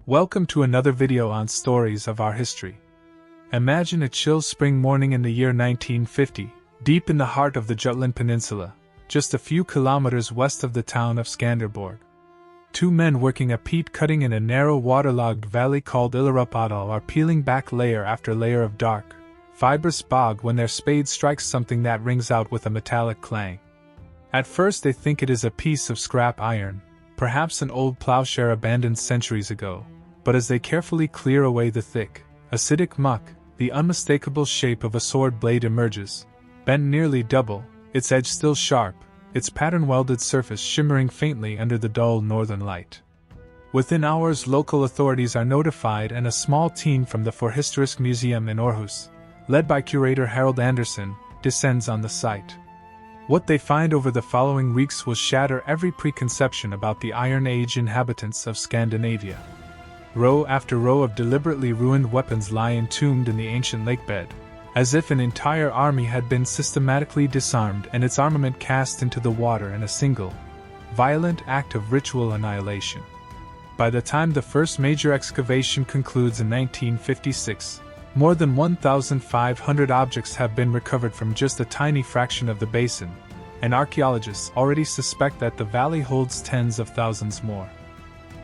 Welcome to another video on stories of our history. Imagine a chill spring morning in the year 1950, deep in the heart of the Jutland Peninsula, just a few kilometers west of the town of Skanderborg. Two men working a peat cutting in a narrow waterlogged valley called Illerup Ådal are peeling back layer after layer of dark, fibrous bog when their spade strikes something that rings out with a metallic clang. At first they think it is a piece of scrap iron, perhaps an old plowshare abandoned centuries ago, but as they carefully clear away the thick, acidic muck, the unmistakable shape of a sword blade emerges, bent nearly double, its edge still sharp, its pattern-welded surface shimmering faintly under the dull northern light. Within hours local authorities are notified and a small team from the Forhistorisk Museum in Aarhus, led by curator Harold Anderson, descends on the site. What they find over the following weeks will shatter every preconception about the Iron Age inhabitants of Scandinavia. Row after row of deliberately ruined weapons lie entombed in the ancient lakebed, as if an entire army had been systematically disarmed and its armament cast into the water in a single, violent act of ritual annihilation. By the time the first major excavation concludes in 1956, more than 1,500 objects have been recovered from just a tiny fraction of the basin, and archaeologists already suspect that the valley holds tens of thousands more.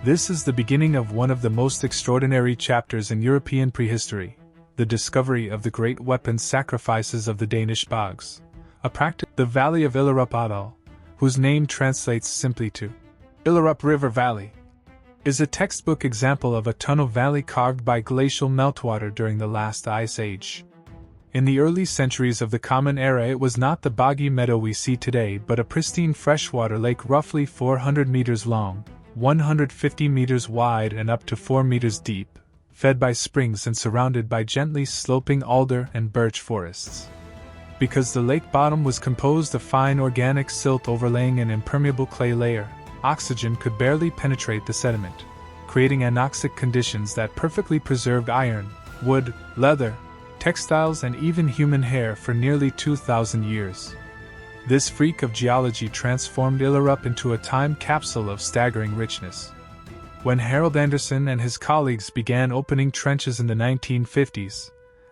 This is the beginning of one of the most extraordinary chapters in European prehistory, the discovery of the great weapon sacrifices of the Danish Bogs, a practice. The valley of Illerup Ådal, whose name translates simply to Illerup River Valley, is a textbook example of a tunnel valley carved by glacial meltwater during the last ice age. In the early centuries of the Common Era it was not the boggy meadow we see today but a pristine freshwater lake roughly 400 meters long, 150 meters wide and up to 4 meters deep, fed by springs and surrounded by gently sloping alder and birch forests. Because the lake bottom was composed of fine organic silt overlaying an impermeable clay layer, oxygen could barely penetrate the sediment, creating anoxic conditions that perfectly preserved iron, wood, leather, textiles and even human hair for nearly 2,000 years. This freak of geology transformed Illerup into a time capsule of staggering richness. When Harold Anderson and his colleagues began opening trenches in the 1950s,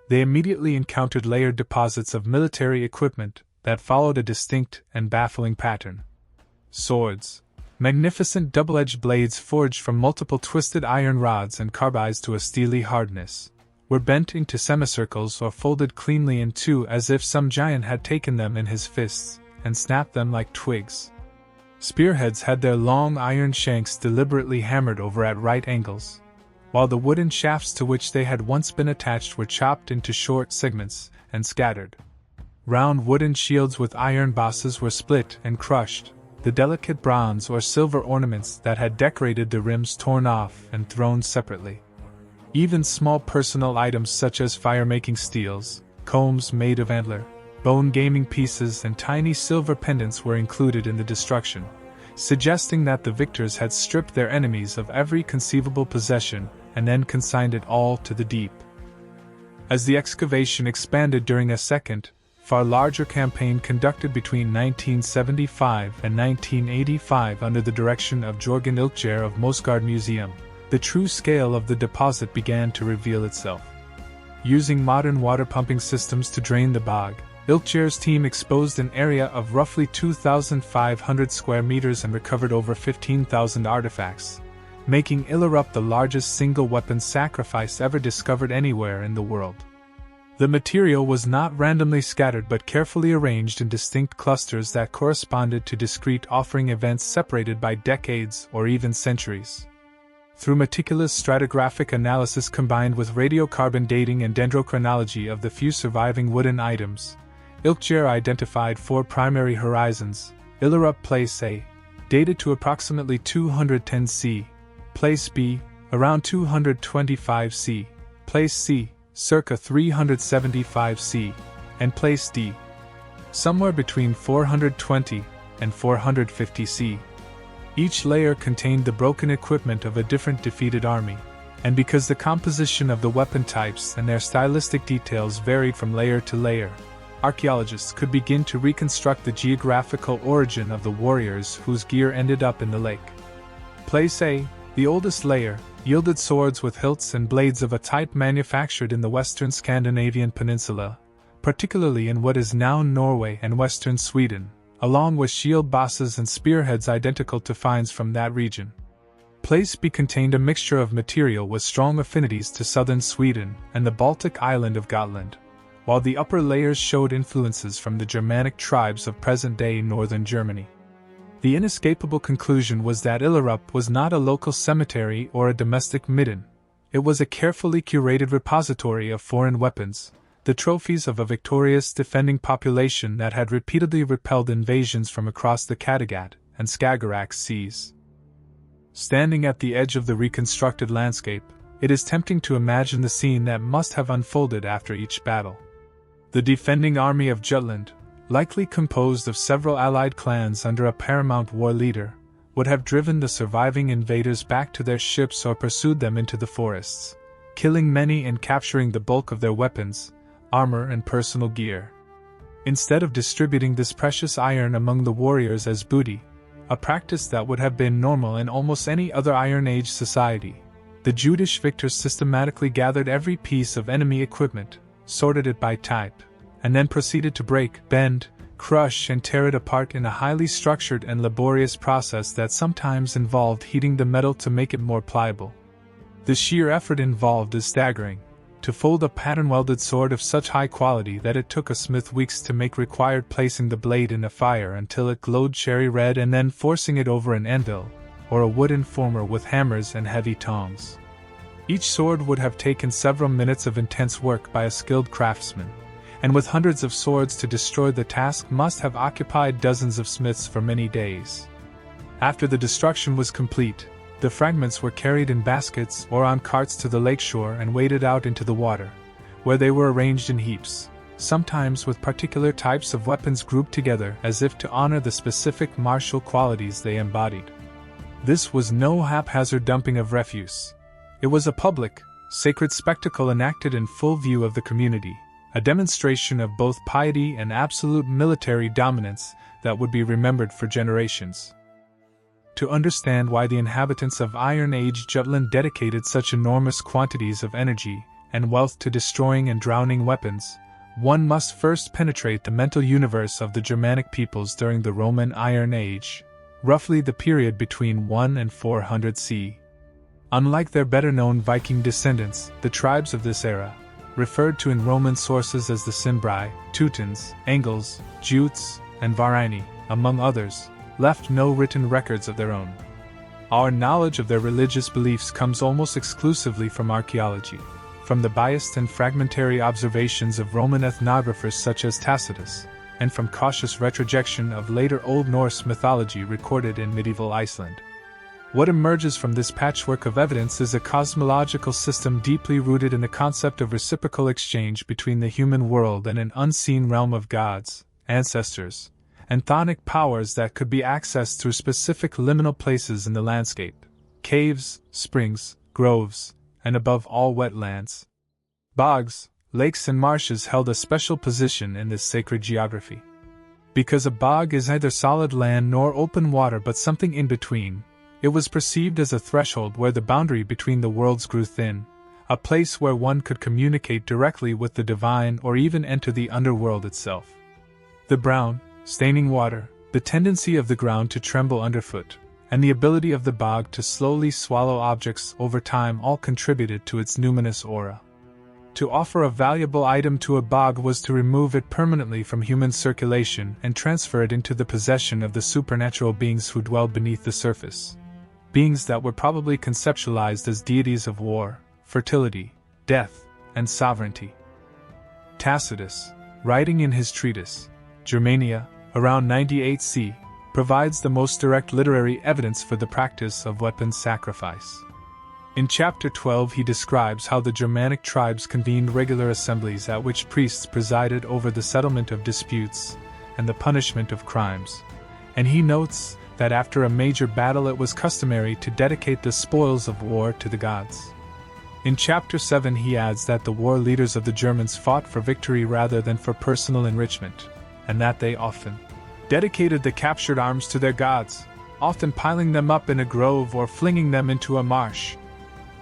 they immediately encountered layered deposits of military equipment that followed a distinct and baffling pattern. Swords, magnificent double-edged blades forged from multiple twisted iron rods and carbized to a steely hardness, were bent into semicircles or folded cleanly in two as if some giant had taken them in his fists and snapped them like twigs. Spearheads had their long iron shanks deliberately hammered over at right angles, while the wooden shafts to which they had once been attached were chopped into short segments and scattered. Round wooden shields with iron bosses were split and crushed, the delicate bronze or silver ornaments that had decorated the rims torn off and thrown separately. Even small personal items such as fire-making steels, combs made of antler, bone gaming pieces and tiny silver pendants were included in the destruction, suggesting that the victors had stripped their enemies of every conceivable possession and then consigned it all to the deep. As the excavation expanded during a second, far larger campaign conducted between 1975 and 1985 under the direction of Jørgen Ilkjær of Mosgard Museum, the true scale of the deposit began to reveal itself. Using modern water pumping systems to drain the bog, Ilkjær's team exposed an area of roughly 2,500 square meters and recovered over 15,000 artifacts, making Illerup the largest single weapon sacrifice ever discovered anywhere in the world. The material was not randomly scattered but carefully arranged in distinct clusters that corresponded to discrete offering events separated by decades or even centuries. Through meticulous stratigraphic analysis combined with radiocarbon dating and dendrochronology of the few surviving wooden items, Ilkjær identified 4 primary horizons: Illerup Place A, dated to approximately 210 C, Place B, around 225 C, Place C, circa 375 C, and Place D, somewhere between 420 and 450 C. Each layer contained the broken equipment of a different defeated army, and because the composition of the weapon types and their stylistic details varied from layer to layer, archaeologists could begin to reconstruct the geographical origin of the warriors whose gear ended up in the lake. Place A, the oldest layer, yielded swords with hilts and blades of a type manufactured in the western Scandinavian peninsula, particularly in what is now Norway and western Sweden, along with shield bosses and spearheads identical to finds from that region. Place B contained a mixture of material with strong affinities to southern Sweden and the Baltic island of Gotland, while the upper layers showed influences from the Germanic tribes of present-day northern Germany. The inescapable conclusion was that Illerup was not a local cemetery or a domestic midden. It was a carefully curated repository of foreign weapons, the trophies of a victorious defending population that had repeatedly repelled invasions from across the Kattegat and Skagerrak seas. Standing at the edge of the reconstructed landscape, it is tempting to imagine the scene that must have unfolded after each battle. The defending army of Jutland, likely composed of several allied clans under a paramount war leader, would have driven the surviving invaders back to their ships or pursued them into the forests, killing many and capturing the bulk of their weapons, armor and personal gear. Instead of distributing this precious iron among the warriors as booty, a practice that would have been normal in almost any other Iron Age society, the Jutish victors systematically gathered every piece of enemy equipment, sorted it by type, and then proceeded to break, bend, crush and tear it apart in a highly structured and laborious process that sometimes involved heating the metal to make it more pliable. The sheer effort involved is staggering. To fold a pattern-welded sword of such high quality that it took a smith weeks to make required placing the blade in a fire until it glowed cherry red and then forcing it over an anvil, or a wooden former with hammers and heavy tongs. Each sword would have taken several minutes of intense work by a skilled craftsman, and with hundreds of swords to destroy the task must have occupied dozens of smiths for many days. After the destruction was complete, the fragments were carried in baskets or on carts to the lakeshore and waded out into the water, where they were arranged in heaps, sometimes with particular types of weapons grouped together as if to honor the specific martial qualities they embodied. This was no haphazard dumping of refuse. It was a public, sacred spectacle enacted in full view of the community, a demonstration of both piety and absolute military dominance that would be remembered for generations. To understand why the inhabitants of Iron Age Jutland dedicated such enormous quantities of energy and wealth to destroying and drowning weapons, one must first penetrate the mental universe of the Germanic peoples during the Roman Iron Age, roughly the period between 1 and 400 CE. Unlike their better-known Viking descendants, the tribes of this era, referred to in Roman sources as the Cimbri, Teutons, Angles, Jutes, and Varini, among others, left no written records of their own. Our knowledge of their religious beliefs comes almost exclusively from archaeology, from the biased and fragmentary observations of Roman ethnographers such as Tacitus, and from cautious retrojection of later Old Norse mythology recorded in medieval Iceland. What emerges from this patchwork of evidence is a cosmological system deeply rooted in the concept of reciprocal exchange between the human world and an unseen realm of gods, ancestors, and chthonic powers that could be accessed through specific liminal places in the landscape: caves, springs, groves, and above all wetlands. Bogs, lakes and marshes held a special position in this sacred geography. Because a bog is neither solid land nor open water but something in between, it was perceived as a threshold where the boundary between the worlds grew thin, a place where one could communicate directly with the divine or even enter the underworld itself. The brown, staining water, the tendency of the ground to tremble underfoot, and the ability of the bog to slowly swallow objects over time all contributed to its numinous aura. To offer a valuable item to a bog was to remove it permanently from human circulation and transfer it into the possession of the supernatural beings who dwelled beneath the surface. Beings that were probably conceptualized as deities of war, fertility, death, and sovereignty. Tacitus, writing in his treatise, Germania, around 98 CE, provides the most direct literary evidence for the practice of weapons sacrifice. In chapter 12 he describes how the Germanic tribes convened regular assemblies at which priests presided over the settlement of disputes and the punishment of crimes, and he notes that after a major battle it was customary to dedicate the spoils of war to the gods. In chapter 7 he adds that the war leaders of the Germans fought for victory rather than for personal enrichment, and that they often dedicated the captured arms to their gods, often piling them up in a grove or flinging them into a marsh.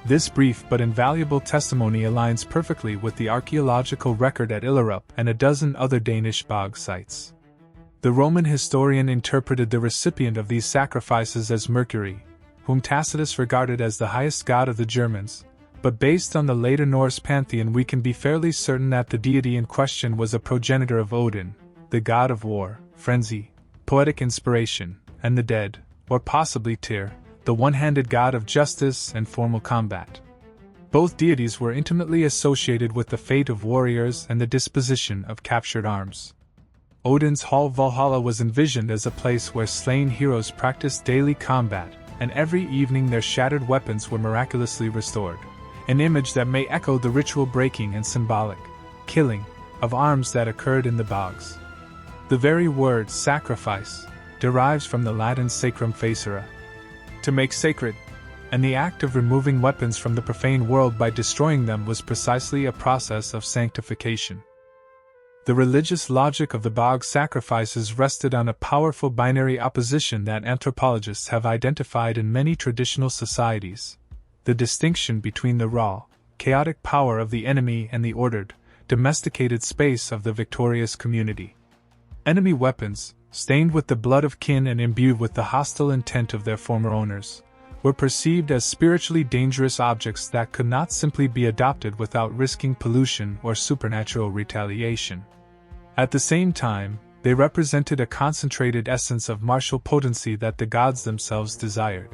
This brief but invaluable testimony aligns perfectly with the archaeological record at Illerup and a dozen other Danish bog sites. The Roman historian interpreted the recipient of these sacrifices as Mercury, whom Tacitus regarded as the highest god of the Germans, but based on the later Norse pantheon we can be fairly certain that the deity in question was a progenitor of Odin, the god of war, frenzy, poetic inspiration, and the dead, or possibly Tyr, the one-handed god of justice and formal combat. Both deities were intimately associated with the fate of warriors and the disposition of captured arms. Odin's hall Valhalla was envisioned as a place where slain heroes practiced daily combat, and every evening their shattered weapons were miraculously restored, an image that may echo the ritual breaking and symbolic killing of arms that occurred in the bogs. The very word sacrifice derives from the Latin sacrum facere, to make sacred, and the act of removing weapons from the profane world by destroying them was precisely a process of sanctification. The religious logic of the bog sacrifices rested on a powerful binary opposition that anthropologists have identified in many traditional societies: the distinction between the raw, chaotic power of the enemy and the ordered, domesticated space of the victorious community. Enemy weapons, stained with the blood of kin and imbued with the hostile intent of their former owners, were perceived as spiritually dangerous objects that could not simply be adopted without risking pollution or supernatural retaliation. At the same time, they represented a concentrated essence of martial potency that the gods themselves desired.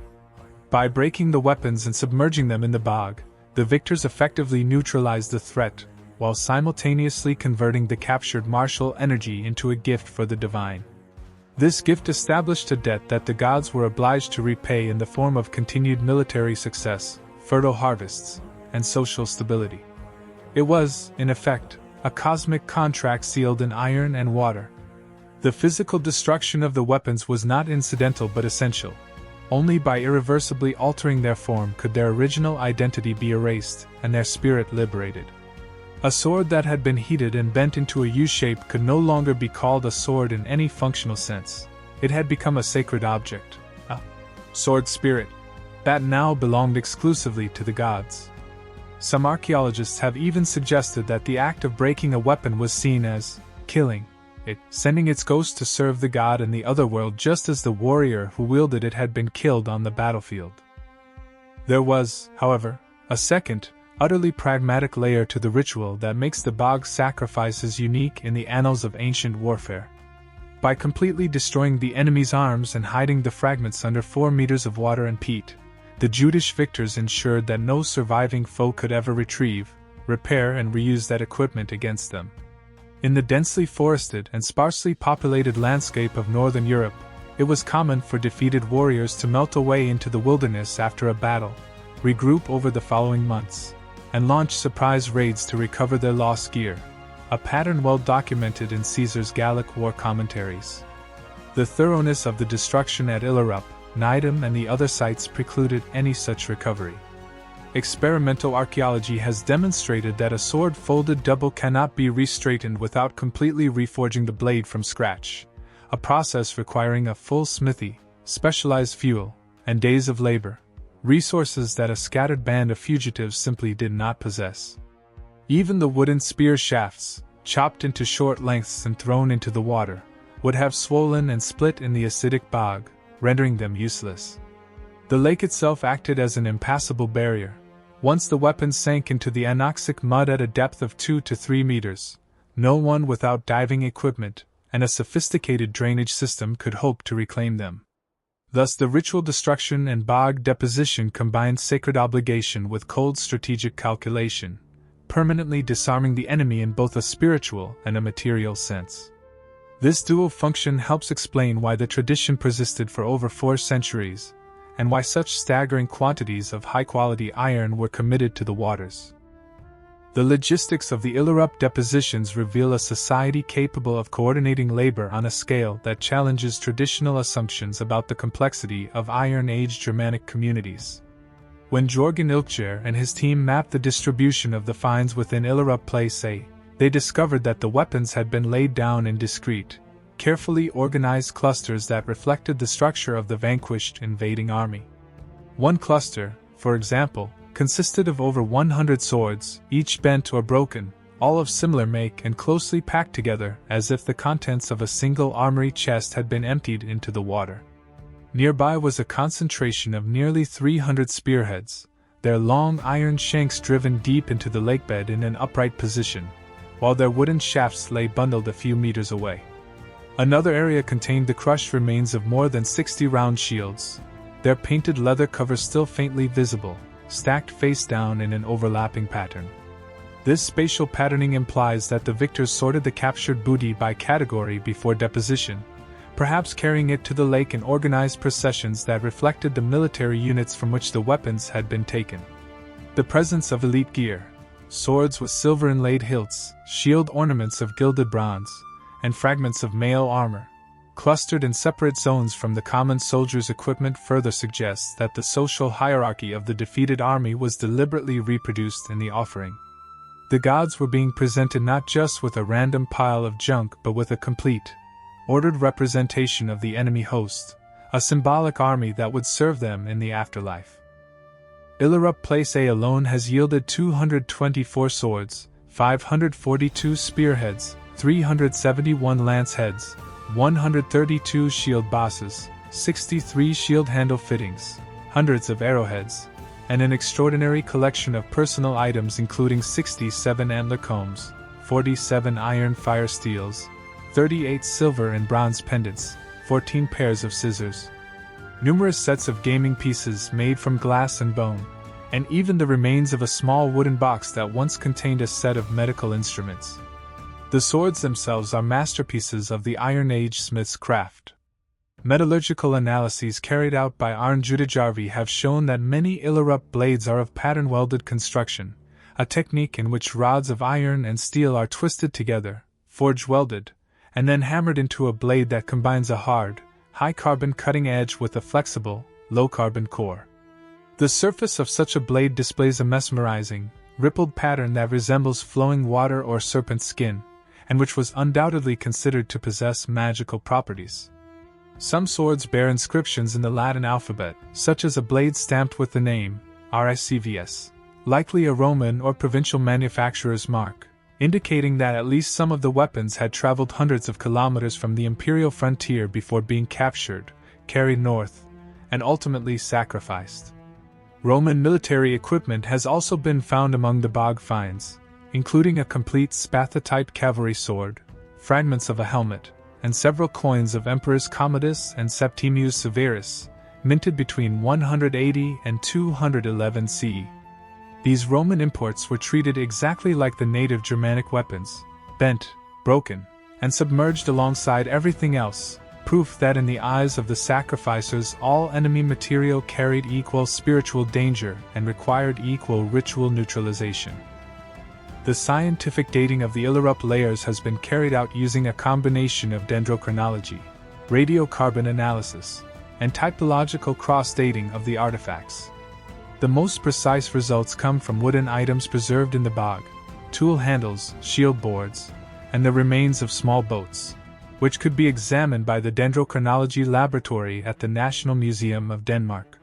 By breaking the weapons and submerging them in the bog, the victors effectively neutralized the threat, while simultaneously converting the captured martial energy into a gift for the divine. This gift established a debt that the gods were obliged to repay in the form of continued military success, fertile harvests, and social stability. It was, in effect, a cosmic contract sealed in iron and water. The physical destruction of the weapons was not incidental but essential. Only by irreversibly altering their form could their original identity be erased and their spirit liberated. A sword that had been heated and bent into a U-shape could no longer be called a sword in any functional sense. It had become a sacred object, a sword spirit, that now belonged exclusively to the gods. Some archaeologists have even suggested that the act of breaking a weapon was seen as killing it, sending its ghost to serve the god in the otherworld just as the warrior who wielded it had been killed on the battlefield. There was, however, a second, utterly pragmatic layer to the ritual that makes the bog sacrifices unique in the annals of ancient warfare. By completely destroying the enemy's arms and hiding the fragments under 4 meters of water and peat, the Jutish victors ensured that no surviving foe could ever retrieve, repair and reuse that equipment against them. In the densely forested and sparsely populated landscape of northern Europe, it was common for defeated warriors to melt away into the wilderness after a battle, regroup over the following months, and launch surprise raids to recover their lost gear, a pattern well documented in Caesar's Gallic war commentaries. The thoroughness of the destruction at Illerup, Nydam and the other sites precluded any such recovery. Experimental archaeology has demonstrated that a sword folded double cannot be re-straightened without completely reforging the blade from scratch, a process requiring a full smithy, specialized fuel, and days of labor, resources that a scattered band of fugitives simply did not possess. Even the wooden spear shafts, chopped into short lengths and thrown into the water, would have swollen and split in the acidic bog, rendering them useless. The lake itself acted as an impassable barrier. Once the weapons sank into the anoxic mud at a depth of 2 to 3 meters, no one without diving equipment and a sophisticated drainage system could hope to reclaim them. Thus the ritual destruction and bog deposition combined sacred obligation with cold strategic calculation, permanently disarming the enemy in both a spiritual and a material sense. This dual function helps explain why the tradition persisted for over 4 centuries, and why such staggering quantities of high-quality iron were committed to the waters. The logistics of the Illerup depositions reveal a society capable of coordinating labor on a scale that challenges traditional assumptions about the complexity of Iron Age Germanic communities. When Jörgen Ilkjer and his team mapped the distribution of the finds within Illerup Place A, they discovered that the weapons had been laid down in discrete, carefully organized clusters that reflected the structure of the vanquished invading army. One cluster, for example, consisted of over 100 swords, each bent or broken, all of similar make and closely packed together as if the contents of a single armory chest had been emptied into the water. Nearby was a concentration of nearly 300 spearheads, their long iron shanks driven deep into the lakebed in an upright position, while their wooden shafts lay bundled a few meters away. Another area contained the crushed remains of more than 60 round shields, their painted leather covers still faintly visible, stacked face down in an overlapping pattern. This spatial patterning implies that the victors sorted the captured booty by category before deposition, perhaps carrying it to the lake in organized processions that reflected the military units from which the weapons had been taken. The presence of elite gear, swords with silver inlaid hilts, shield ornaments of gilded bronze, and fragments of mail armor, clustered in separate zones from the common soldier's equipment further suggests that the social hierarchy of the defeated army was deliberately reproduced in the offering. The gods were being presented not just with a random pile of junk but with a complete, ordered representation of the enemy host, a symbolic army that would serve them in the afterlife. Illerup Place A alone has yielded 224 swords, 542 spearheads, 371 lance heads, 132 shield bosses, 63 shield handle fittings, hundreds of arrowheads, and an extraordinary collection of personal items including 67 antler combs, 47 iron fire steels, 38 silver and bronze pendants, 14 pairs of scissors, numerous sets of gaming pieces made from glass and bone, and even the remains of a small wooden box that once contained a set of medical instruments. The swords themselves are masterpieces of the Iron Age smith's craft. Metallurgical analyses carried out by Archaeology have shown that many Illerup blades are of pattern-welded construction, a technique in which rods of iron and steel are twisted together, forge-welded, and then hammered into a blade that combines a hard, high-carbon cutting edge with a flexible, low-carbon core. The surface of such a blade displays a mesmerizing, rippled pattern that resembles flowing water or serpent skin, and which was undoubtedly considered to possess magical properties. Some swords bear inscriptions in the Latin alphabet, such as a blade stamped with the name, RICVS, likely a Roman or provincial manufacturer's mark, indicating that at least some of the weapons had traveled hundreds of kilometers from the imperial frontier before being captured, carried north, and ultimately sacrificed. Roman military equipment has also been found among the bog finds, including a complete Spatha-type cavalry sword, fragments of a helmet, and several coins of Emperors Commodus and Septimius Severus, minted between 180 and 211 CE. These Roman imports were treated exactly like the native Germanic weapons, bent, broken, and submerged alongside everything else, proof that in the eyes of the sacrificers all enemy material carried equal spiritual danger and required equal ritual neutralization. The scientific dating of the Illerup layers has been carried out using a combination of dendrochronology, radiocarbon analysis, and typological cross-dating of the artifacts. The most precise results come from wooden items preserved in the bog, tool handles, shield boards, and the remains of small boats, which could be examined by the Dendrochronology Laboratory at the National Museum of Denmark.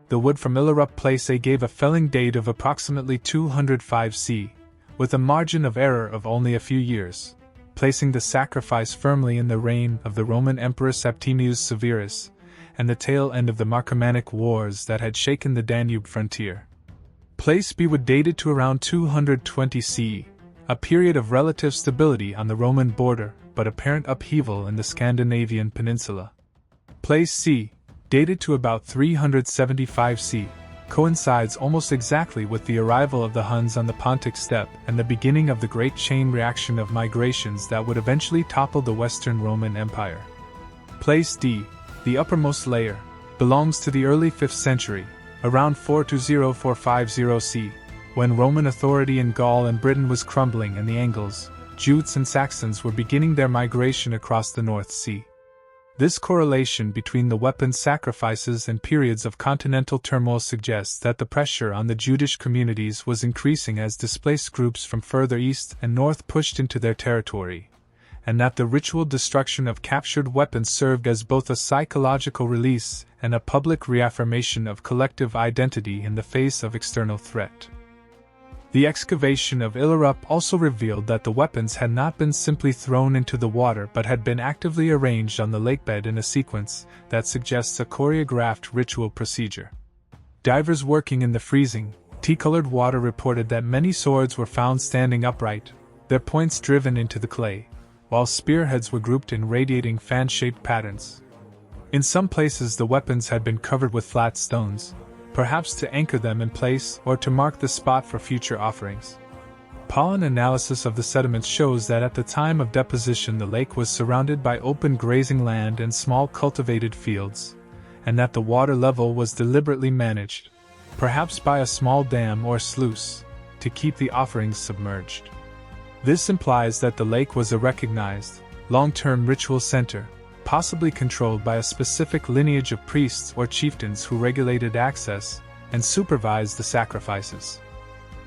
The wood from Illerup Place A gave a felling date of approximately 205 C, with a margin of error of only a few years, placing the sacrifice firmly in the reign of the Roman Emperor Septimius Severus and the tail end of the Marcomannic Wars that had shaken the Danube frontier. Place B would date it to around 220 CE, a period of relative stability on the Roman border but apparent upheaval in the Scandinavian peninsula. Place C, dated to about 375 CE, coincides almost exactly with the arrival of the Huns on the Pontic steppe and the beginning of the great chain reaction of migrations that would eventually topple the Western Roman Empire. Place D, the uppermost layer, belongs to the early 5th century, around 420–450 CE, when Roman authority in Gaul and Britain was crumbling and the Angles, Jutes and Saxons were beginning their migration across the North Sea. This correlation between the weapon sacrifices and periods of continental turmoil suggests that the pressure on the Judish communities was increasing as displaced groups from further east and north pushed into their territory, and that the ritual destruction of captured weapons served as both a psychological release and a public reaffirmation of collective identity in the face of external threat. The excavation of Illerup also revealed that the weapons had not been simply thrown into the water but had been actively arranged on the lakebed in a sequence that suggests a choreographed ritual procedure. Divers working in the freezing, tea-colored water reported that many swords were found standing upright, their points driven into the clay, while spearheads were grouped in radiating fan-shaped patterns. In some places the weapons had been covered with flat stones, perhaps to anchor them in place or to mark the spot for future offerings. Pollen analysis of the sediments shows that at the time of deposition the lake was surrounded by open grazing land and small cultivated fields, and that the water level was deliberately managed, perhaps by a small dam or sluice, to keep the offerings submerged. This implies that the lake was a recognized, long-term ritual center, possibly controlled by a specific lineage of priests or chieftains who regulated access and supervised the sacrifices.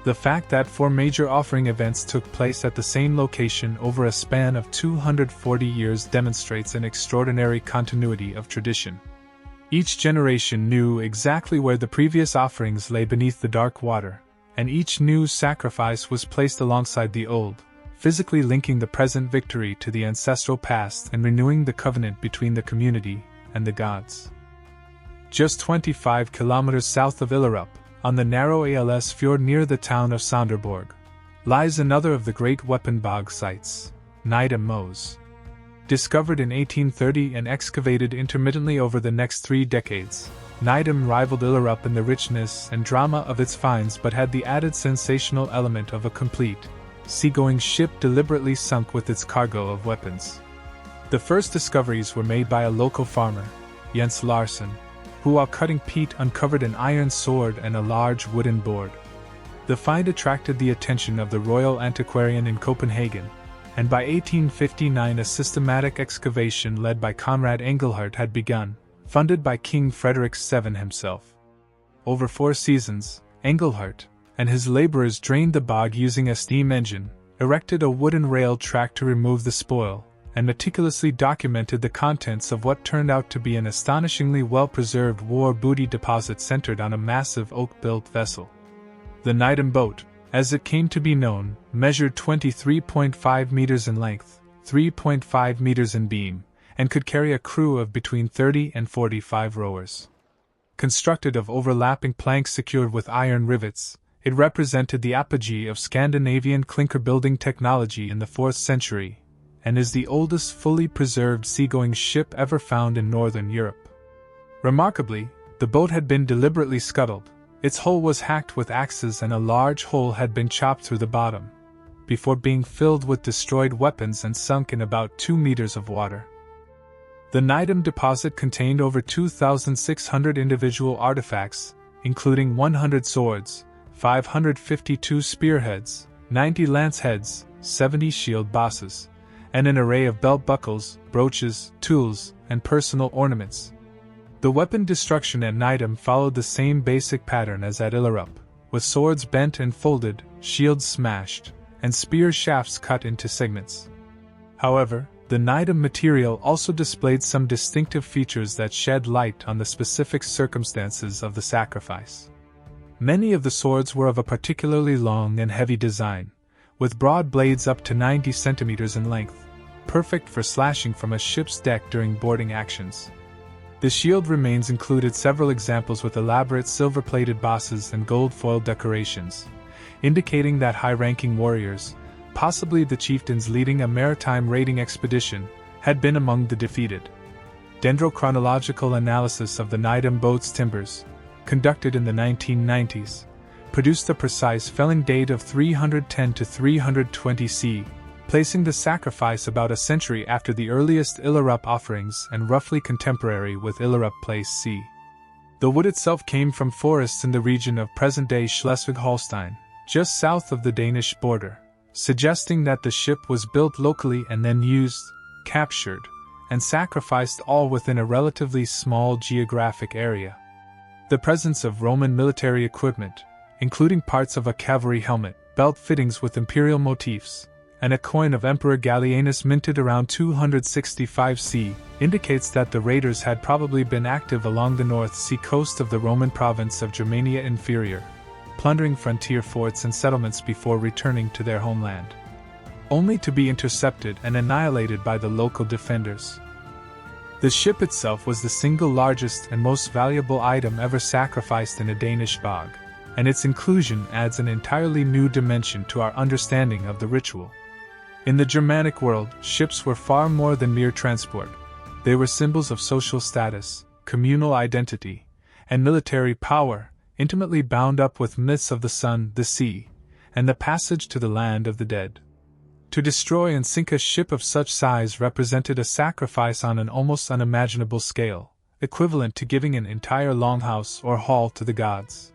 The fact that 4 major offering events took place at the same location over a span of 240 years demonstrates an extraordinary continuity of tradition. Each generation knew exactly where the previous offerings lay beneath the dark water, and each new sacrifice was placed alongside the old, physically linking the present victory to the ancestral past and renewing the covenant between the community and the gods. Just 25 kilometers south of Illerup, on the narrow ALS fjord near the town of Sonderborg, lies another of the great weapon bog sites, Nydam Mose. Discovered in 1830 and excavated intermittently over the next 3 decades, Nydam rivaled Illerup in the richness and drama of its finds but had the added sensational element of a complete, seagoing ship deliberately sunk with its cargo of weapons. The first discoveries were made by a local farmer, Jens Larsson, who while cutting peat uncovered an iron sword and a large wooden board. The find attracted the attention of the Royal Antiquarian in Copenhagen, and by 1859 a systematic excavation led by Conrad Engelhardt had begun, funded by King Frederick VII himself. Over 4 seasons, Engelhardt and his laborers drained the bog using a steam engine, erected a wooden rail track to remove the spoil, and meticulously documented the contents of what turned out to be an astonishingly well-preserved war booty deposit centered on a massive oak-built vessel. The Nydam boat, as it came to be known, measured 23.5 meters in length, 3.5 meters in beam, and could carry a crew of between 30 and 45 rowers. Constructed of overlapping planks secured with iron rivets, it represented the apogee of Scandinavian clinker-building technology in the 4th century, and is the oldest fully preserved seagoing ship ever found in northern Europe. Remarkably, the boat had been deliberately scuttled, its hull was hacked with axes and a large hole had been chopped through the bottom, before being filled with destroyed weapons and sunk in about 2 meters of water. The Nydam deposit contained over 2,600 individual artifacts, including 100 swords, 552 spearheads, 90 lance heads, 70 shield bosses, and an array of belt buckles, brooches, tools, and personal ornaments. The weapon destruction at Nydam followed the same basic pattern as at Illerup, with swords bent and folded, shields smashed, and spear shafts cut into segments. However, the Nydam material also displayed some distinctive features that shed light on the specific circumstances of the sacrifice. Many of the swords were of a particularly long and heavy design, with broad blades up to 90 centimeters in length, perfect for slashing from a ship's deck during boarding actions. The shield remains included several examples with elaborate silver-plated bosses and gold foil decorations, indicating that high-ranking warriors, possibly the chieftains leading a maritime raiding expedition, had been among the defeated. Dendrochronological analysis of the Nydam boat's timbers, conducted in the 1990s, produced a precise felling date of 310 to 320 C, placing the sacrifice about a century after the earliest Illerup offerings and roughly contemporary with Illerup Place C. The wood itself came from forests in the region of present-day Schleswig-Holstein, just south of the Danish border, suggesting that the ship was built locally and then used, captured, and sacrificed all within a relatively small geographic area. The presence of Roman military equipment, including parts of a cavalry helmet, belt fittings with imperial motifs, and a coin of Emperor Gallienus minted around 265 C indicates that the raiders had probably been active along the North Sea coast of the Roman province of Germania Inferior, plundering frontier forts and settlements before returning to their homeland, only to be intercepted and annihilated by the local defenders. The ship itself was the single largest and most valuable item ever sacrificed in a Danish bog, and its inclusion adds an entirely new dimension to our understanding of the ritual. In the Germanic world, ships were far more than mere transport. They were symbols of social status, communal identity, and military power, intimately bound up with myths of the sun, the sea, and the passage to the land of the dead. To destroy and sink a ship of such size represented a sacrifice on an almost unimaginable scale, equivalent to giving an entire longhouse or hall to the gods.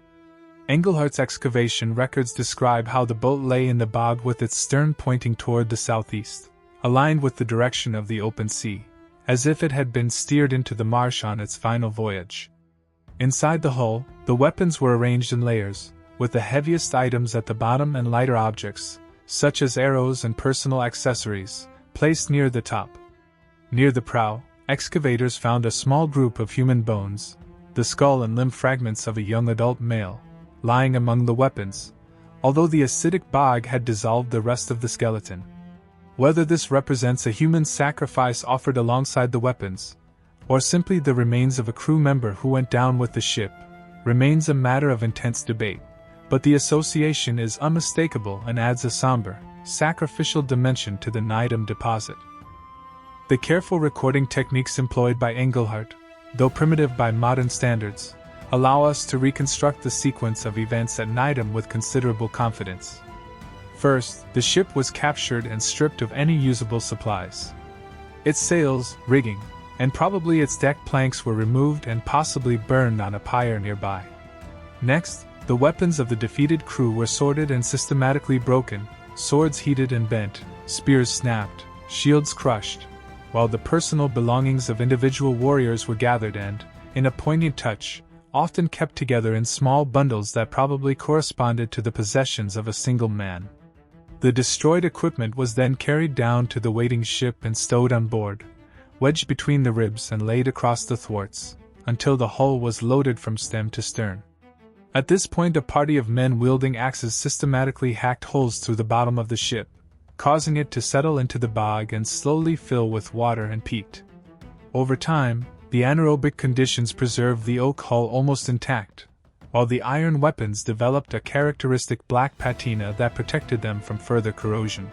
Engelhardt's excavation records describe how the boat lay in the bog with its stern pointing toward the southeast, aligned with the direction of the open sea, as if it had been steered into the marsh on its final voyage. Inside the hull, the weapons were arranged in layers, with the heaviest items at the bottom and lighter objects, such as arrows and personal accessories, placed near the top. Near the prow, excavators found a small group of human bones, the skull and limb fragments of a young adult male, lying among the weapons, although the acidic bog had dissolved the rest of the skeleton. Whether this represents a human sacrifice offered alongside the weapons, or simply the remains of a crew member who went down with the ship, remains a matter of intense debate, but the association is unmistakable and adds a somber, sacrificial dimension to the Nydam deposit. The careful recording techniques employed by Engelhardt, though primitive by modern standards, allow us to reconstruct the sequence of events at Nydam with considerable confidence. First, the ship was captured and stripped of any usable supplies. Its sails, rigging, and probably its deck planks were removed and possibly burned on a pyre nearby. Next, the weapons of the defeated crew were sorted and systematically broken, swords heated and bent, spears snapped, shields crushed, while the personal belongings of individual warriors were gathered and, in a poignant touch, often kept together in small bundles that probably corresponded to the possessions of a single man. The destroyed equipment was then carried down to the waiting ship and stowed on board, wedged between the ribs and laid across the thwarts, until the hull was loaded from stem to stern. At this point, a party of men wielding axes systematically hacked holes through the bottom of the ship, causing it to settle into the bog and slowly fill with water and peat. Over time, the anaerobic conditions preserved the oak hull almost intact, while the iron weapons developed a characteristic black patina that protected them from further corrosion.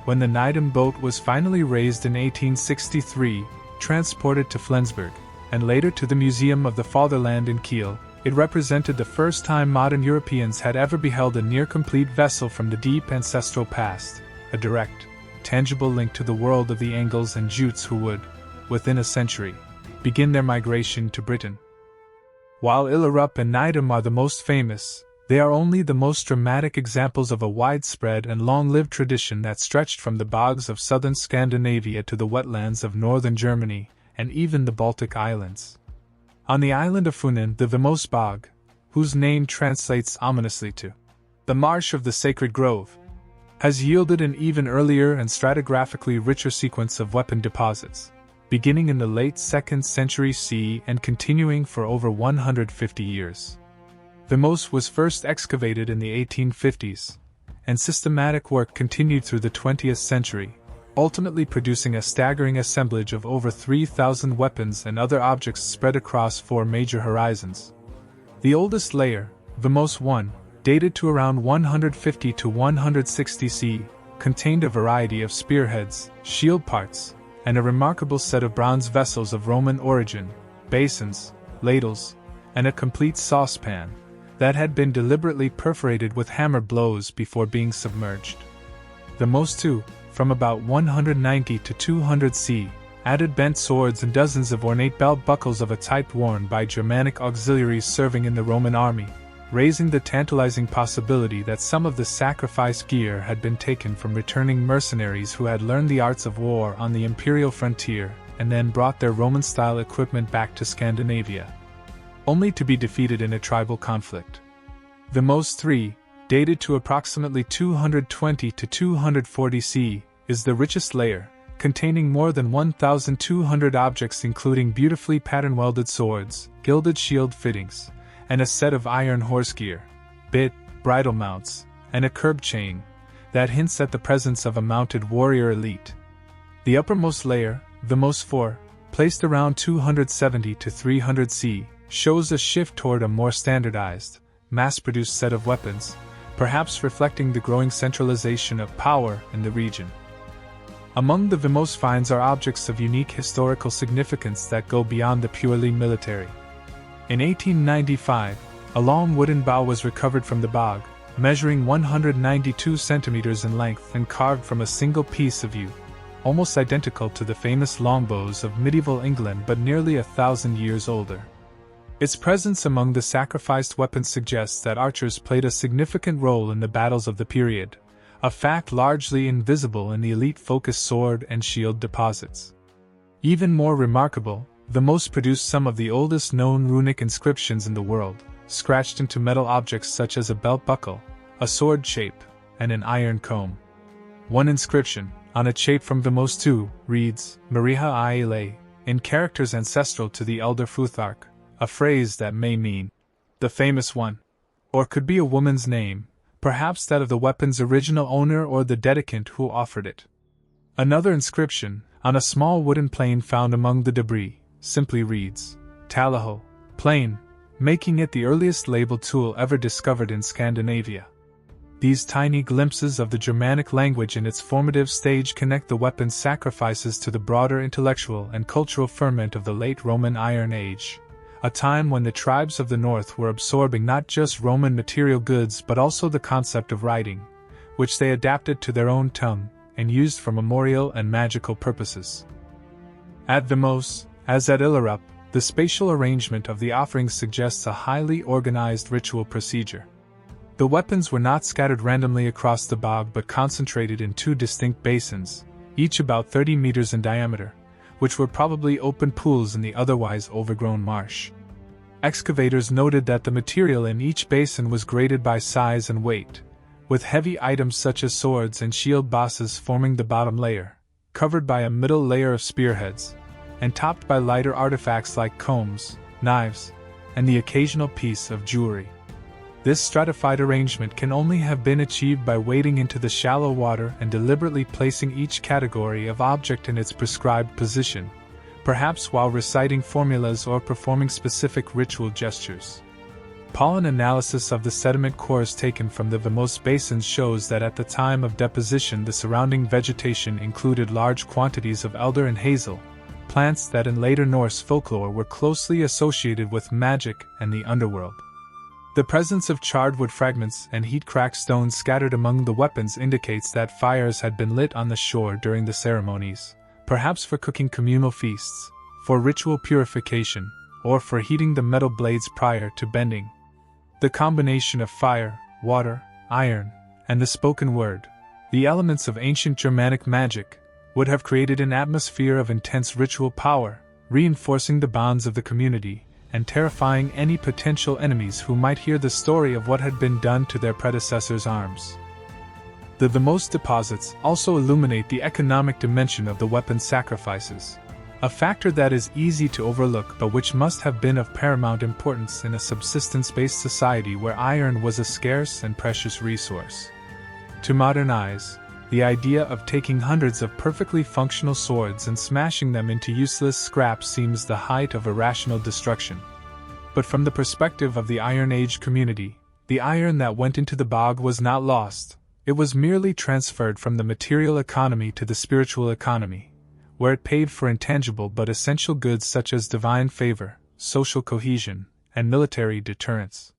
When the Nydam boat was finally raised in 1863, transported to Flensburg, and later to the Museum of the Fatherland in Kiel, it represented the first time modern Europeans had ever beheld a near-complete vessel from the deep ancestral past, a direct, tangible link to the world of the Angles and Jutes who would, within a century, begin their migration to Britain. While Illerup and Nydam are the most famous, they are only the most dramatic examples of a widespread and long-lived tradition that stretched from the bogs of southern Scandinavia to the wetlands of northern Germany and even the Baltic Islands. On the island of Funen, the Vimose bog, whose name translates ominously to the marsh of the sacred grove, has yielded an even earlier and stratigraphically richer sequence of weapon deposits, beginning in the late 2nd century CE and continuing for over 150 years. Vimose was first excavated in the 1850s, and systematic work continued through the 20th century, ultimately producing a staggering assemblage of over 3,000 weapons and other objects spread across 4 major horizons. The oldest layer, Vimose I, dated to around 150 to 160 CE, contained a variety of spearheads, shield parts, and a remarkable set of bronze vessels of Roman origin, basins, ladles, and a complete saucepan that had been deliberately perforated with hammer blows before being submerged. Vimose II, from about 190 to 200 CE, added bent swords and dozens of ornate belt buckles of a type worn by Germanic auxiliaries serving in the Roman army, raising the tantalizing possibility that some of the sacrifice gear had been taken from returning mercenaries who had learned the arts of war on the imperial frontier and then brought their Roman-style equipment back to Scandinavia, only to be defeated in a tribal conflict. Vimose III, dated to approximately 220 to 240 CE, is the richest layer, containing more than 1,200 objects including beautifully pattern-welded swords, gilded shield fittings, and a set of iron horse gear, bit, bridle mounts, and a curb chain, that hints at the presence of a mounted warrior elite. The uppermost layer, Vimose 4, placed around 270 to 300 CE, shows a shift toward a more standardized, mass-produced set of weapons, perhaps reflecting the growing centralization of power in the region. Among the Vimose finds are objects of unique historical significance that go beyond the purely military. In 1895, a long wooden bow was recovered from the bog, measuring 192 centimeters in length and carved from a single piece of yew, almost identical to the famous longbows of medieval England but nearly 1,000 years older. Its presence among the sacrificed weapons suggests that archers played a significant role in the battles of the period, a fact largely invisible in the elite-focused sword and shield deposits. Even more remarkable, Vimose produced some of the oldest known runic inscriptions in the world, scratched into metal objects such as a belt buckle, a sword shape, and an iron comb. One inscription, on a shape from Vimose II, reads, Mariha Ile, in characters ancestral to the elder Futhark, a phrase that may mean, the famous one, or could be a woman's name, perhaps that of the weapon's original owner or the dedicant who offered it. Another inscription, on a small wooden plane found among the debris, simply reads, Talaho, plane, making it the earliest labeled tool ever discovered in Scandinavia. These tiny glimpses of the Germanic language in its formative stage connect the weapon's sacrifices to the broader intellectual and cultural ferment of the late Roman Iron Age, a time when the tribes of the north were absorbing not just Roman material goods but also the concept of writing, which they adapted to their own tongue and used for memorial and magical purposes. At Vimose, as at Illerup, the spatial arrangement of the offerings suggests a highly organized ritual procedure. The weapons were not scattered randomly across the bog but concentrated in two distinct basins, each about 30 meters in diameter, which were probably open pools in the otherwise overgrown marsh. Excavators noted that the material in each basin was graded by size and weight, with heavy items such as swords and shield bosses forming the bottom layer, covered by a middle layer of spearheads, and topped by lighter artifacts like combs, knives, and the occasional piece of jewelry. This stratified arrangement can only have been achieved by wading into the shallow water and deliberately placing each category of object in its prescribed position, perhaps while reciting formulas or performing specific ritual gestures. Pollen analysis of the sediment cores taken from the Vimose basins shows that at the time of deposition the surrounding vegetation included large quantities of elder and hazel, plants that in later Norse folklore were closely associated with magic and the underworld. The presence of charred wood fragments and heat-cracked stones scattered among the weapons indicates that fires had been lit on the shore during the ceremonies, perhaps for cooking communal feasts, for ritual purification, or for heating the metal blades prior to bending. The combination of fire, water, iron, and the spoken word, the elements of ancient Germanic magic, would have created an atmosphere of intense ritual power, reinforcing the bonds of the community and terrifying any potential enemies who might hear the story of what had been done to their predecessors' arms. The Vimose deposits also illuminate the economic dimension of the weapon sacrifices, a factor that is easy to overlook but which must have been of paramount importance in a subsistence-based society where iron was a scarce and precious resource. To modern eyes, the idea of taking hundreds of perfectly functional swords and smashing them into useless scrap seems the height of irrational destruction. But from the perspective of the Iron Age community, the iron that went into the bog was not lost, it was merely transferred from the material economy to the spiritual economy, where it paid for intangible but essential goods such as divine favor, social cohesion, and military deterrence.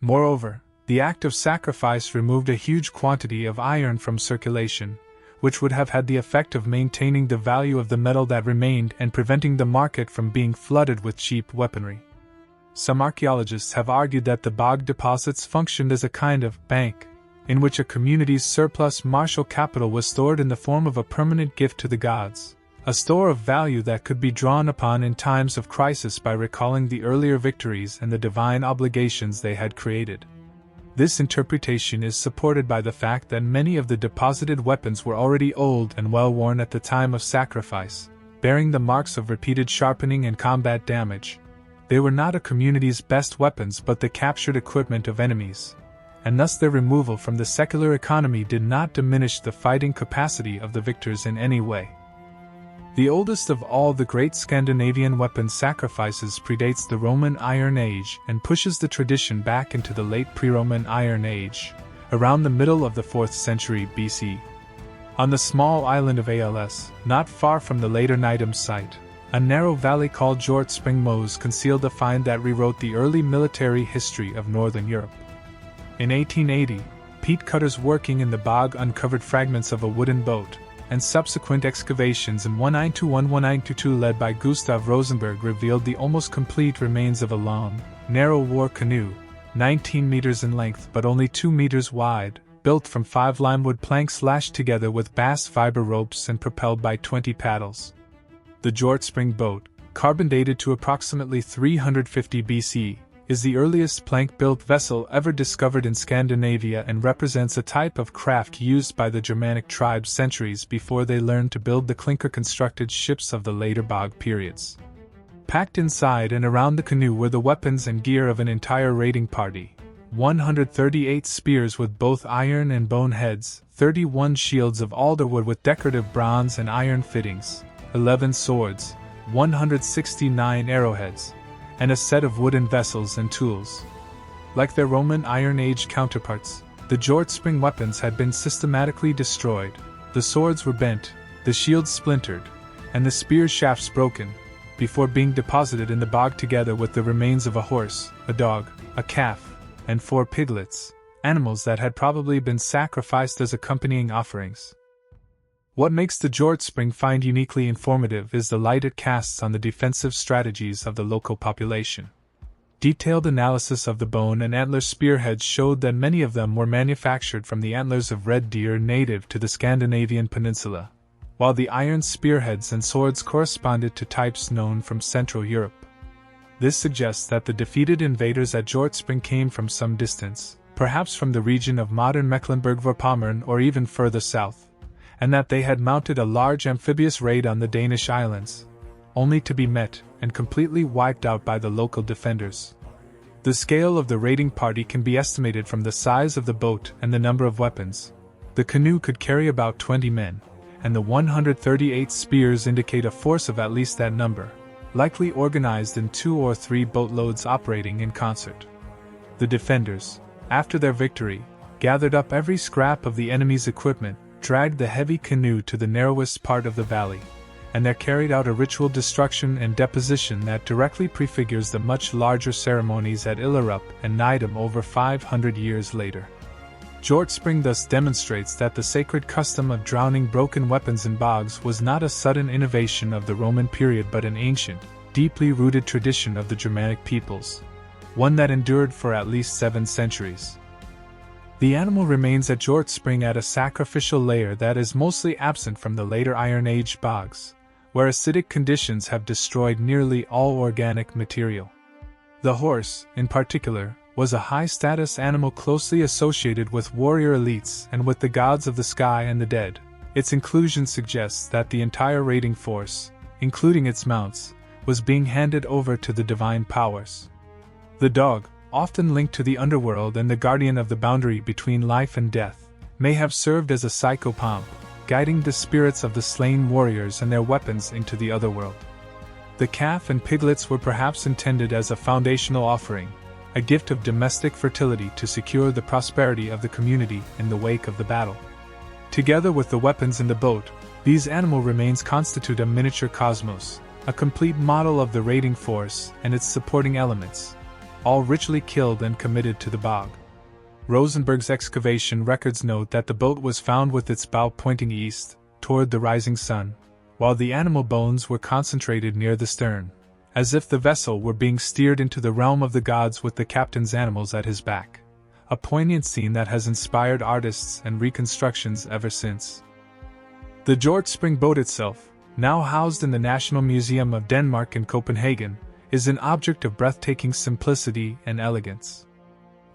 Moreover, the act of sacrifice removed a huge quantity of iron from circulation, which would have had the effect of maintaining the value of the metal that remained and preventing the market from being flooded with cheap weaponry. Some archaeologists have argued that the bog deposits functioned as a kind of bank, in which a community's surplus martial capital was stored in the form of a permanent gift to the gods, a store of value that could be drawn upon in times of crisis by recalling the earlier victories and the divine obligations they had created. This interpretation is supported by the fact that many of the deposited weapons were already old and well-worn at the time of sacrifice, bearing the marks of repeated sharpening and combat damage. They were not a community's best weapons but the captured equipment of enemies, and thus their removal from the secular economy did not diminish the fighting capacity of the victors in any way. The oldest of all the great Scandinavian weapon sacrifices predates the Roman Iron Age and pushes the tradition back into the late pre-Roman Iron Age, around the middle of the 4th century BC. On the small island of Als, not far from the later Nydam site, a narrow valley called Hjortspring Mose concealed a find that rewrote the early military history of Northern Europe. In 1880, peat cutters working in the bog uncovered fragments of a wooden boat, and subsequent excavations in 1921-1922 led by Gustav Rosenberg revealed the almost complete remains of a long, narrow war canoe, 19 meters in length but only 2 meters wide, built from 5 limewood planks lashed together with bast fiber ropes and propelled by 20 paddles. The Hjortspring boat, carbon dated to approximately 350 BC, is the earliest plank-built vessel ever discovered in Scandinavia and represents a type of craft used by the Germanic tribes centuries before they learned to build the clinker-constructed ships of the later bog periods. Packed inside and around the canoe were the weapons and gear of an entire raiding party: 138 spears with both iron and bone heads, 31 shields of alderwood with decorative bronze and iron fittings, 11 swords, 169 arrowheads, and a set of wooden vessels and tools. Like their Roman Iron Age counterparts, the Hjortspring weapons had been systematically destroyed, the swords were bent, the shields splintered, and the spear shafts broken, before being deposited in the bog together with the remains of a horse, a dog, a calf, and 4 piglets, animals that had probably been sacrificed as accompanying offerings. What makes the Hjortspring find uniquely informative is the light it casts on the defensive strategies of the local population. Detailed analysis of the bone and antler spearheads showed that many of them were manufactured from the antlers of red deer native to the Scandinavian peninsula, while the iron spearheads and swords corresponded to types known from Central Europe. This suggests that the defeated invaders at Hjortspring came from some distance, perhaps from the region of modern Mecklenburg-Vorpommern or even further south, and that they had mounted a large amphibious raid on the Danish islands, only to be met and completely wiped out by the local defenders. The scale of the raiding party can be estimated from the size of the boat and the number of weapons. The canoe could carry about 20 men, and the 138 spears indicate a force of at least that number, likely organized in 2 or 3 boatloads operating in concert. The defenders, after their victory, gathered up every scrap of the enemy's equipment, dragged the heavy canoe to the narrowest part of the valley, and there carried out a ritual destruction and deposition that directly prefigures the much larger ceremonies at Illerup and Nydam over 500 years later. Hjortspring thus demonstrates that the sacred custom of drowning broken weapons in bogs was not a sudden innovation of the Roman period but an ancient, deeply rooted tradition of the Germanic peoples, one that endured for at least 7 centuries. The animal remains at Hjortspring at a sacrificial layer that is mostly absent from the later Iron Age bogs, where acidic conditions have destroyed nearly all organic material. The horse, in particular, was a high-status animal closely associated with warrior elites and with the gods of the sky and the dead. Its inclusion suggests that the entire raiding force, including its mounts, was being handed over to the divine powers. The dog, often linked to the Underworld and the guardian of the boundary between life and death, may have served as a psychopomp, guiding the spirits of the slain warriors and their weapons into the otherworld. The calf and piglets were perhaps intended as a foundational offering, a gift of domestic fertility to secure the prosperity of the community in the wake of the battle. Together with the weapons in the boat, these animal remains constitute a miniature cosmos, a complete model of the raiding force and its supporting elements, all ritually killed and committed to the bog. Rosenberg's excavation records note that the boat was found with its bow pointing east, toward the rising sun, while the animal bones were concentrated near the stern, as if the vessel were being steered into the realm of the gods with the captain's animals at his back, a poignant scene that has inspired artists and reconstructions ever since. The Hjortspring boat itself, now housed in the National Museum of Denmark in Copenhagen, is an object of breathtaking simplicity and elegance.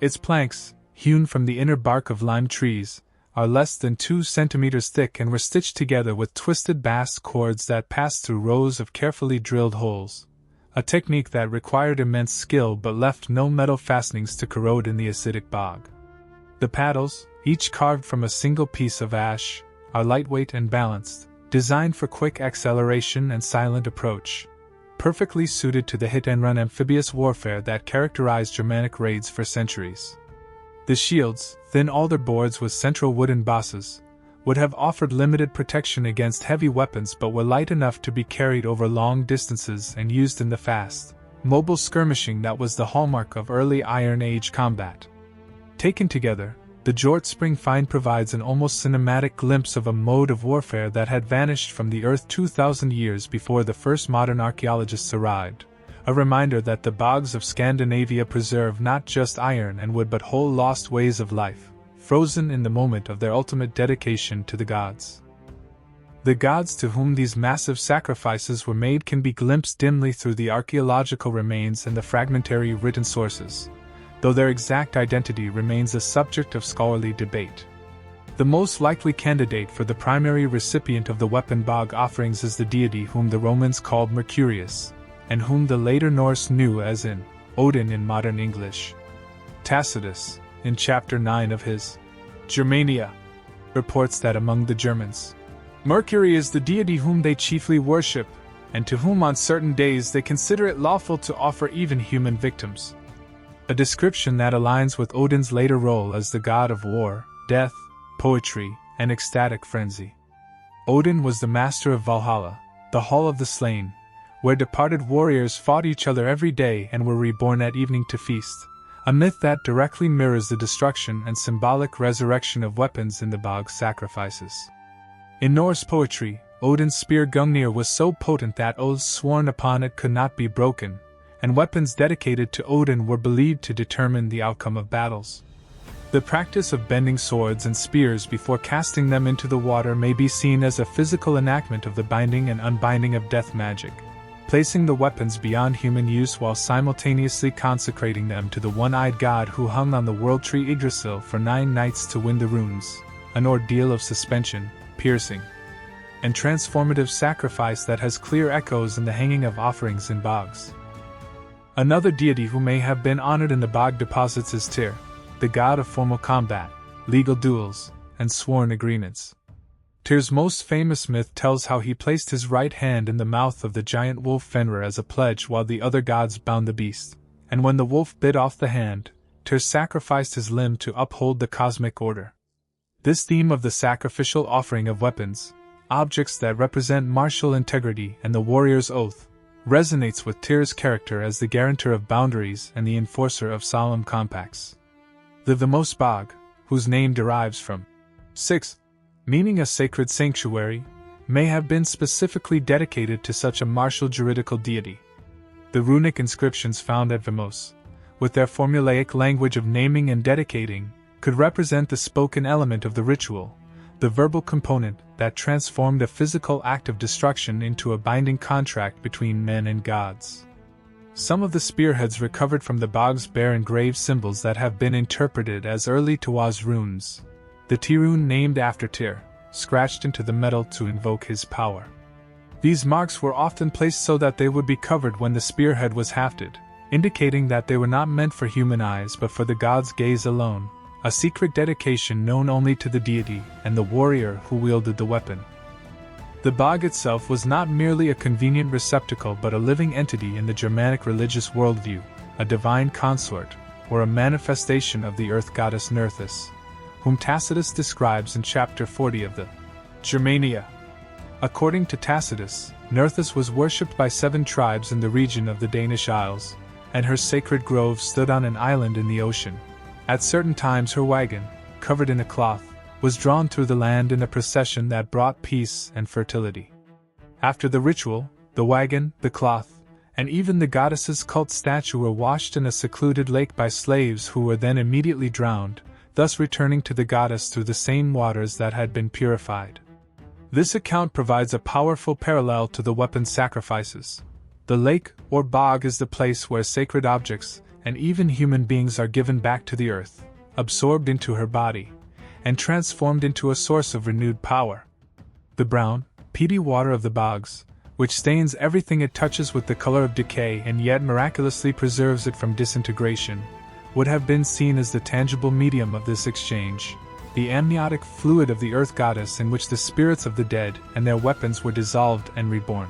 Its planks, hewn from the inner bark of lime trees, are less than 2 centimeters thick and were stitched together with twisted bast cords that passed through rows of carefully drilled holes, a technique that required immense skill but left no metal fastenings to corrode in the acidic bog. The paddles, each carved from a single piece of ash, are lightweight and balanced, designed for quick acceleration and silent approach, perfectly suited to the hit-and-run amphibious warfare that characterized Germanic raids for centuries. The shields, thin alder boards with central wooden bosses, would have offered limited protection against heavy weapons but were light enough to be carried over long distances and used in the fast, mobile skirmishing that was the hallmark of early Iron Age combat. Taken together, the Hjortspring find provides an almost cinematic glimpse of a mode of warfare that had vanished from the earth 2,000 years before the first modern archaeologists arrived, a reminder that the bogs of Scandinavia preserve not just iron and wood but whole lost ways of life, frozen in the moment of their ultimate dedication to the gods. The gods to whom these massive sacrifices were made can be glimpsed dimly through the archaeological remains and the fragmentary written sources, though their exact identity remains a subject of scholarly debate. The most likely candidate for the primary recipient of the weapon bog offerings is the deity whom the Romans called Mercurius, and whom the later Norse knew as in Odin in modern English. Tacitus, in chapter 9 of his Germania, reports that among the Germans, Mercury is the deity whom they chiefly worship, and to whom on certain days they consider it lawful to offer even human victims. A description that aligns with Odin's later role as the god of war, death, poetry, and ecstatic frenzy. Odin was the master of Valhalla, the Hall of the Slain, where departed warriors fought each other every day and were reborn at evening to feast, a myth that directly mirrors the destruction and symbolic resurrection of weapons in the bog sacrifices. In Norse poetry, Odin's spear Gungnir was so potent that oaths sworn upon it could not be broken, and weapons dedicated to Odin were believed to determine the outcome of battles. The practice of bending swords and spears before casting them into the water may be seen as a physical enactment of the binding and unbinding of death magic, placing the weapons beyond human use while simultaneously consecrating them to the one-eyed god who hung on the world tree Yggdrasil for 9 nights to win the runes, an ordeal of suspension, piercing, and transformative sacrifice that has clear echoes in the hanging of offerings in bogs. Another deity who may have been honored in the bog deposits is Tyr, the god of formal combat, legal duels, and sworn agreements. Tyr's most famous myth tells how he placed his right hand in the mouth of the giant wolf Fenrir as a pledge while the other gods bound the beast, and when the wolf bit off the hand, Tyr sacrificed his limb to uphold the cosmic order. This theme of the sacrificial offering of weapons, objects that represent martial integrity and the warrior's oath, resonates with Tyr's character as the guarantor of boundaries and the enforcer of solemn compacts. The Vimose bog, whose name derives from 6, meaning a sacred sanctuary, may have been specifically dedicated to such a martial juridical deity. The runic inscriptions found at Vimose, with their formulaic language of naming and dedicating, could represent the spoken element of the ritual, the verbal component that transformed a physical act of destruction into a binding contract between men and gods. Some of the spearheads recovered from the bogs bear engraved symbols that have been interpreted as early Tawaz runes, the Tirun named after Tyr, scratched into the metal to invoke his power. These marks were often placed so that they would be covered when the spearhead was hafted, indicating that they were not meant for human eyes but for the god's gaze alone, a secret dedication known only to the deity and the warrior who wielded the weapon. The bog itself was not merely a convenient receptacle but a living entity in the Germanic religious worldview, a divine consort, or a manifestation of the earth goddess Nerthus, whom Tacitus describes in chapter 40 of the Germania. According to Tacitus, Nerthus was worshipped by 7 tribes in the region of the Danish Isles, and her sacred grove stood on an island in the ocean. At certain times her wagon, covered in a cloth, was drawn through the land in a procession that brought peace and fertility. After the ritual, the wagon, the cloth, and even the goddess's cult statue were washed in a secluded lake by slaves who were then immediately drowned, thus returning to the goddess through the same waters that had been purified. This account provides a powerful parallel to the weapon sacrifices. The lake, or bog, is the place where sacred objects, and even human beings, are given back to the earth, absorbed into her body, and transformed into a source of renewed power. The brown, peaty water of the bogs, which stains everything it touches with the color of decay and yet miraculously preserves it from disintegration, would have been seen as the tangible medium of this exchange, the amniotic fluid of the earth goddess in which the spirits of the dead and their weapons were dissolved and reborn.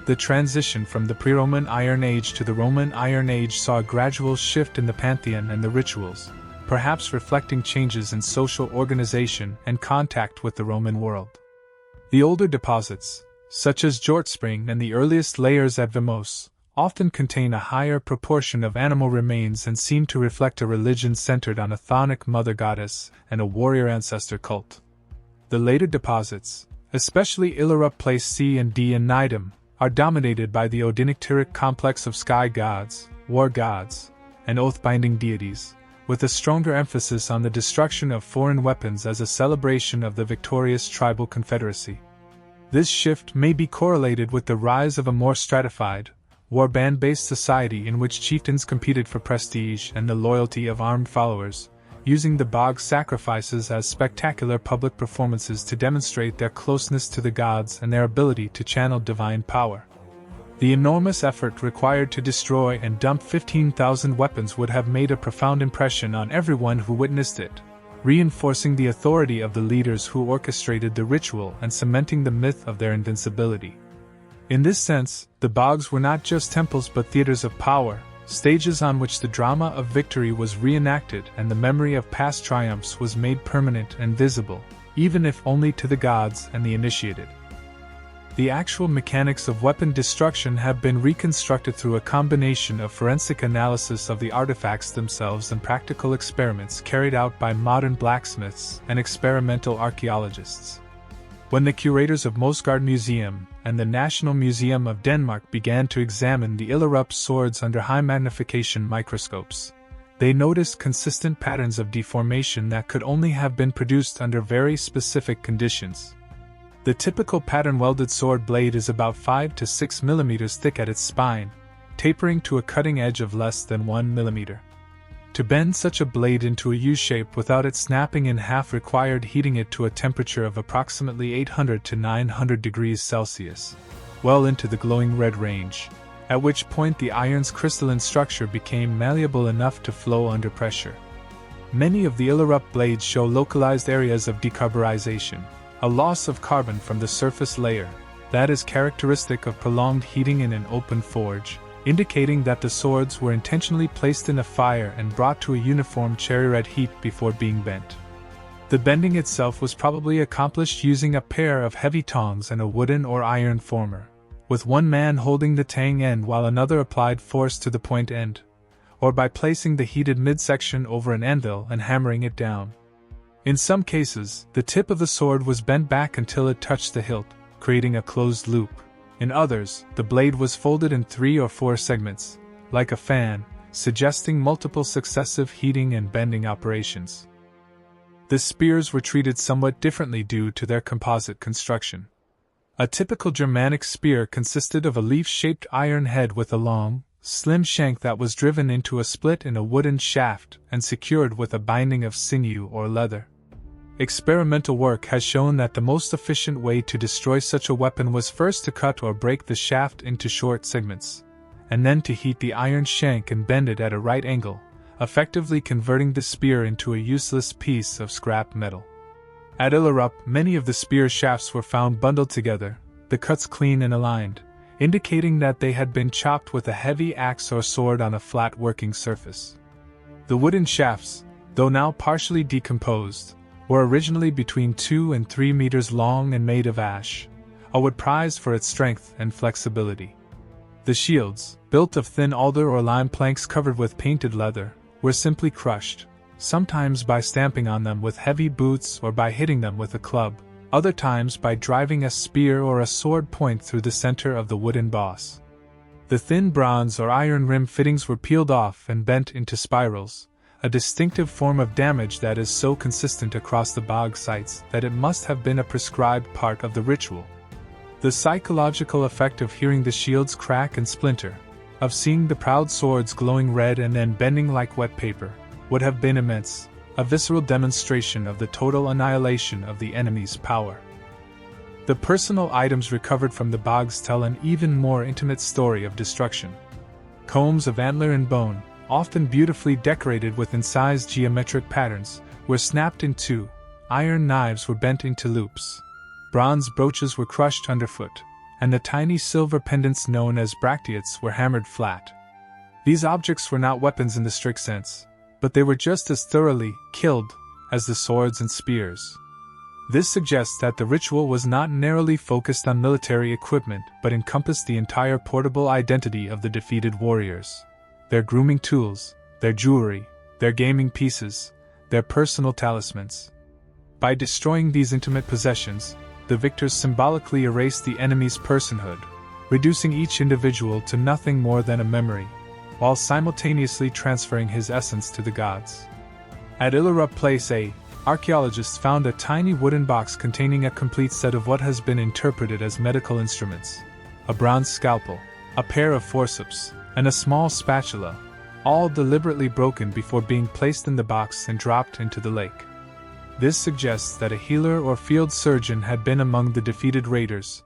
The transition from the pre-Roman Iron Age to the Roman Iron Age saw a gradual shift in the pantheon and the rituals, perhaps reflecting changes in social organization and contact with the Roman world. The older deposits, such as Hjortspring and the earliest layers at Vimose, often contain a higher proportion of animal remains and seem to reflect a religion centered on a chthonic mother goddess and a warrior ancestor cult. The later deposits, especially Illerup Place C and D and Nydam, are dominated by the Odinic-Tyrrhic complex of sky gods, war gods, and oath-binding deities, with a stronger emphasis on the destruction of foreign weapons as a celebration of the victorious tribal confederacy. This shift may be correlated with the rise of a more stratified, warband-based society in which chieftains competed for prestige and the loyalty of armed followers, using the Bogs sacrifices as spectacular public performances to demonstrate their closeness to the gods and their ability to channel divine power. The enormous effort required to destroy and dump 15,000 weapons would have made a profound impression on everyone who witnessed it, reinforcing the authority of the leaders who orchestrated the ritual and cementing the myth of their invincibility. In this sense, the Bogs were not just temples but theaters of power, stages on which the drama of victory was reenacted and the memory of past triumphs was made permanent and visible, even if only to the gods and the initiated. The actual mechanics of weapon destruction have been reconstructed through a combination of forensic analysis of the artifacts themselves and practical experiments carried out by modern blacksmiths and experimental archaeologists. When the curators of Mosgard Museum and the National Museum of Denmark began to examine the Illerup swords under high magnification microscopes, they noticed consistent patterns of deformation that could only have been produced under very specific conditions. The typical pattern-welded sword blade is about 5 to 6 mm thick at its spine, tapering to a cutting edge of less than 1 mm. To bend such a blade into a U-shape without it snapping in half required heating it to a temperature of approximately 800 to 900 degrees Celsius, well into the glowing red range, at which point the iron's crystalline structure became malleable enough to flow under pressure. Many of the Illerup blades show localized areas of decarburization, a loss of carbon from the surface layer, that is characteristic of prolonged heating in an open forge, indicating that the swords were intentionally placed in a fire and brought to a uniform cherry-red heat before being bent. The bending itself was probably accomplished using a pair of heavy tongs and a wooden or iron former, with one man holding the tang end while another applied force to the point end, or by placing the heated midsection over an anvil and hammering it down. In some cases, the tip of the sword was bent back until it touched the hilt, creating a closed loop. In others, the blade was folded in 3 or 4 segments, like a fan, suggesting multiple successive heating and bending operations. The spears were treated somewhat differently due to their composite construction. A typical Germanic spear consisted of a leaf-shaped iron head with a long, slim shank that was driven into a split in a wooden shaft and secured with a binding of sinew or leather. Experimental work has shown that the most efficient way to destroy such a weapon was first to cut or break the shaft into short segments, and then to heat the iron shank and bend it at a right angle, effectively converting the spear into a useless piece of scrap metal. At Illerup, many of the spear shafts were found bundled together, the cuts clean and aligned, indicating that they had been chopped with a heavy axe or sword on a flat working surface. The wooden shafts, though now partially decomposed, were originally between 2 and 3 meters long and made of ash, a wood prized for its strength and flexibility. The shields, built of thin alder or lime planks covered with painted leather, were simply crushed, sometimes by stamping on them with heavy boots or by hitting them with a club, other times by driving a spear or a sword point through the center of the wooden boss. The thin bronze or iron rim fittings were peeled off and bent into spirals, a distinctive form of damage that is so consistent across the bog sites that it must have been a prescribed part of the ritual. The psychological effect of hearing the shields crack and splinter, of seeing the proud swords glowing red and then bending like wet paper, would have been immense, a visceral demonstration of the total annihilation of the enemy's power. The personal items recovered from the bogs tell an even more intimate story of destruction. Combs of antler and bone, often beautifully decorated with incised geometric patterns, were snapped in two, iron knives were bent into loops, bronze brooches were crushed underfoot, and the tiny silver pendants known as bracteates were hammered flat. These objects were not weapons in the strict sense, but they were just as thoroughly killed as the swords and spears. This suggests that the ritual was not narrowly focused on military equipment but encompassed the entire portable identity of the defeated warriors. Their grooming tools, their jewelry, their gaming pieces, their personal talismans. By destroying these intimate possessions, the victors symbolically erased the enemy's personhood, reducing each individual to nothing more than a memory, while simultaneously transferring his essence to the gods. At Illerup Place A, archaeologists found a tiny wooden box containing a complete set of what has been interpreted as medical instruments: a bronze scalpel, a pair of forceps, and a small spatula, all deliberately broken before being placed in the box and dropped into the lake. This suggests that a healer or field surgeon had been among the defeated raiders,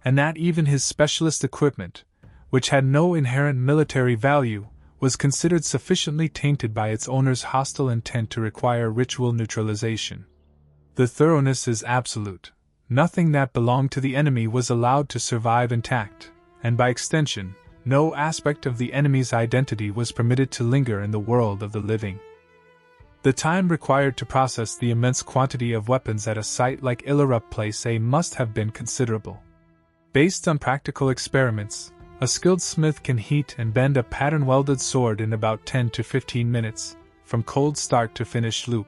and that even his specialist equipment, which had no inherent military value, was considered sufficiently tainted by its owner's hostile intent to require ritual neutralization. The thoroughness is absolute. Nothing that belonged to the enemy was allowed to survive intact, and by extension, no aspect of the enemy's identity was permitted to linger in the world of the living. The time required to process the immense quantity of weapons at a site like Illerup Place A must have been considerable. Based on practical experiments, a skilled smith can heat and bend a pattern-welded sword in about 10 to 15 minutes, from cold start to finished loop.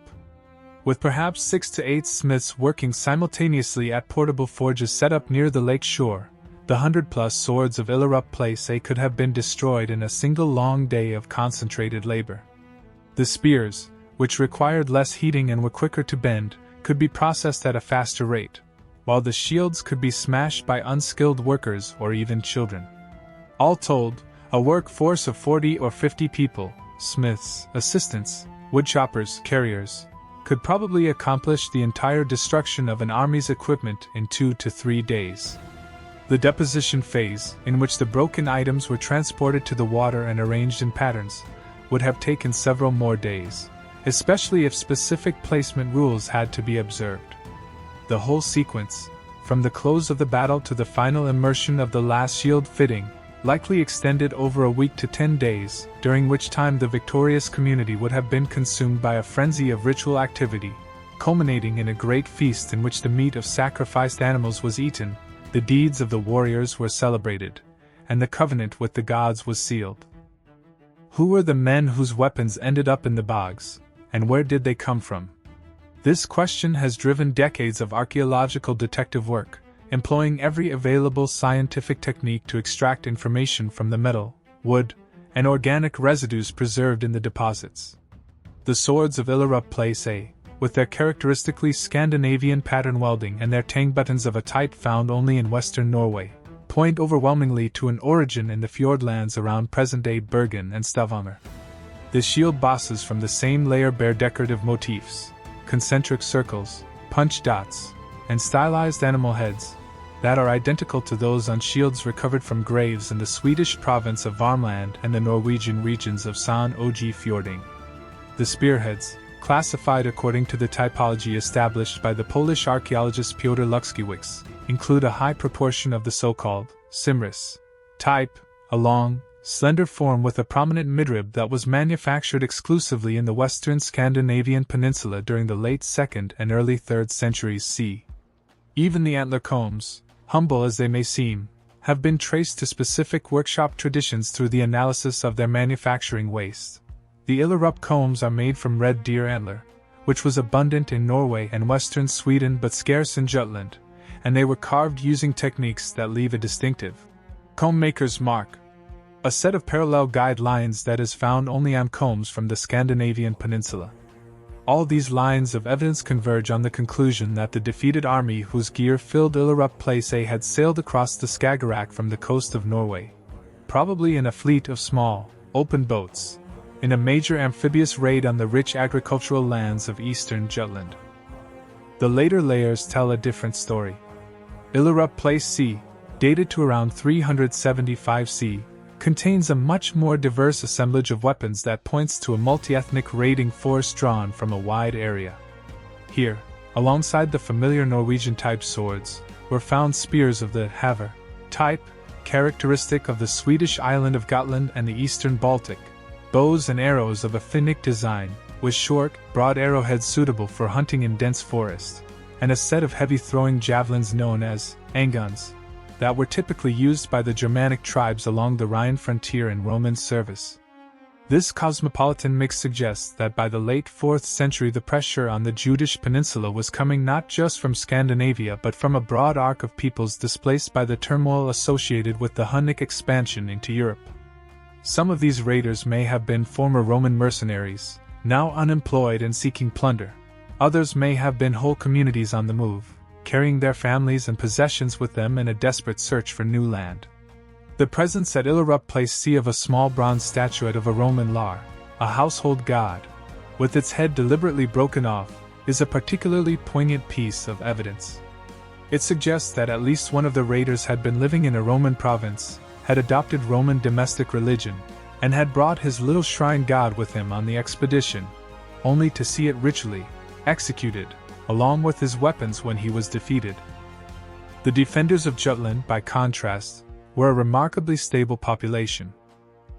With perhaps 6 to 8 smiths working simultaneously at portable forges set up near the lake shore, the 100-plus swords of Illerup Place A could have been destroyed in a single long day of concentrated labor. The spears, which required less heating and were quicker to bend, could be processed at a faster rate, while the shields could be smashed by unskilled workers or even children. All told, a workforce of 40 or 50 people, smiths, assistants, woodchoppers, carriers, could probably accomplish the entire destruction of an army's equipment in 2 to 3 days. The deposition phase, in which the broken items were transported to the water and arranged in patterns, would have taken several more days, especially if specific placement rules had to be observed. The whole sequence, from the close of the battle to the final immersion of the last shield fitting, likely extended over a week to 10 days, during which time the victorious community would have been consumed by a frenzy of ritual activity, culminating in a great feast in which the meat of sacrificed animals was eaten, the deeds of the warriors were celebrated, and the covenant with the gods was sealed. Who were the men whose weapons ended up in the bogs, and where did they come from? This question has driven decades of archaeological detective work, employing every available scientific technique to extract information from the metal, wood, and organic residues preserved in the deposits. The swords of Illerup Place A, with their characteristically Scandinavian pattern welding and their tang buttons of a type found only in western Norway, point overwhelmingly to an origin in the fjordlands around present-day Bergen and Stavanger. The shield bosses from the same layer bear decorative motifs, concentric circles, punch dots, and stylized animal heads that are identical to those on shields recovered from graves in the Swedish province of Värmland and the Norwegian regions of Sogn og Fjording. The spearheads, classified according to the typology established by the Polish archaeologist Piotr Luxkiewicz, include a high proportion of the so-called Simris type, a long, slender form with a prominent midrib that was manufactured exclusively in the western Scandinavian peninsula during the late 2nd and early 3rd centuries c. Even the antler combs, humble as they may seem, have been traced to specific workshop traditions through the analysis of their manufacturing waste. The Illerup combs are made from red deer antler, which was abundant in Norway and western Sweden but scarce in Jutland, and they were carved using techniques that leave a distinctive comb maker's mark, a set of parallel guide lines that is found only on combs from the Scandinavian peninsula. All these lines of evidence converge on the conclusion that the defeated army whose gear filled Illerup Place A had sailed across the Skagerrak from the coast of Norway, probably in a fleet of small, open boats. in a major amphibious raid on the rich agricultural lands of eastern Jutland. The later layers tell a different story. Illerup Place C, dated to around 375 C, contains a much more diverse assemblage of weapons that points to a multi-ethnic raiding force drawn from a wide area. Here, alongside the familiar Norwegian-type swords, were found spears of the haver type, characteristic of the Swedish island of Gotland and the eastern Baltic, bows and arrows of a Finnic design, with short, broad arrowheads suitable for hunting in dense forest, and a set of heavy-throwing javelins known as anguns, that were typically used by the Germanic tribes along the Rhine frontier in Roman service. This cosmopolitan mix suggests that by the late 4th century the pressure on the Jutish peninsula was coming not just from Scandinavia but from a broad arc of peoples displaced by the turmoil associated with the Hunnic expansion into Europe. Some of these raiders may have been former Roman mercenaries, now unemployed and seeking plunder. Others may have been whole communities on the move, carrying their families and possessions with them in a desperate search for new land. The presence at Illerup Place C of a small bronze statuette of a Roman lar, a household god, with its head deliberately broken off, is a particularly poignant piece of evidence. It suggests that at least one of the raiders had been living in a Roman province, had adopted Roman domestic religion, and had brought his little shrine god with him on the expedition, only to see it ritually executed, along with his weapons when he was defeated. The defenders of Jutland, by contrast, were a remarkably stable population.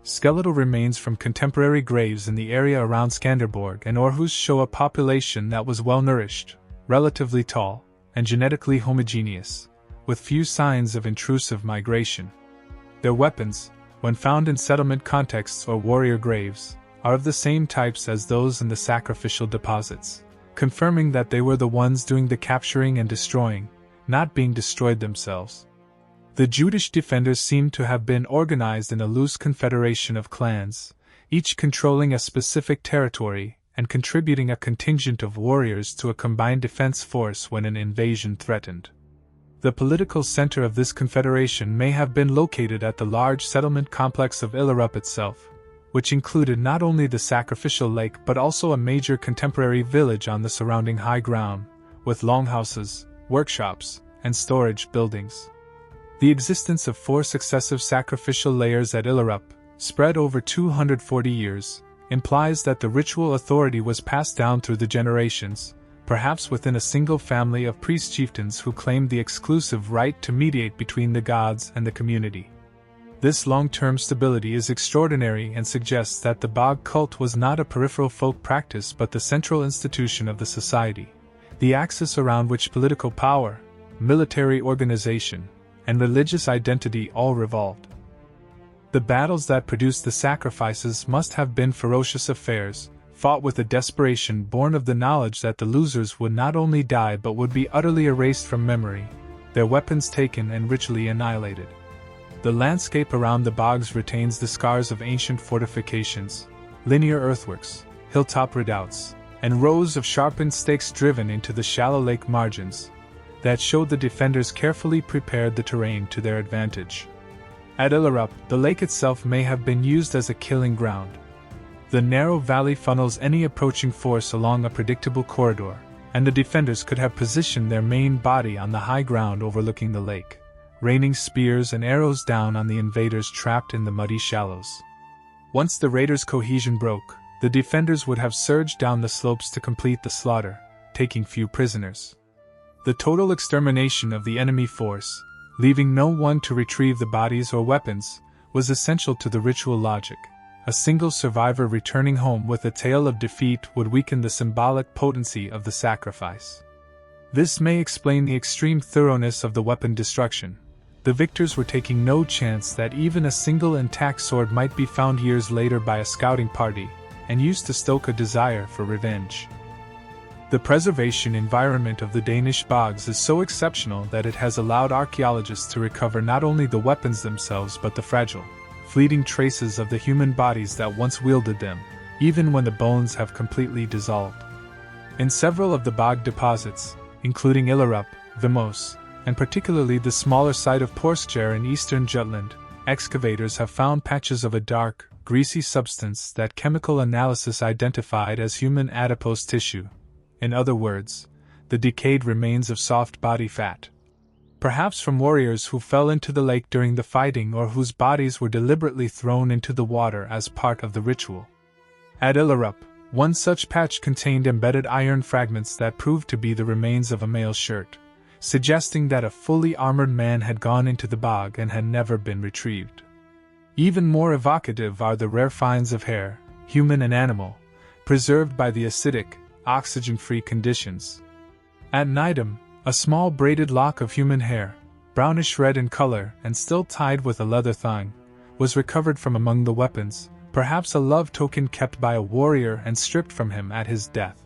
Skeletal remains from contemporary graves in the area around Skanderborg and Aarhus show a population that was well-nourished, relatively tall, and genetically homogeneous, with few signs of intrusive migration. Their weapons, when found in settlement contexts or warrior graves, are of the same types as those in the sacrificial deposits, confirming that they were the ones doing the capturing and destroying, not being destroyed themselves. The Jutish defenders seem to have been organized in a loose confederation of clans, each controlling a specific territory and contributing a contingent of warriors to a combined defense force when an invasion threatened. The political center of this confederation may have been located at the large settlement complex of Illerup itself, which included not only the sacrificial lake but also a major contemporary village on the surrounding high ground, with longhouses, workshops, and storage buildings. The existence of 4 successive sacrificial layers at Illerup, spread over 240 years, implies that the ritual authority was passed down through the generations, perhaps within a single family of priest chieftains who claimed the exclusive right to mediate between the gods and the community. This long-term stability is extraordinary and suggests that the bog cult was not a peripheral folk practice but the central institution of the society, the axis around which political power, military organization, and religious identity all revolved. The battles that produced the sacrifices must have been ferocious affairs, fought with a desperation born of the knowledge that the losers would not only die but would be utterly erased from memory, their weapons taken and ritually annihilated. The landscape around the bogs retains the scars of ancient fortifications, linear earthworks, hilltop redoubts, and rows of sharpened stakes driven into the shallow lake margins, that showed the defenders carefully prepared the terrain to their advantage. At Illerup, the lake itself may have been used as a killing ground. The narrow valley funnels any approaching force along a predictable corridor, and the defenders could have positioned their main body on the high ground overlooking the lake, raining spears and arrows down on the invaders trapped in the muddy shallows. Once the raiders' cohesion broke, the defenders would have surged down the slopes to complete the slaughter, taking few prisoners. The total extermination of the enemy force, leaving no one to retrieve the bodies or weapons, was essential to the ritual logic. A single survivor returning home with a tale of defeat would weaken the symbolic potency of the sacrifice. This may explain the extreme thoroughness of the weapon destruction. The victors were taking no chance that even a single intact sword might be found years later by a scouting party, and used to stoke a desire for revenge. The preservation environment of the Danish bogs is so exceptional that it has allowed archaeologists to recover not only the weapons themselves but the fragile, fleeting traces of the human bodies that once wielded them, even when the bones have completely dissolved. In several of the bog deposits, including Illerup, Vimose, and particularly the smaller site of Porskjær in eastern Jutland, excavators have found patches of a dark, greasy substance that chemical analysis identified as human adipose tissue. In other words, the decayed remains of soft body fat. Perhaps from warriors who fell into the lake during the fighting or whose bodies were deliberately thrown into the water as part of the ritual. At Illerup, one such patch contained embedded iron fragments that proved to be the remains of a male shirt, suggesting that a fully armored man had gone into the bog and had never been retrieved. Even more evocative are the rare finds of hair, human and animal, preserved by the acidic, oxygen-free conditions. At Nydam, a small braided lock of human hair, brownish red in color and still tied with a leather thong, was recovered from among the weapons, perhaps a love token kept by a warrior and stripped from him at his death.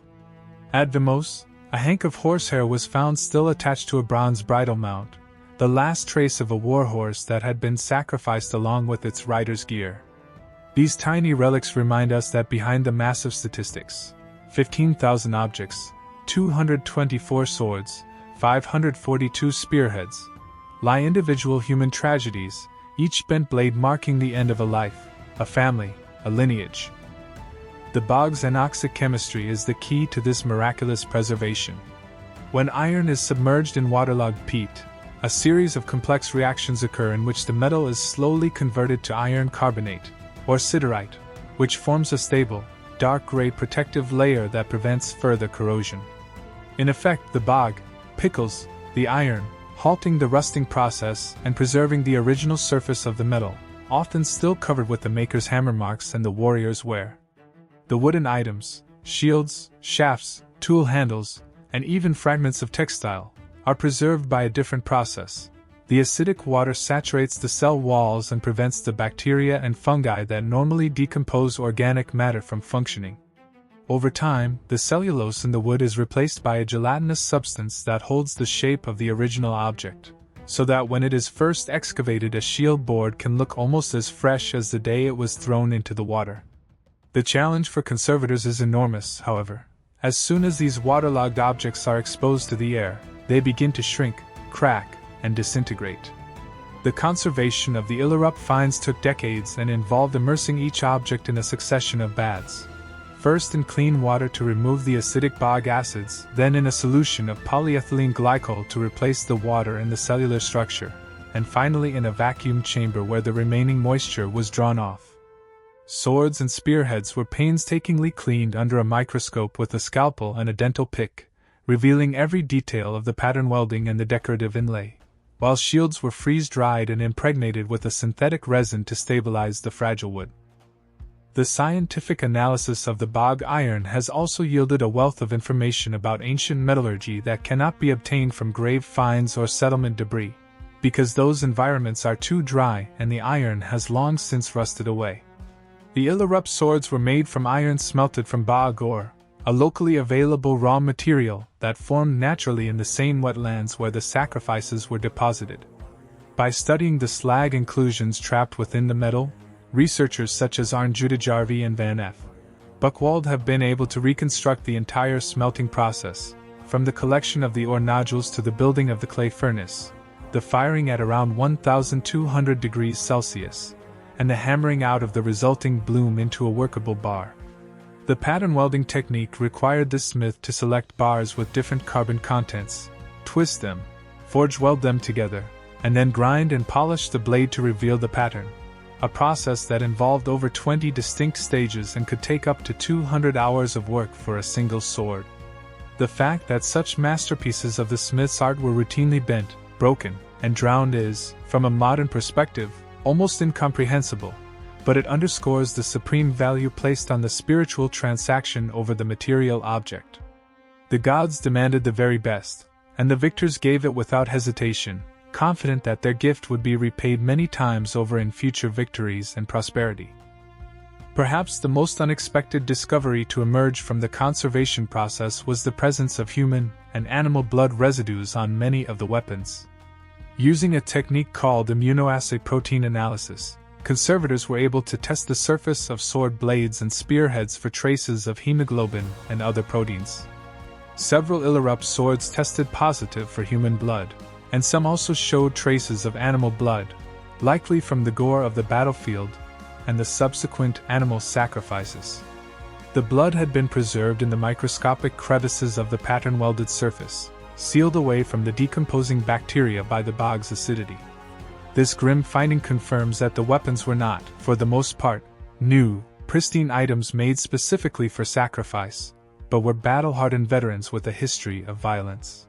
At Vimose, a hank of horsehair was found still attached to a bronze bridle mount, the last trace of a warhorse that had been sacrificed along with its rider's gear. These tiny relics remind us that behind the massive statistics, 15,000 objects, 224 swords, 542 spearheads, lie individual human tragedies, each bent blade marking the end of a life, a family, a lineage. The Bogs anoxic chemistry is the key to this miraculous preservation. When iron is submerged in waterlogged peat, a series of complex reactions occur in which the metal is slowly converted to iron carbonate, or siderite, which forms a stable, dark gray protective layer that prevents further corrosion. In effect, the bog pickles the iron, halting the rusting process and preserving the original surface of the metal, often still covered with the maker's hammer marks and the warrior's wear. The wooden items, shields, shafts, tool handles, and even fragments of textile, are preserved by a different process. The acidic water saturates the cell walls and prevents the bacteria and fungi that normally decompose organic matter from functioning. Over time, the cellulose in the wood is replaced by a gelatinous substance that holds the shape of the original object, so that when it is first excavated, a shield board can look almost as fresh as the day it was thrown into the water. The challenge for conservators is enormous, however. As soon as these waterlogged objects are exposed to the air, they begin to shrink, crack, and disintegrate. The conservation of the Illerup finds took decades and involved immersing each object in a succession of baths. First in clean water to remove the acidic bog acids, then in a solution of polyethylene glycol to replace the water in the cellular structure, and finally in a vacuum chamber where the remaining moisture was drawn off. Swords and spearheads were painstakingly cleaned under a microscope with a scalpel and a dental pick, revealing every detail of the pattern welding and the decorative inlay, while shields were freeze-dried and impregnated with a synthetic resin to stabilize the fragile wood. The scientific analysis of the bog iron has also yielded a wealth of information about ancient metallurgy that cannot be obtained from grave finds or settlement debris, because those environments are too dry and the iron has long since rusted away. The Illerup swords were made from iron smelted from bog ore, a locally available raw material that formed naturally in the same wetlands where the sacrifices were deposited. By studying the slag inclusions trapped within the metal, researchers such as Archaeology and Van F. Buchwald have been able to reconstruct the entire smelting process, from the collection of the ore nodules to the building of the clay furnace, the firing at around 1,200 degrees Celsius, and the hammering out of the resulting bloom into a workable bar. The pattern welding technique required the smith to select bars with different carbon contents, twist them, forge weld them together, and then grind and polish the blade to reveal the pattern, a process that involved over 20 distinct stages and could take up to 200 hours of work for a single sword. The fact that such masterpieces of the smith's art were routinely bent, broken, and drowned is, from a modern perspective, almost incomprehensible, but it underscores the supreme value placed on the spiritual transaction over the material object. The gods demanded the very best, and the victors gave it without hesitation, confident that their gift would be repaid many times over in future victories and prosperity. Perhaps the most unexpected discovery to emerge from the conservation process was the presence of human and animal blood residues on many of the weapons. Using a technique called immunoassay protein analysis, conservators were able to test the surface of sword blades and spearheads for traces of hemoglobin and other proteins. Several Illerup swords tested positive for human blood, and some also showed traces of animal blood, likely from the gore of the battlefield, and the subsequent animal sacrifices. The blood had been preserved in the microscopic crevices of the pattern-welded surface, sealed away from the decomposing bacteria by the bog's acidity. This grim finding confirms that the weapons were not, for the most part, new, pristine items made specifically for sacrifice, but were battle-hardened veterans with a history of violence.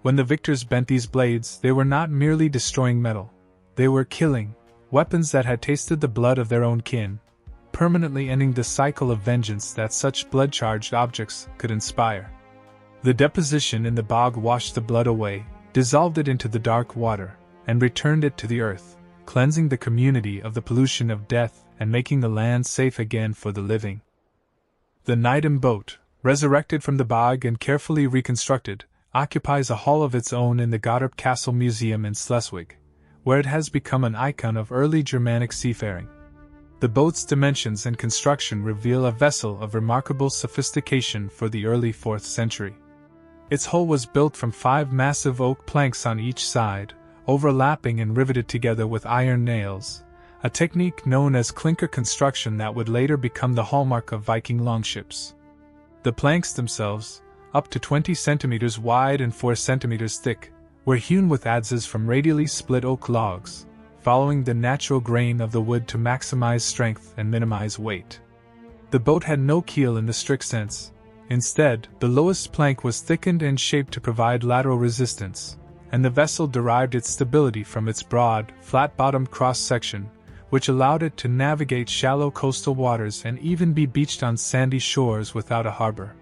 When the victors bent these blades, they were not merely destroying metal. They were killing, weapons that had tasted the blood of their own kin, permanently ending the cycle of vengeance that such blood-charged objects could inspire. The deposition in the bog washed the blood away, dissolved it into the dark water, and returned it to the earth, cleansing the community of the pollution of death and making the land safe again for the living. The Nydam boat, resurrected from the bog and carefully reconstructed, occupies a hall of its own in the Illerup Castle Museum in Schleswig, where it has become an icon of early Germanic seafaring. The boat's dimensions and construction reveal a vessel of remarkable sophistication for the early 4th century. Its hull was built from 5 massive oak planks on each side, overlapping and riveted together with iron nails, a technique known as clinker construction that would later become the hallmark of Viking longships. The planks themselves, up to 20 centimeters wide and 4 centimeters thick, were hewn with adzes from radially split oak logs, following the natural grain of the wood to maximize strength and minimize weight. The boat had no keel in the strict sense. Instead, the lowest plank was thickened and shaped to provide lateral resistance, and the vessel derived its stability from its broad, flat-bottomed cross-section, which allowed it to navigate shallow coastal waters and even be beached on sandy shores without a harbor.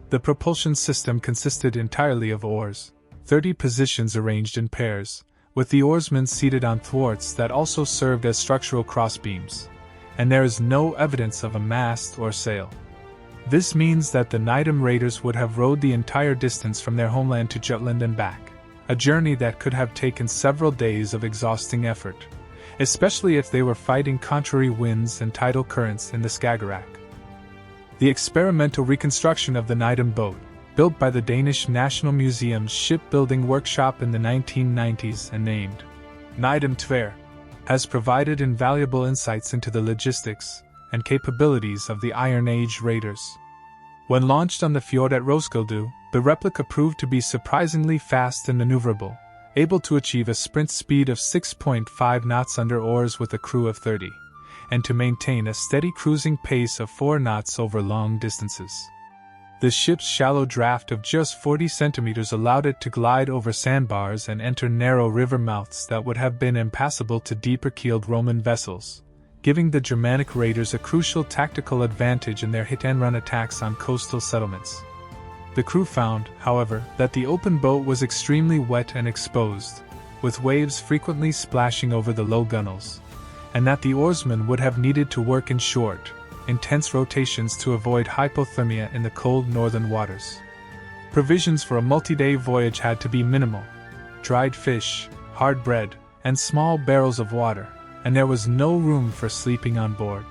The propulsion system consisted entirely of oars, 30 positions arranged in pairs, with the oarsmen seated on thwarts that also served as structural crossbeams, and there is no evidence of a mast or sail. This means that the Nydam raiders would have rowed the entire distance from their homeland to Jutland and back, a journey that could have taken several days of exhausting effort, especially if they were fighting contrary winds and tidal currents in the Skagerrak. The experimental reconstruction of the Nydam boat, built by the Danish National Museum's shipbuilding workshop in the 1990s and named Nydam Tver, has provided invaluable insights into the logistics and capabilities of the Iron Age raiders. When launched on the fjord at Roskilde, the replica proved to be surprisingly fast and maneuverable, able to achieve a sprint speed of 6.5 knots under oars with a crew of 30, and to maintain a steady cruising pace of 4 knots over long distances. The ship's shallow draft of just 40 centimeters allowed it to glide over sandbars and enter narrow river mouths that would have been impassable to deeper-keeled Roman vessels, giving the Germanic raiders a crucial tactical advantage in their hit-and-run attacks on coastal settlements. The crew found, however, that the open boat was extremely wet and exposed, with waves frequently splashing over the low gunwales, and that the oarsmen would have needed to work in short, intense rotations to avoid hypothermia in the cold northern waters. Provisions for a multi-day voyage had to be minimal: dried fish, hard bread, and small barrels of water, and there was no room for sleeping on board.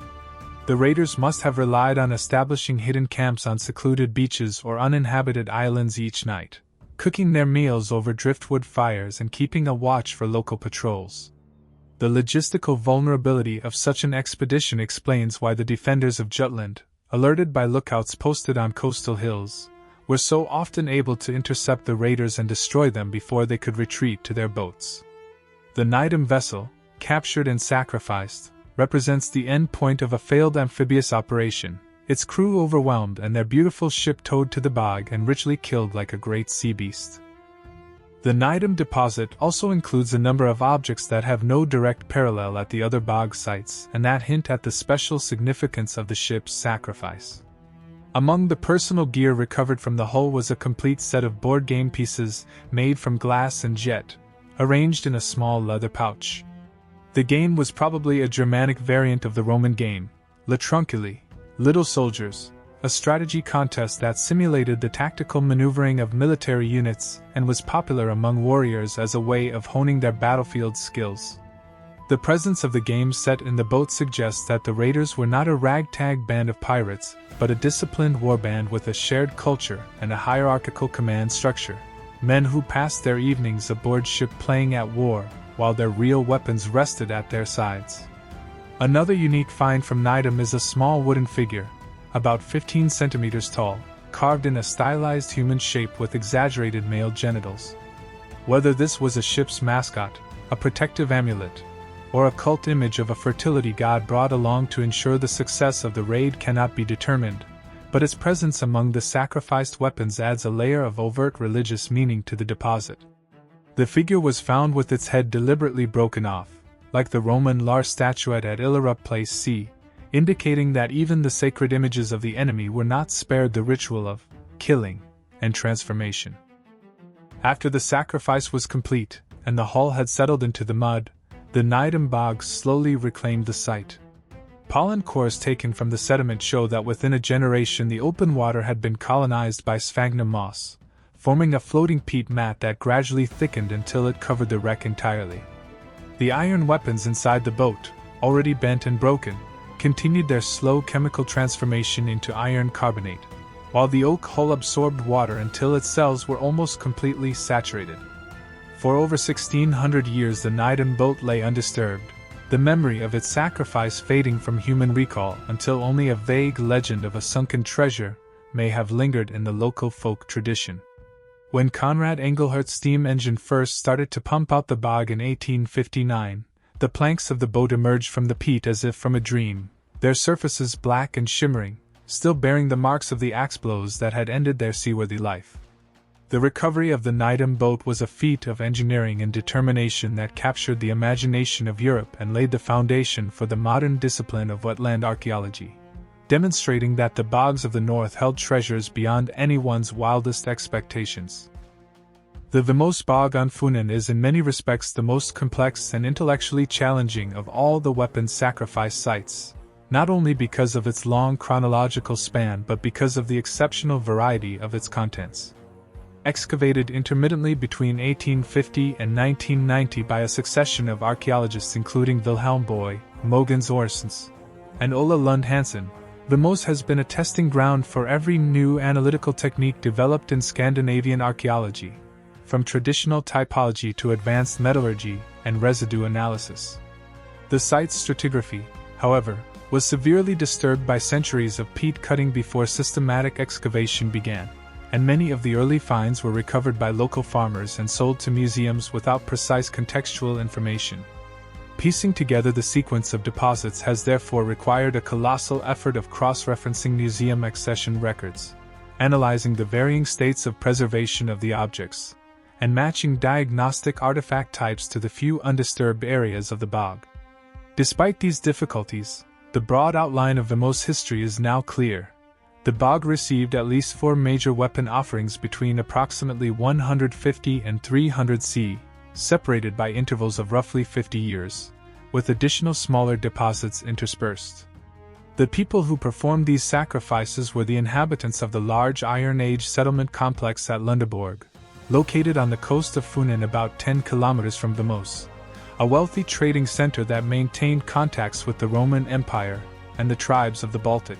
The raiders must have relied on establishing hidden camps on secluded beaches or uninhabited islands each night, cooking their meals over driftwood fires and keeping a watch for local patrols. The logistical vulnerability of such an expedition explains why the defenders of Jutland, alerted by lookouts posted on coastal hills, were so often able to intercept the raiders and destroy them before they could retreat to their boats. The Nydam vessel, captured and sacrificed, represents the end point of a failed amphibious operation, its crew overwhelmed and their beautiful ship towed to the bog and richly killed like a great sea beast. The Nydam deposit also includes a number of objects that have no direct parallel at the other bog sites and that hint at the special significance of the ship's sacrifice. Among the personal gear recovered from the hull was a complete set of board game pieces made from glass and jet, arranged in a small leather pouch. The game was probably a Germanic variant of the Roman game, Le Trunculi, Little Soldiers, a strategy contest that simulated the tactical maneuvering of military units and was popular among warriors as a way of honing their battlefield skills. The presence of the game set in the boat suggests that the raiders were not a ragtag band of pirates, but a disciplined warband with a shared culture and a hierarchical command structure, men who passed their evenings aboard ship playing at war, while their real weapons rested at their sides. Another unique find from Nydam is a small wooden figure, about 15 centimeters tall, carved in a stylized human shape with exaggerated male genitals. Whether this was a ship's mascot, a protective amulet, or a cult image of a fertility god brought along to ensure the success of the raid cannot be determined, but its presence among the sacrificed weapons adds a layer of overt religious meaning to the deposit. The figure was found with its head deliberately broken off, like the Roman Lars statuette at Illerup Place C, indicating that even the sacred images of the enemy were not spared the ritual of killing and transformation. After the sacrifice was complete, and the hull had settled into the mud, the Nydam Bogs slowly reclaimed the site. Pollen cores taken from the sediment show that within a generation the open water had been colonized by sphagnum moss, forming a floating peat mat that gradually thickened until it covered the wreck entirely. The iron weapons inside the boat, already bent and broken, continued their slow chemical transformation into iron carbonate, while the oak hull absorbed water until its cells were almost completely saturated. For over 1600 years the Nydam boat lay undisturbed, the memory of its sacrifice fading from human recall until only a vague legend of a sunken treasure may have lingered in the local folk tradition. When Conrad Engelhart's steam engine first started to pump out the bog in 1859, the planks of the boat emerged from the peat as if from a dream, their surfaces black and shimmering, still bearing the marks of the axe blows that had ended their seaworthy life. The recovery of the Nydam boat was a feat of engineering and determination that captured the imagination of Europe and laid the foundation for the modern discipline of wetland archaeology, demonstrating that the bogs of the north held treasures beyond anyone's wildest expectations. The Vimose bog on Funen is in many respects the most complex and intellectually challenging of all the weapons sacrifice sites, not only because of its long chronological span but because of the exceptional variety of its contents. Excavated intermittently between 1850 and 1990 by a succession of archaeologists including Wilhelm Boy, Mogens Orsens, and Ola Lund Hansen, Vimose has been a testing ground for every new analytical technique developed in Scandinavian archaeology, from traditional typology to advanced metallurgy and residue analysis. The site's stratigraphy, however, was severely disturbed by centuries of peat cutting before systematic excavation began, and many of the early finds were recovered by local farmers and sold to museums without precise contextual information. Piecing together the sequence of deposits has therefore required a colossal effort of cross-referencing museum accession records, analyzing the varying states of preservation of the objects, and matching diagnostic artifact types to the few undisturbed areas of the bog. Despite these difficulties, the broad outline of Vimose history is now clear. The bog received at least 4 major weapon offerings between approximately 150 and 300 C, separated by intervals of roughly 50 years, with additional smaller deposits interspersed. The people who performed these sacrifices were the inhabitants of the large Iron Age settlement complex at Lundeborg, located on the coast of Funen about 10 kilometers from Vimose, a wealthy trading center that maintained contacts with the Roman Empire and the tribes of the Baltic.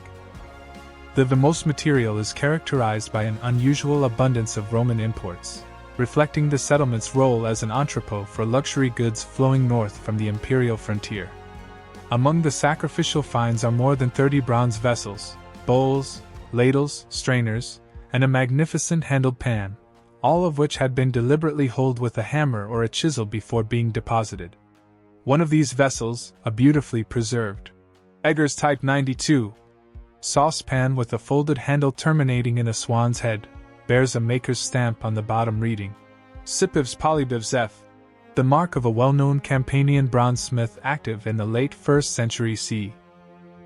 The Vimose material is characterized by an unusual abundance of Roman imports, reflecting the settlement's role as an entrepot for luxury goods flowing north from the imperial frontier. Among the sacrificial finds are more than 30 bronze vessels, bowls, ladles, strainers, and a magnificent handled pan, all of which had been deliberately holed with a hammer or a chisel before being deposited. One of these vessels, a beautifully preserved Eggers Type 92 saucepan with a folded handle terminating in a swan's head, bears a maker's stamp on the bottom reading, Sipivs Polybivs F, the mark of a well-known Campanian bronzesmith active in the late 1st century CE.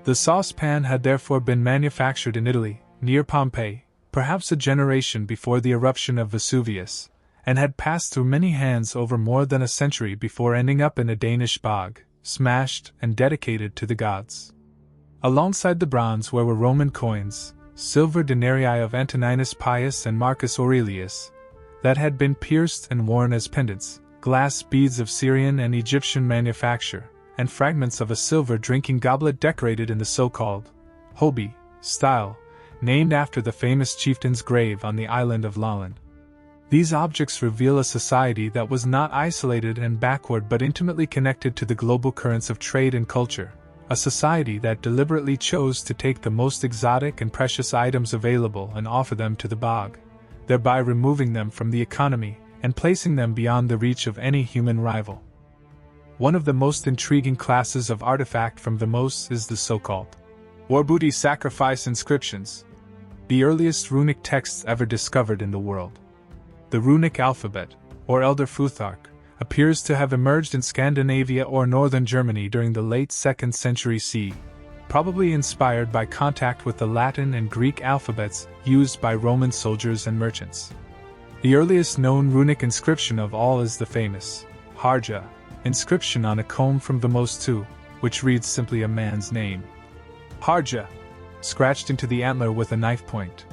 The saucepan had therefore been manufactured in Italy, near Pompeii, perhaps a generation before the eruption of Vesuvius, and had passed through many hands over more than a century before ending up in a Danish bog, smashed and dedicated to the gods. Alongside the bronze were Roman coins, silver denarii of Antoninus Pius and Marcus Aurelius, that had been pierced and worn as pendants, glass beads of Syrian and Egyptian manufacture, and fragments of a silver drinking goblet decorated in the so-called Hoby style, named after the famous chieftain's grave on the island of Lolland. These objects reveal a society that was not isolated and backward but intimately connected to the global currents of trade and culture, a society that deliberately chose to take the most exotic and precious items available and offer them to the bog, thereby removing them from the economy and placing them beyond the reach of any human rival. One of the most intriguing classes of artifact from Vimose is the so-called war booty sacrifice inscriptions, the earliest runic texts ever discovered in the world. The runic alphabet, or Elder Futhark, appears to have emerged in Scandinavia or northern Germany during the late 2nd century CE, probably inspired by contact with the Latin and Greek alphabets used by Roman soldiers and merchants. The earliest known runic inscription of all is the famous Harja inscription on a comb from Vimose II, which reads simply a man's name. Harja, scratched into the antler with a knife point.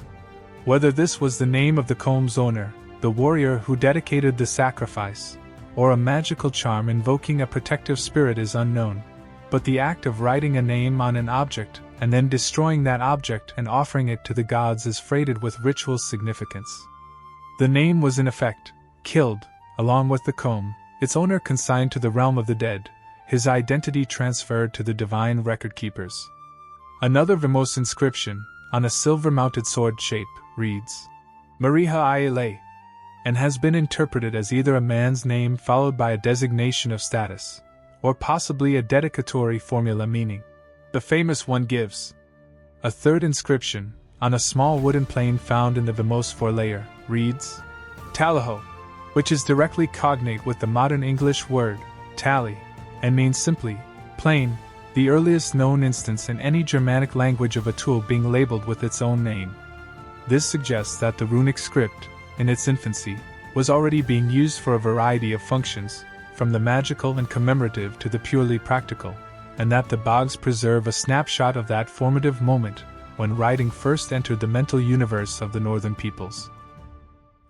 Whether this was the name of the comb's owner, the warrior who dedicated the sacrifice, or a magical charm invoking a protective spirit is unknown, but the act of writing a name on an object and then destroying that object and offering it to the gods is freighted with ritual significance. The name was in effect killed, along with the comb, its owner consigned to the realm of the dead, his identity transferred to the divine record keepers. Another Vimose inscription, on a silver-mounted sword shape, reads, Mariha Ile, and has been interpreted as either a man's name followed by a designation of status, or possibly a dedicatory formula meaning. The famous one gives. A third inscription, on a small wooden plane found in the Vimose forelayer, reads, Talaho, which is directly cognate with the modern English word, tally, and means simply, plain, the earliest known instance in any Germanic language of a tool being labeled with its own name. This suggests that the runic script, in its infancy, was already being used for a variety of functions, from the magical and commemorative to the purely practical, and that the Bogs preserve a snapshot of that formative moment when writing first entered the mental universe of the northern peoples.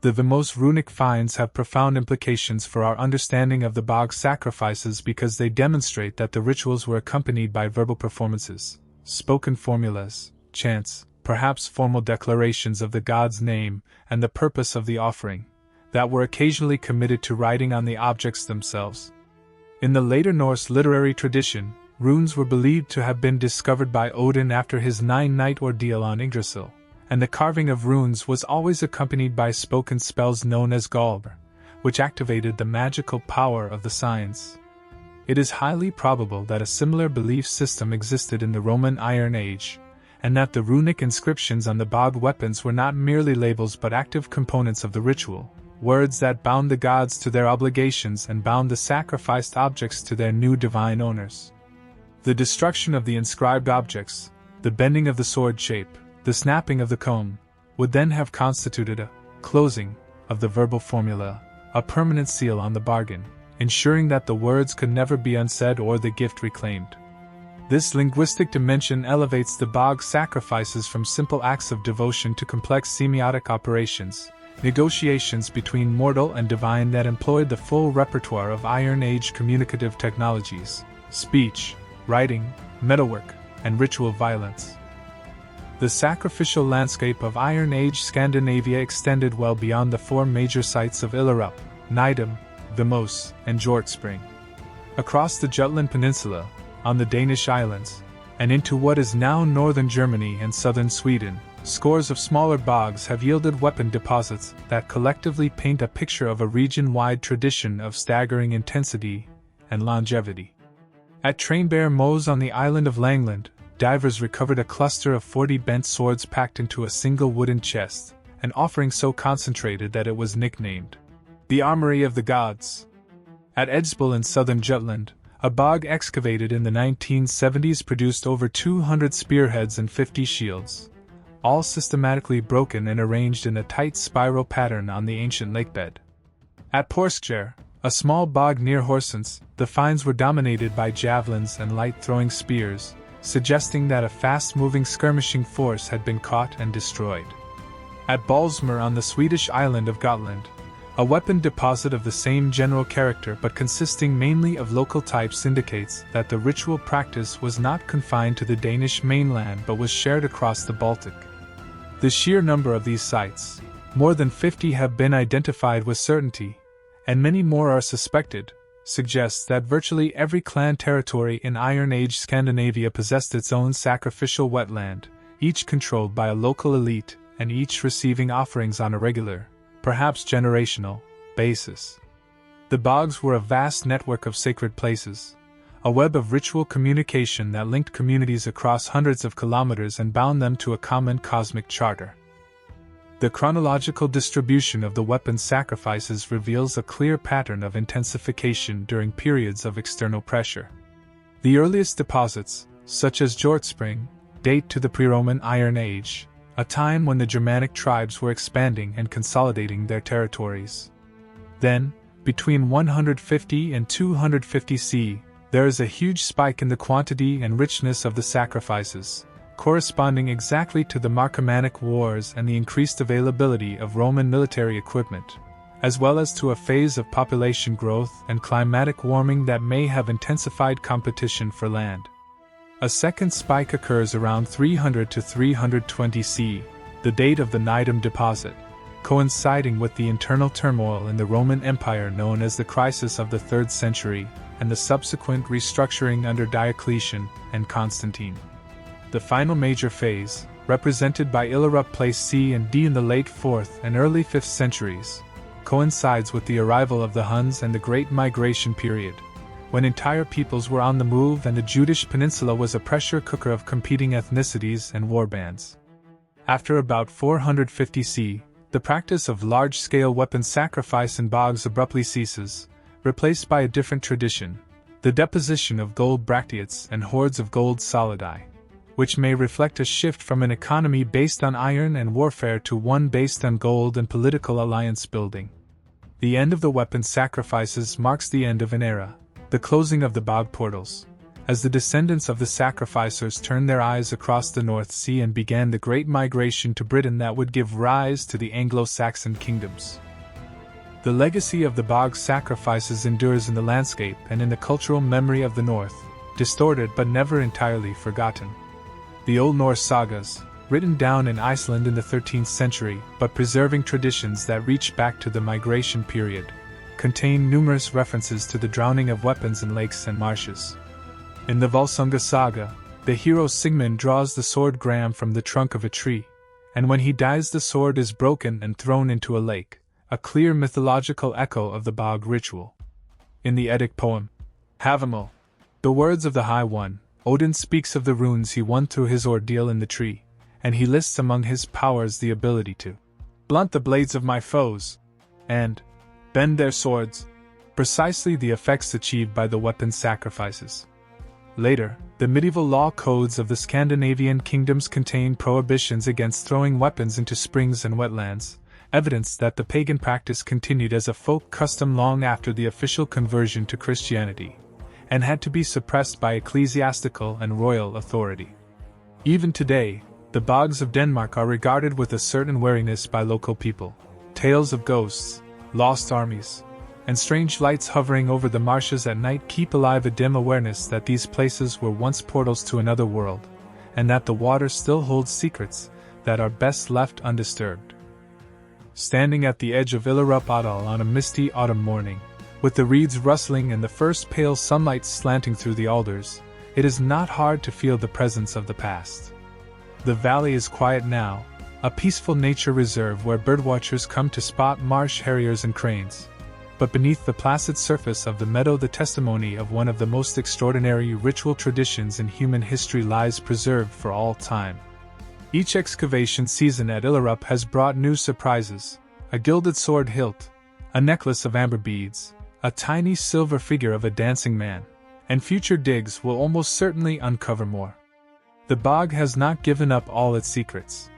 The Vimose runic finds have profound implications for our understanding of the Bog sacrifices because they demonstrate that the rituals were accompanied by verbal performances, spoken formulas, chants, perhaps formal declarations of the god's name and the purpose of the offering, that were occasionally committed to writing on the objects themselves. In the later Norse literary tradition, runes were believed to have been discovered by Odin after his 9-night ordeal on Yggdrasil, and the carving of runes was always accompanied by spoken spells known as Galbr, which activated the magical power of the signs. It is highly probable that a similar belief system existed in the Roman Iron Age, and that the runic inscriptions on the Bog weapons were not merely labels but active components of the ritual, words that bound the gods to their obligations and bound the sacrificed objects to their new divine owners. The destruction of the inscribed objects, the bending of the sword shape, the snapping of the comb, would then have constituted a closing of the verbal formula, a permanent seal on the bargain, ensuring that the words could never be unsaid or the gift reclaimed. This linguistic dimension elevates the Bog sacrifices from simple acts of devotion to complex semiotic operations, negotiations between mortal and divine that employed the full repertoire of Iron Age communicative technologies, speech, writing, metalwork, and ritual violence. The sacrificial landscape of Iron Age Scandinavia extended well beyond the 4 major sites of Illerup, Nydam, Vimose, and Hjortspring. Across the Jutland Peninsula, on the Danish islands, and into what is now northern Germany and southern Sweden, scores of smaller bogs have yielded weapon deposits that collectively paint a picture of a region-wide tradition of staggering intensity and longevity. At Trainbear Moes on the island of Langland, divers recovered a cluster of 40 bent swords packed into a single wooden chest, an offering so concentrated that it was nicknamed the Armory of the Gods. At Edsbol in southern Jutland, a bog excavated in the 1970s produced over 200 spearheads and 50 shields, all systematically broken and arranged in a tight spiral pattern on the ancient lakebed. At Porskjær, a small bog near Horsens, the finds were dominated by javelins and light-throwing spears, suggesting that a fast-moving skirmishing force had been caught and destroyed. At Balsmer on the Swedish island of Gotland, a weapon deposit of the same general character but consisting mainly of local types indicates that the ritual practice was not confined to the Danish mainland but was shared across the Baltic. The sheer number of these sites, more than 50, have been identified with certainty, and many more are suspected, suggests that virtually every clan territory in Iron Age Scandinavia possessed its own sacrificial wetland, each controlled by a local elite, and each receiving offerings on a regular, perhaps generational, basis. The bogs were a vast network of sacred places, a web of ritual communication that linked communities across hundreds of kilometers and bound them to a common cosmic charter. The chronological distribution of the weapon sacrifices reveals a clear pattern of intensification during periods of external pressure. The earliest deposits, such as Hjortspring, date to the pre-Roman Iron Age, a time when the Germanic tribes were expanding and consolidating their territories. Then, between 150 and 250 CE, there is a huge spike in the quantity and richness of the sacrifices, corresponding exactly to the Marcomannic Wars and the increased availability of Roman military equipment, as well as to a phase of population growth and climatic warming that may have intensified competition for land. A second spike occurs around 300 to 320 CE, the date of the Nydam deposit, coinciding with the internal turmoil in the Roman Empire known as the crisis of the 3rd century, and the subsequent restructuring under Diocletian and Constantine. The final major phase, represented by Illerup Place C and D in the late 4th and early 5th centuries, coincides with the arrival of the Huns and the Great Migration period, when entire peoples were on the move and the Judish Peninsula was a pressure cooker of competing ethnicities and warbands. After about 450 CE, the practice of large-scale weapon sacrifice in bogs abruptly ceases, replaced by a different tradition, the deposition of gold bracteates and hoards of gold solidi, which may reflect a shift from an economy based on iron and warfare to one based on gold and political alliance building. The end of the weapon sacrifices marks the end of an era, the closing of the bog portals, as the descendants of the sacrificers turned their eyes across the North Sea and began the great migration to Britain that would give rise to the Anglo-Saxon kingdoms. The legacy of the bog sacrifices endures in the landscape and in the cultural memory of the North, distorted but never entirely forgotten. The Old Norse sagas, written down in Iceland in the 13th century but preserving traditions that reach back to the migration period, contain numerous references to the drowning of weapons in lakes and marshes. In the Volsunga saga, the hero Sigmund draws the sword Gram from the trunk of a tree, and when he dies the sword is broken and thrown into a lake, a clear mythological echo of the bog ritual. In the Eddic poem, Havamol, the words of the High One, Odin speaks of the runes he won through his ordeal in the tree, and he lists among his powers the ability to blunt the blades of my foes, and bend their swords, precisely the effects achieved by the weapon sacrifices. Later, the medieval law codes of the Scandinavian kingdoms contain prohibitions against throwing weapons into springs and wetlands, evidence that the pagan practice continued as a folk custom long after the official conversion to Christianity, and had to be suppressed by ecclesiastical and royal authority. Even today, the bogs of Denmark are regarded with a certain wariness by local people. Tales of ghosts, lost armies, and strange lights hovering over the marshes at night keep alive a dim awareness that these places were once portals to another world, and that the water still holds secrets that are best left undisturbed. Standing at the edge of Illerup Ådal on a misty autumn morning, with the reeds rustling and the first pale sunlight slanting through the alders, it is not hard to feel the presence of the past. The valley is quiet now, a peaceful nature reserve where birdwatchers come to spot marsh harriers and cranes. But beneath the placid surface of the meadow the testimony of one of the most extraordinary ritual traditions in human history lies preserved for all time. Each excavation season at Illerup has brought new surprises: a gilded sword hilt, a necklace of amber beads, a tiny silver figure of a dancing man, and future digs will almost certainly uncover more. The bog has not given up all its secrets.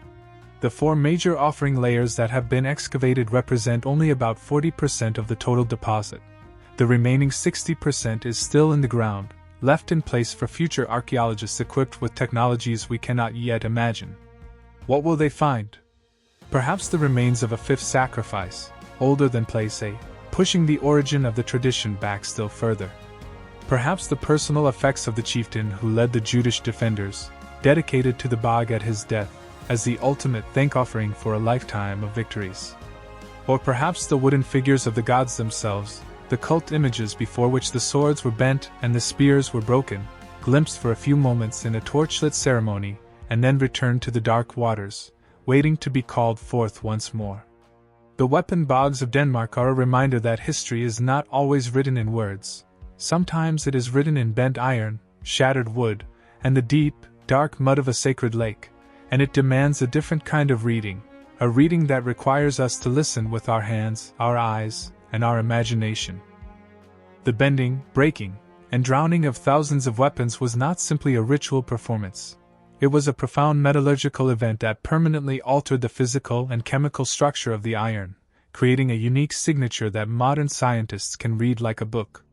The 4 major offering layers that have been excavated represent only about 40% of the total deposit. The remaining 60% is still in the ground, left in place for future archaeologists equipped with technologies we cannot yet imagine. What will they find? Perhaps the remains of a 5th sacrifice, older than Place A, pushing the origin of the tradition back still further. Perhaps the personal effects of the chieftain who led the Judish defenders, dedicated to the bog at his death, as the ultimate thank-offering for a lifetime of victories. Or perhaps the wooden figures of the gods themselves, the the cult images before which the swords were bent and the spears were broken, glimpsed for a few moments in a torchlit ceremony, and then returned to the dark waters, waiting to be called forth once more. The weapon bogs of Denmark are a reminder that history is not always written in words. Sometimes it is written in bent iron, shattered wood, and the deep, dark mud of a sacred lake, and it demands a different kind of reading, a reading that requires us to listen with our hands, our eyes, and our imagination. The bending, breaking, and drowning of thousands of weapons was not simply a ritual performance. It was a profound metallurgical event that permanently altered the physical and chemical structure of the iron, creating a unique signature that modern scientists can read like a book.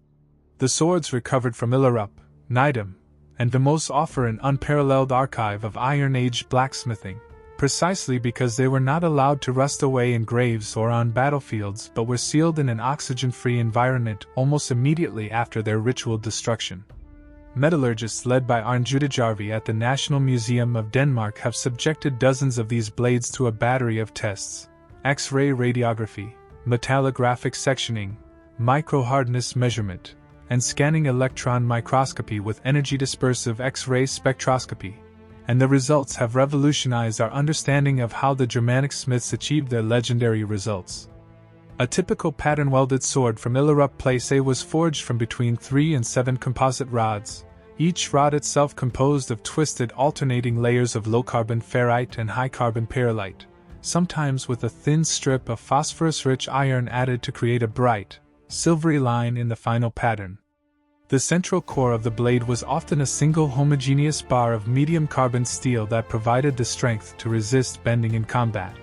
The swords recovered from Illerup, Nydam, and Vimose offer an unparalleled archive of Iron Age blacksmithing, precisely because they were not allowed to rust away in graves or on battlefields but were sealed in an oxygen-free environment almost immediately after their ritual destruction. Metallurgists led by Archaeology at the National Museum of Denmark have subjected dozens of these blades to a battery of tests: X-ray radiography, metallographic sectioning, micro-hardness measurement, and scanning electron microscopy with energy-dispersive X-ray spectroscopy, and the results have revolutionized our understanding of how the Germanic smiths achieved their legendary results. A typical pattern-welded sword from Illerup Place A was forged from between 3 and 7 composite rods, each rod itself composed of twisted alternating layers of low-carbon ferrite and high-carbon perlite, sometimes with a thin strip of phosphorus-rich iron added to create a bright, silvery line in the final pattern. The central core of the blade was often a single homogeneous bar of medium carbon steel that provided the strength to resist bending in combat,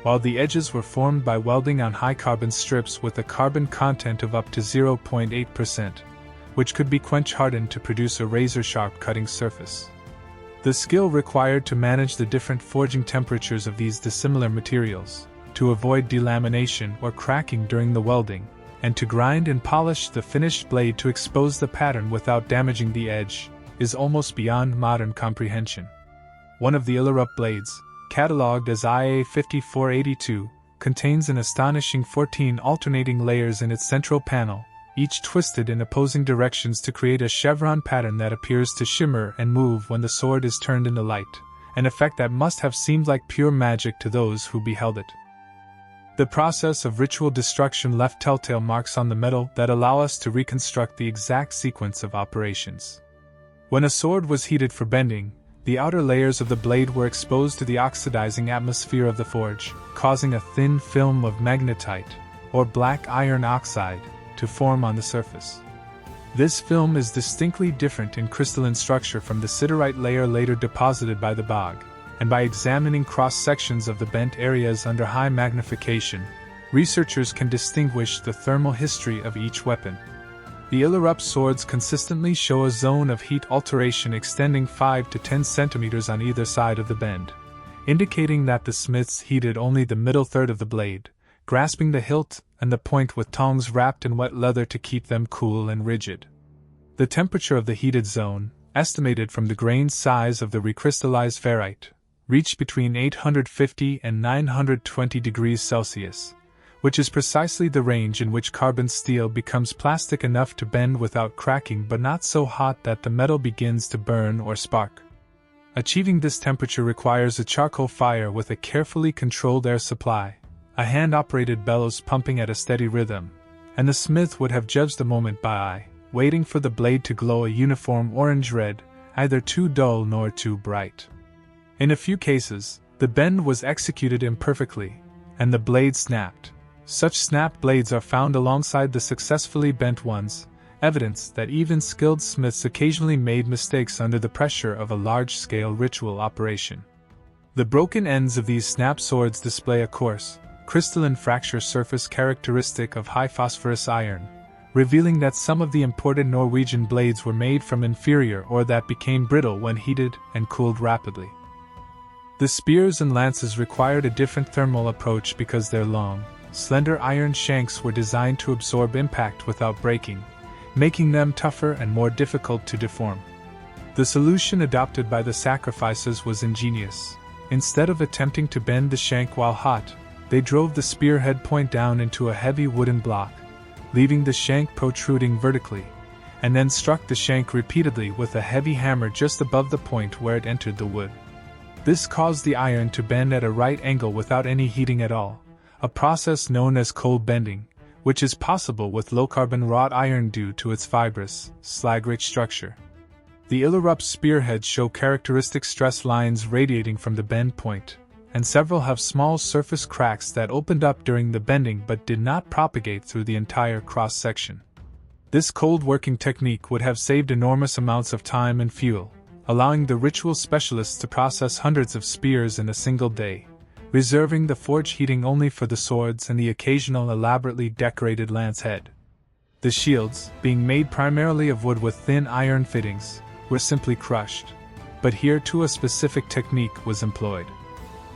while the edges were formed by welding on high carbon strips with a carbon content of up to 0.8%, which could be quench-hardened to produce a razor-sharp cutting surface. The skill required to manage the different forging temperatures of these dissimilar materials, to avoid delamination or cracking during the welding, and to grind and polish the finished blade to expose the pattern without damaging the edge, is almost beyond modern comprehension. One of the Illerup blades, catalogued as IA 5482, contains an astonishing 14 alternating layers in its central panel, each twisted in opposing directions to create a chevron pattern that appears to shimmer and move when the sword is turned in the light, an effect that must have seemed like pure magic to those who beheld it. The process of ritual destruction left telltale marks on the metal that allow us to reconstruct the exact sequence of operations. When a sword was heated for bending, the outer layers of the blade were exposed to the oxidizing atmosphere of the forge, causing a thin film of magnetite, or black iron oxide, to form on the surface. This film is distinctly different in crystalline structure from the siderite layer later deposited by the bog, and by examining cross-sections of the bent areas under high magnification, researchers can distinguish the thermal history of each weapon. The Illerup swords consistently show a zone of heat alteration extending 5 to 10 centimeters on either side of the bend, indicating that the smiths heated only the middle third of the blade, grasping the hilt and the point with tongs wrapped in wet leather to keep them cool and rigid. The temperature of the heated zone, estimated from the grain size of the recrystallized ferrite, reached between 850 and 920 degrees Celsius, which is precisely the range in which carbon steel becomes plastic enough to bend without cracking but not so hot that the metal begins to burn or spark. Achieving this temperature requires a charcoal fire with a carefully controlled air supply, a hand-operated bellows pumping at a steady rhythm, and the smith would have judged the moment by eye, waiting for the blade to glow a uniform orange-red, neither too dull nor too bright. In a few cases, the bend was executed imperfectly, and the blade snapped. Such snapped blades are found alongside the successfully bent ones, evidence that even skilled smiths occasionally made mistakes under the pressure of a large-scale ritual operation. The broken ends of these snap swords display a coarse, crystalline fracture surface characteristic of high-phosphorus iron, revealing that some of the imported Norwegian blades were made from inferior or that became brittle when heated and cooled rapidly. The spears and lances required a different thermal approach because their long, slender iron shanks were designed to absorb impact without breaking, making them tougher and more difficult to deform. The solution adopted by the sacrificers was ingenious. Instead of attempting to bend the shank while hot, they drove the spearhead point down into a heavy wooden block, leaving the shank protruding vertically, and then struck the shank repeatedly with a heavy hammer just above the point where it entered the wood. This caused the iron to bend at a right angle without any heating at all, a process known as cold bending, which is possible with low-carbon wrought iron due to its fibrous, slag-rich structure. The Illerup spearheads show characteristic stress lines radiating from the bend point, and several have small surface cracks that opened up during the bending but did not propagate through the entire cross-section. This cold working technique would have saved enormous amounts of time and fuel, allowing the ritual specialists to process hundreds of spears in a single day, reserving the forge heating only for the swords and the occasional elaborately decorated lance head. The shields, being made primarily of wood with thin iron fittings, were simply crushed, but here too a specific technique was employed.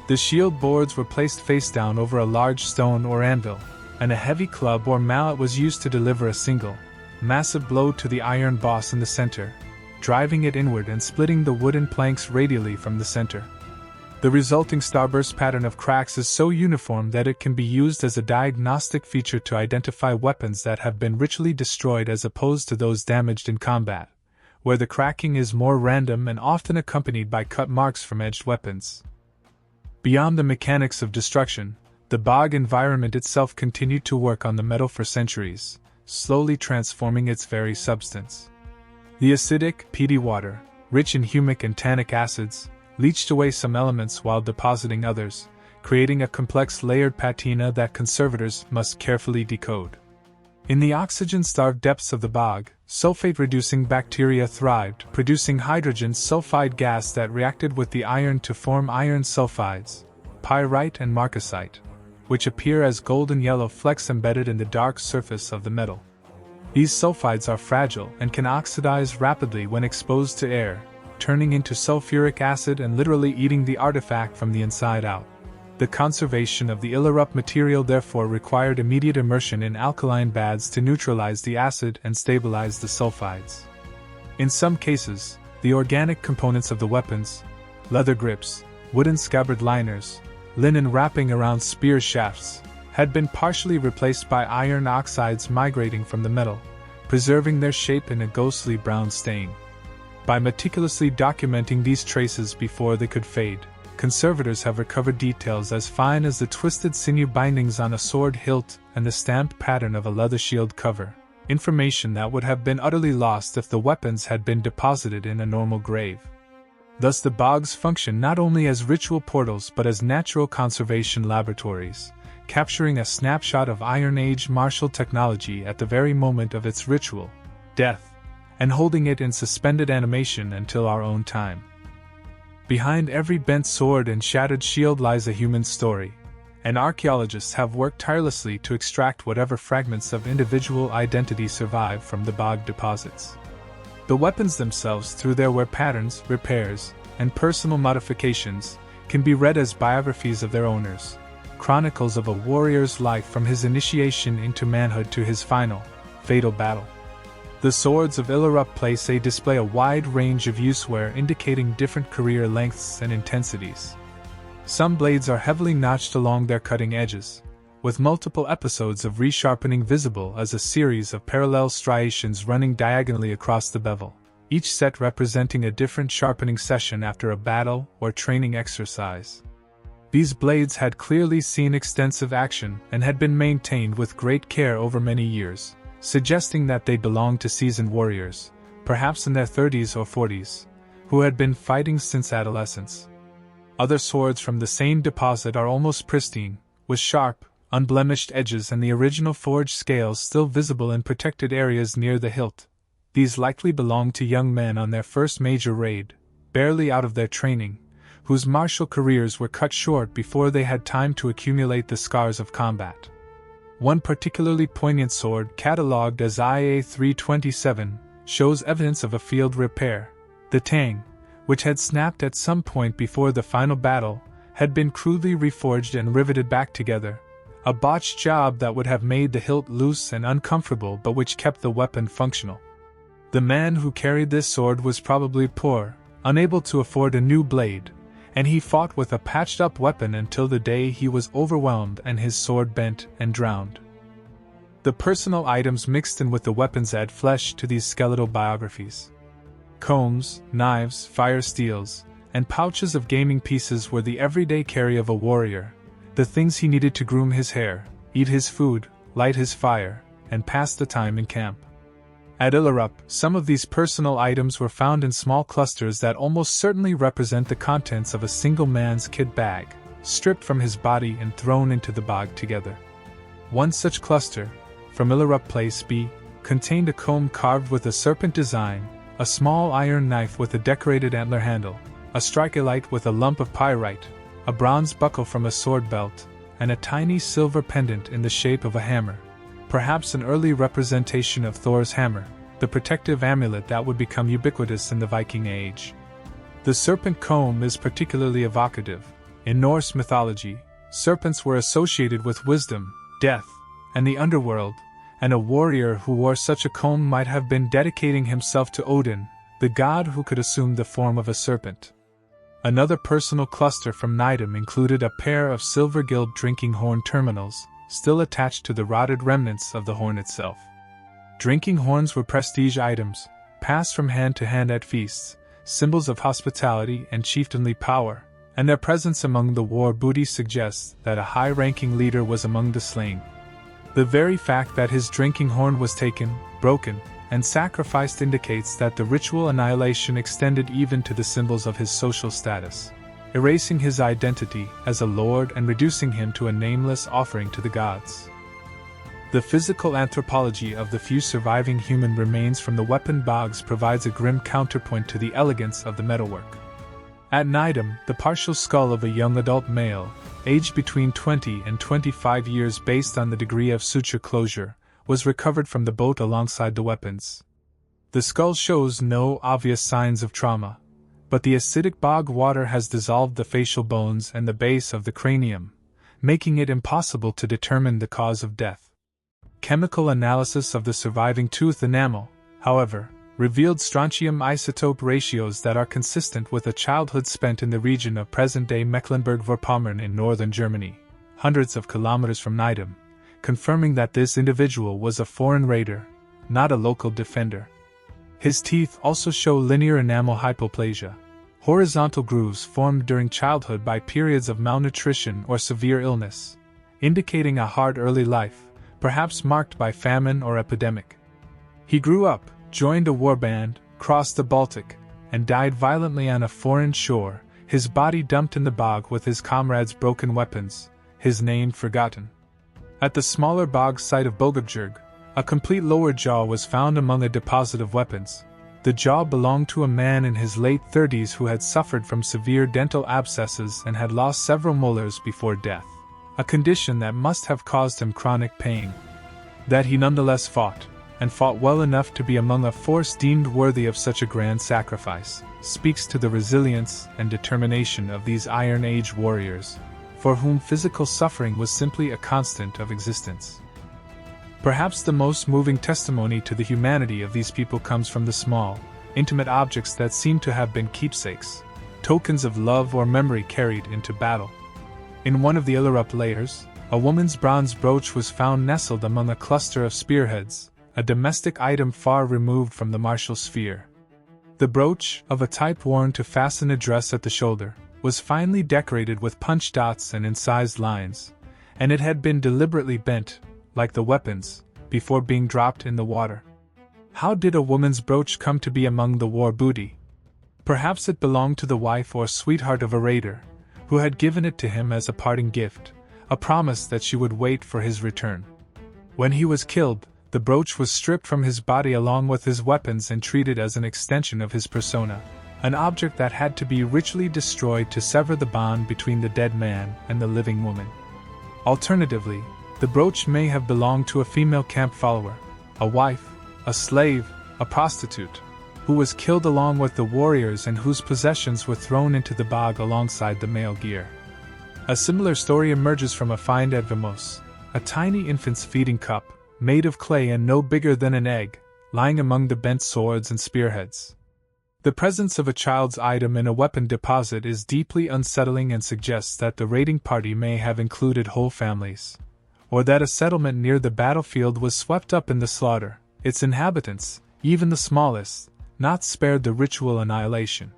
The shield boards were placed face down over a large stone or anvil, and a heavy club or mallet was used to deliver a single, massive blow to the iron boss in the center, driving it inward and splitting the wooden planks radially from the center. The resulting starburst pattern of cracks is so uniform that it can be used as a diagnostic feature to identify weapons that have been ritually destroyed as opposed to those damaged in combat, where the cracking is more random and often accompanied by cut marks from edged weapons. Beyond the mechanics of destruction, the bog environment itself continued to work on the metal for centuries, slowly transforming its very substance. The acidic, peaty water, rich in humic and tannic acids, leached away some elements while depositing others, creating a complex layered patina that conservators must carefully decode. In the oxygen-starved depths of the bog, sulfate-reducing bacteria thrived, producing hydrogen sulfide gas that reacted with the iron to form iron sulfides, pyrite and marcasite, which appear as golden yellow flecks embedded in the dark surface of the metal. These sulfides are fragile and can oxidize rapidly when exposed to air, turning into sulfuric acid and literally eating the artifact from the inside out. The conservation of the Illerup material therefore required immediate immersion in alkaline baths to neutralize the acid and stabilize the sulfides. In some cases, the organic components of the weapons, leather grips, wooden scabbard liners, linen wrapping around spear shafts, had been partially replaced by iron oxides migrating from the metal, preserving their shape in a ghostly brown stain. By meticulously documenting these traces before they could fade, conservators have recovered details as fine as the twisted sinew bindings on a sword hilt and the stamped pattern of a leather shield cover, information that would have been utterly lost if the weapons had been deposited in a normal grave. Thus the bogs function not only as ritual portals but as natural conservation laboratories, capturing a snapshot of Iron Age martial technology at the very moment of its ritual, death, and holding it in suspended animation until our own time. Behind every bent sword and shattered shield lies a human story, and archaeologists have worked tirelessly to extract whatever fragments of individual identity survive from the bog deposits. The weapons themselves, through their wear patterns, repairs, and personal modifications, can be read as biographies of their owners, chronicles of a warrior's life from his initiation into manhood to his final, fatal battle. The swords of Illerup display a wide range of use wear indicating different career lengths and intensities. Some blades are heavily notched along their cutting edges, with multiple episodes of resharpening visible as a series of parallel striations running diagonally across the bevel, each set representing a different sharpening session after a battle or training exercise. These blades had clearly seen extensive action and had been maintained with great care over many years, suggesting that they belonged to seasoned warriors, perhaps in their 30s or 40s, who had been fighting since adolescence. Other swords from the same deposit are almost pristine, with sharp, unblemished edges and the original forged scales still visible in protected areas near the hilt. These likely belonged to young men on their first major raid, barely out of their training, whose martial careers were cut short before they had time to accumulate the scars of combat. One particularly poignant sword, catalogued as IA 327, shows evidence of a field repair. The tang, which had snapped at some point before the final battle, had been crudely reforged and riveted back together, a botched job that would have made the hilt loose and uncomfortable but which kept the weapon functional. The man who carried this sword was probably poor, unable to afford a new blade, and he fought with a patched-up weapon until the day he was overwhelmed and his sword bent and drowned. The personal items mixed in with the weapons add flesh to these skeletal biographies. Combs, knives, fire steels, and pouches of gaming pieces were the everyday carry of a warrior, the things he needed to groom his hair, eat his food, light his fire, and pass the time in camp. At Illerup, some of these personal items were found in small clusters that almost certainly represent the contents of a single man's kit bag, stripped from his body and thrown into the bog together. One such cluster, from Illerup Place B, contained a comb carved with a serpent design, a small iron knife with a decorated antler handle, a strike-a-light with a lump of pyrite, a bronze buckle from a sword belt, and a tiny silver pendant in the shape of a hammer, perhaps an early representation of Thor's hammer, the protective amulet that would become ubiquitous in the Viking Age. The serpent comb is particularly evocative. In Norse mythology, serpents were associated with wisdom, death, and the underworld, and a warrior who wore such a comb might have been dedicating himself to Odin, the god who could assume the form of a serpent. Another personal cluster from Nydam included a pair of silver-gilt drinking horn terminals, still attached to the rotted remnants of the horn itself. Drinking horns were prestige items, passed from hand to hand at feasts, symbols of hospitality and chieftainly power, and their presence among the war booty suggests that a high-ranking leader was among the slain. The very fact that his drinking horn was taken, broken, and sacrificed indicates that the ritual annihilation extended even to the symbols of his social status, erasing his identity as a lord and reducing him to a nameless offering to the gods. The physical anthropology of the few surviving human remains from the weapon bogs provides a grim counterpoint to the elegance of the metalwork. At Nydam, the partial skull of a young adult male, aged between 20 and 25 years based on the degree of suture closure, was recovered from the boat alongside the weapons. The skull shows no obvious signs of trauma, but the acidic bog water has dissolved the facial bones and the base of the cranium, making it impossible to determine the cause of death. Chemical analysis of the surviving tooth enamel, however, revealed strontium isotope ratios that are consistent with a childhood spent in the region of present-day Mecklenburg-Vorpommern in northern Germany, hundreds of kilometers from Nydam, confirming that this individual was a foreign raider, not a local defender. His teeth also show linear enamel hypoplasia, horizontal grooves formed during childhood by periods of malnutrition or severe illness, indicating a hard early life, perhaps marked by famine or epidemic. He grew up, joined a warband, crossed the Baltic, and died violently on a foreign shore, his body dumped in the bog with his comrades' broken weapons, his name forgotten. At the smaller bog site of Bogabjerg, a complete lower jaw was found among a deposit of weapons. The jaw belonged to a man in his late 30s who had suffered from severe dental abscesses and had lost several molars before death, a condition that must have caused him chronic pain. That he nonetheless fought, and fought well enough to be among a force deemed worthy of such a grand sacrifice, speaks to the resilience and determination of these Iron Age warriors, for whom physical suffering was simply a constant of existence. Perhaps the most moving testimony to the humanity of these people comes from the small, intimate objects that seem to have been keepsakes, tokens of love or memory carried into battle. In one of the Illerup layers, a woman's bronze brooch was found nestled among a cluster of spearheads, a domestic item far removed from the martial sphere. The brooch, of a type worn to fasten a dress at the shoulder, was finely decorated with punch dots and incised lines, and it had been deliberately bent, like the weapons, before being dropped in the water. How did a woman's brooch come to be among the war booty? Perhaps it belonged to the wife or sweetheart of a raider, who had given it to him as a parting gift, a promise that she would wait for his return. When he was killed, the brooch was stripped from his body along with his weapons and treated as an extension of his persona, an object that had to be ritually destroyed to sever the bond between the dead man and the living woman. Alternatively, the brooch may have belonged to a female camp follower, a wife, a slave, a prostitute, who was killed along with the warriors and whose possessions were thrown into the bog alongside the male gear. A similar story emerges from a find at Vimose, a tiny infant's feeding cup, made of clay and no bigger than an egg, lying among the bent swords and spearheads. The presence of a child's item in a weapon deposit is deeply unsettling and suggests that the raiding party may have included whole families, or that a settlement near the battlefield was swept up in the slaughter, its inhabitants, even the smallest, not spared the ritual annihilation.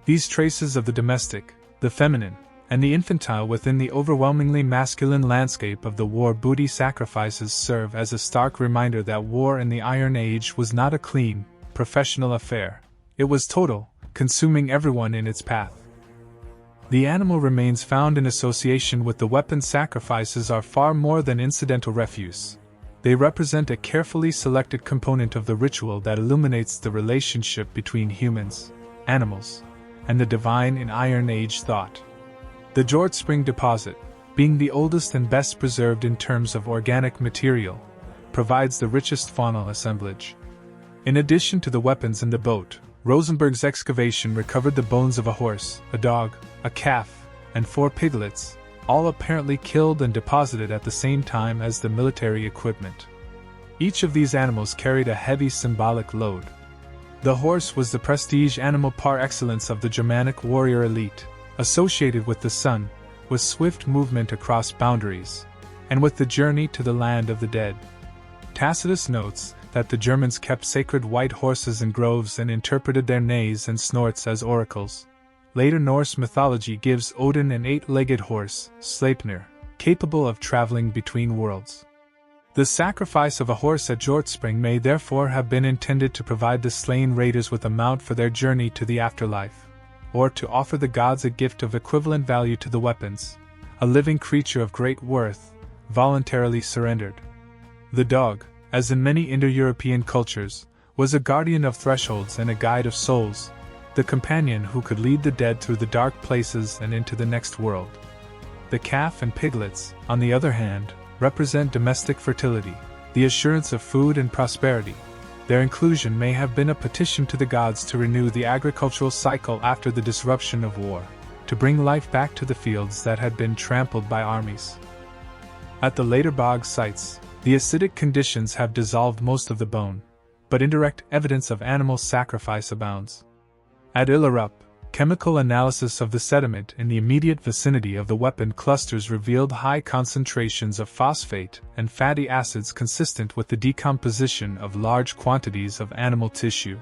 These traces of the domestic, the feminine, and the infantile within the overwhelmingly masculine landscape of the war booty sacrifices serve as a stark reminder that war in the Iron Age was not a clean, professional affair. It was total, consuming everyone in its path. The animal remains found in association with the weapon sacrifices are far more than incidental refuse. They represent a carefully selected component of the ritual that illuminates the relationship between humans, animals, and the divine in Iron Age thought. The Hjortspring deposit, being the oldest and best preserved in terms of organic material, provides the richest faunal assemblage. In addition to the weapons in the boat, Rosenberg's excavation recovered the bones of a horse, a dog, a calf, and 4 piglets, all apparently killed and deposited at the same time as the military equipment. Each of these animals carried a heavy symbolic load. The horse was the prestige animal par excellence of the Germanic warrior elite, associated with the sun, with swift movement across boundaries, and with the journey to the land of the dead. Tacitus notes that the Germans kept sacred white horses in groves and interpreted their neighs and snorts as oracles. Later Norse mythology gives Odin an 8-legged horse, Sleipnir, capable of traveling between worlds. The sacrifice of a horse at Hjortspring may therefore have been intended to provide the slain raiders with a mount for their journey to the afterlife, or to offer the gods a gift of equivalent value to the weapons, a living creature of great worth, voluntarily surrendered. The dog, as in many Indo-European cultures, was a guardian of thresholds and a guide of souls, the companion who could lead the dead through the dark places and into the next world. The calf and piglets, on the other hand, represent domestic fertility, the assurance of food and prosperity. Their inclusion may have been a petition to the gods to renew the agricultural cycle after the disruption of war, to bring life back to the fields that had been trampled by armies. At the later Bogs sites, the acidic conditions have dissolved most of the bone, but indirect evidence of animal sacrifice abounds. At Illerup, chemical analysis of the sediment in the immediate vicinity of the weapon clusters revealed high concentrations of phosphate and fatty acids consistent with the decomposition of large quantities of animal tissue.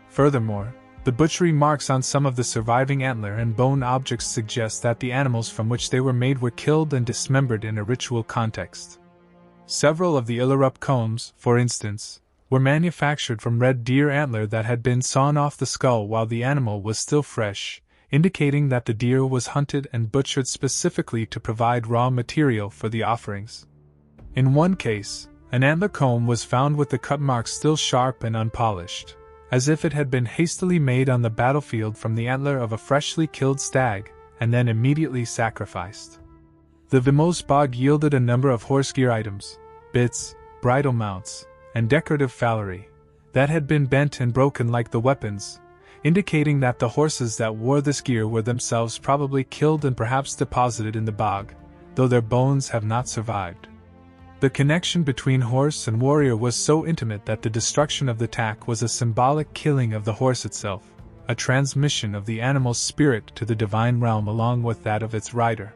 Furthermore, the butchery marks on some of the surviving antler and bone objects suggest that the animals from which they were made were killed and dismembered in a ritual context. Several of the Illerup combs, for instance, were manufactured from red deer antler that had been sawn off the skull while the animal was still fresh, indicating that the deer was hunted and butchered specifically to provide raw material for the offerings. In one case, an antler comb was found with the cut marks still sharp and unpolished, as if it had been hastily made on the battlefield from the antler of a freshly killed stag, and then immediately sacrificed. The Vimose bog yielded a number of horse gear items, bits, bridle mounts, and decorative fallery, that had been bent and broken like the weapons, indicating that the horses that wore this gear were themselves probably killed and perhaps deposited in the bog, though their bones have not survived. The connection between horse and warrior was so intimate that the destruction of the tack was a symbolic killing of the horse itself, a transmission of the animal's spirit to the divine realm along with that of its rider.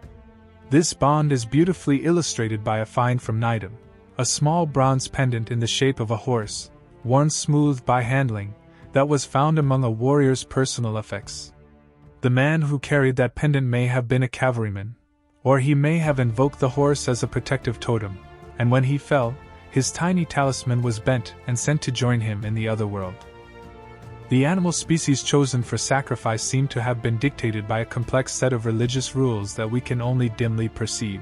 This bond is beautifully illustrated by a find from Nydam, a small bronze pendant in the shape of a horse, worn smooth by handling, that was found among a warrior's personal effects. The man who carried that pendant may have been a cavalryman, or he may have invoked the horse as a protective totem, and when he fell, his tiny talisman was bent and sent to join him in the other world. The animal species chosen for sacrifice seem to have been dictated by a complex set of religious rules that we can only dimly perceive.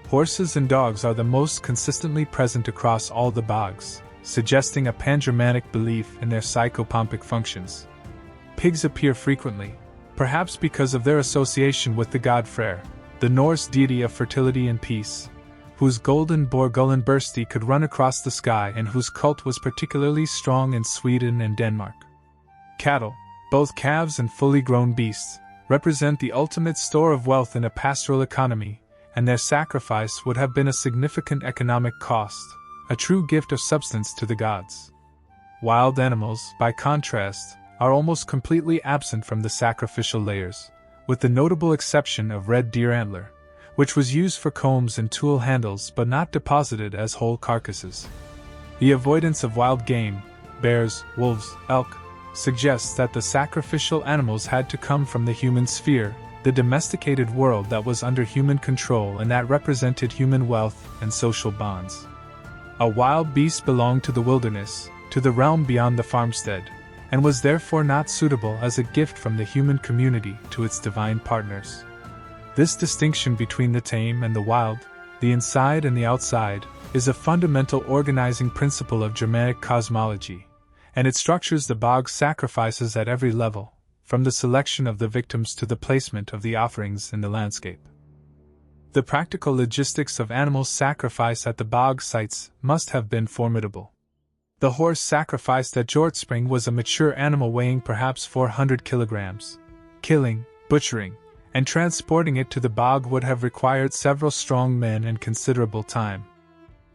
Horses and dogs are the most consistently present across all the bogs, suggesting a pan-Germanic belief in their psychopompic functions. Pigs appear frequently, perhaps because of their association with the god Freyr, the Norse deity of fertility and peace, whose golden boar Gullinbursti could run across the sky and whose cult was particularly strong in Sweden and Denmark. Cattle, both calves and fully grown beasts, represent the ultimate store of wealth in a pastoral economy, and their sacrifice would have been a significant economic cost, a true gift of substance to the gods. Wild animals, by contrast, are almost completely absent from the sacrificial layers, with the notable exception of red deer antler, which was used for combs and tool handles but not deposited as whole carcasses. The avoidance of wild game, bears, wolves, elk, suggests that the sacrificial animals had to come from the human sphere, the domesticated world that was under human control and that represented human wealth and social bonds. A wild beast belonged to the wilderness, to the realm beyond the farmstead, and was therefore not suitable as a gift from the human community to its divine partners. This distinction between the tame and the wild, the inside and the outside, is a fundamental organizing principle of Germanic cosmology, and it structures the Bogs sacrifices at every level, from the selection of the victims to the placement of the offerings in the landscape. The practical logistics of animal sacrifice at the Bog sites must have been formidable. The horse sacrificed at Hjortspring was a mature animal weighing perhaps 400 kilograms. Killing, butchering, and transporting it to the bog would have required several strong men and considerable time.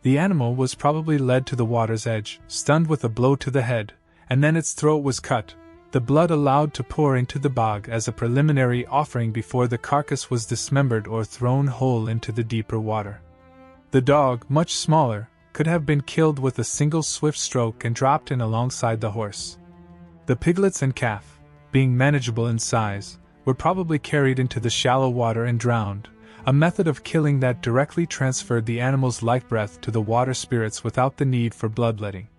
The animal was probably led to the water's edge, stunned with a blow to the head, and then its throat was cut, the blood allowed to pour into the bog as a preliminary offering before the carcass was dismembered or thrown whole into the deeper water. The dog, much smaller, could have been killed with a single swift stroke and dropped in alongside the horse. The piglets and calf, being manageable in size, were probably carried into the shallow water and drowned, a method of killing that directly transferred the animal's life breath to the water spirits without the need for bloodletting.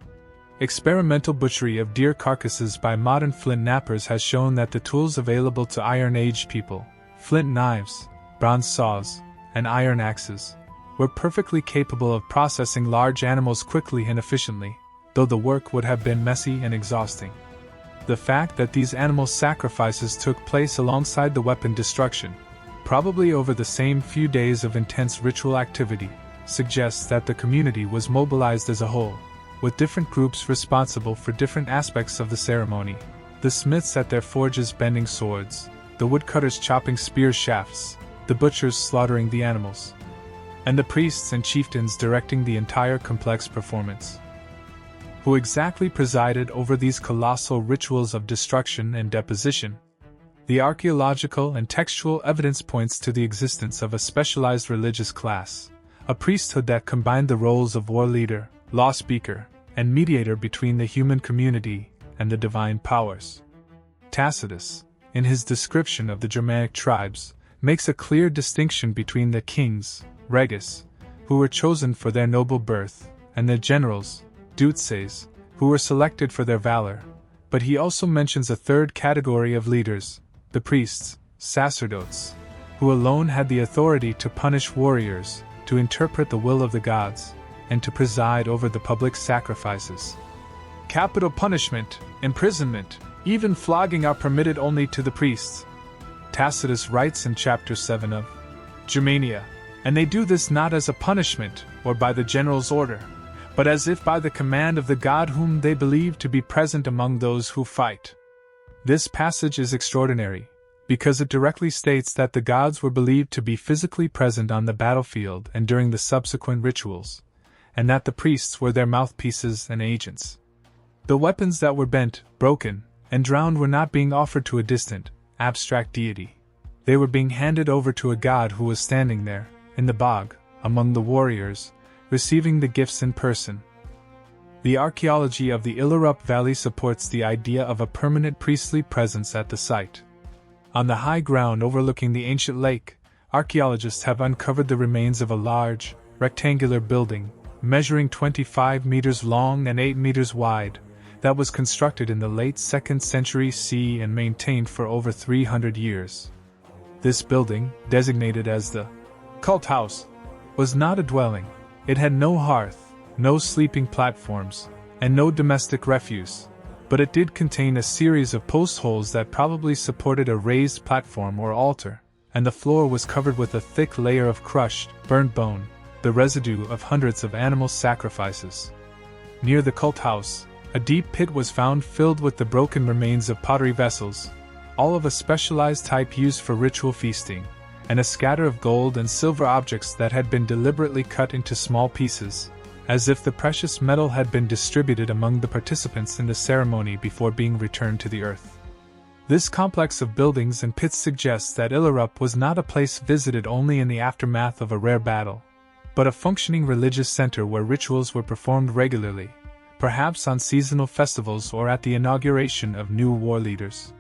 Experimental butchery of deer carcasses by modern flint knappers has shown that the tools available to Iron Age people, flint knives, bronze saws, and iron axes, were perfectly capable of processing large animals quickly and efficiently, though the work would have been messy and exhausting. The fact that these animal sacrifices took place alongside the weapon destruction, probably over the same few days of intense ritual activity, suggests that the community was mobilized as a whole, with different groups responsible for different aspects of the ceremony: the smiths at their forges bending swords, the woodcutters chopping spear shafts, the butchers slaughtering the animals, and the priests and chieftains directing the entire complex performance. Who exactly presided over these colossal rituals of destruction and deposition? The archaeological and textual evidence points to the existence of a specialized religious class, a priesthood that combined the roles of war leader, law speaker, and mediator between the human community and the divine powers. Tacitus, in his description of the Germanic tribes, makes a clear distinction between the kings, reges, who were chosen for their noble birth, and the generals, duces, who were selected for their valor, but he also mentions a third category of leaders, the priests, sacerdotes, who alone had the authority to punish warriors, to interpret the will of the gods, and to preside over the public sacrifices. Capital punishment, imprisonment, even flogging are permitted only to the priests. Tacitus writes in chapter 7 of Germania, and they do this not as a punishment or by the general's order, but as if by the command of the god whom they believe to be present among those who fight. This passage is extraordinary, because it directly states that the gods were believed to be physically present on the battlefield and during the subsequent rituals, and that the priests were their mouthpieces and agents. The weapons that were bent, broken, and drowned were not being offered to a distant, abstract deity. They were being handed over to a god who was standing there, in the bog, among the warriors, receiving the gifts in person. The archaeology of the Illerup Valley supports the idea of a permanent priestly presence at the site. On the high ground overlooking the ancient lake, archaeologists have uncovered the remains of a large, rectangular building, measuring 25 meters long and 8 meters wide, that was constructed in the late 2nd century CE and maintained for over 300 years. This building, designated as the cult house, was not a dwelling. It had no hearth, no sleeping platforms, and no domestic refuse, but it did contain a series of post holes that probably supported a raised platform or altar, and the floor was covered with a thick layer of crushed, burnt bone, the residue of hundreds of animal sacrifices. Near the cult house, a deep pit was found filled with the broken remains of pottery vessels, all of a specialized type used for ritual feasting, and a scatter of gold and silver objects that had been deliberately cut into small pieces, as if the precious metal had been distributed among the participants in the ceremony before being returned to the earth. This complex of buildings and pits suggests that Illerup was not a place visited only in the aftermath of a rare battle, but a functioning religious center where rituals were performed regularly, perhaps on seasonal festivals or at the inauguration of new war leaders.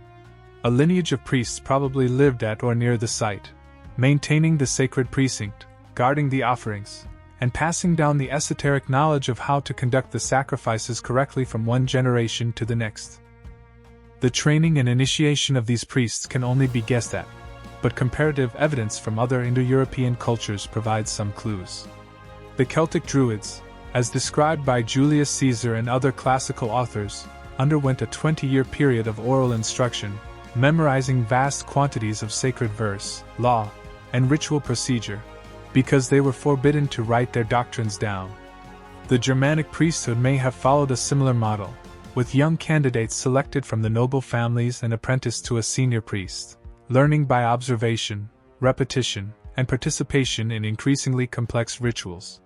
A lineage of priests probably lived at or near the site, maintaining the sacred precinct, guarding the offerings, and passing down the esoteric knowledge of how to conduct the sacrifices correctly from one generation to the next. The training and initiation of these priests can only be guessed at, but comparative evidence from other Indo-European cultures provides some clues. The Celtic Druids, as described by Julius Caesar and other classical authors, underwent a 20-year period of oral instruction, memorizing vast quantities of sacred verse, law, and ritual procedure, because they were forbidden to write their doctrines down. The Germanic priesthood may have followed a similar model, with young candidates selected from the noble families and apprenticed to a senior priest, learning by observation, repetition, and participation in increasingly complex rituals.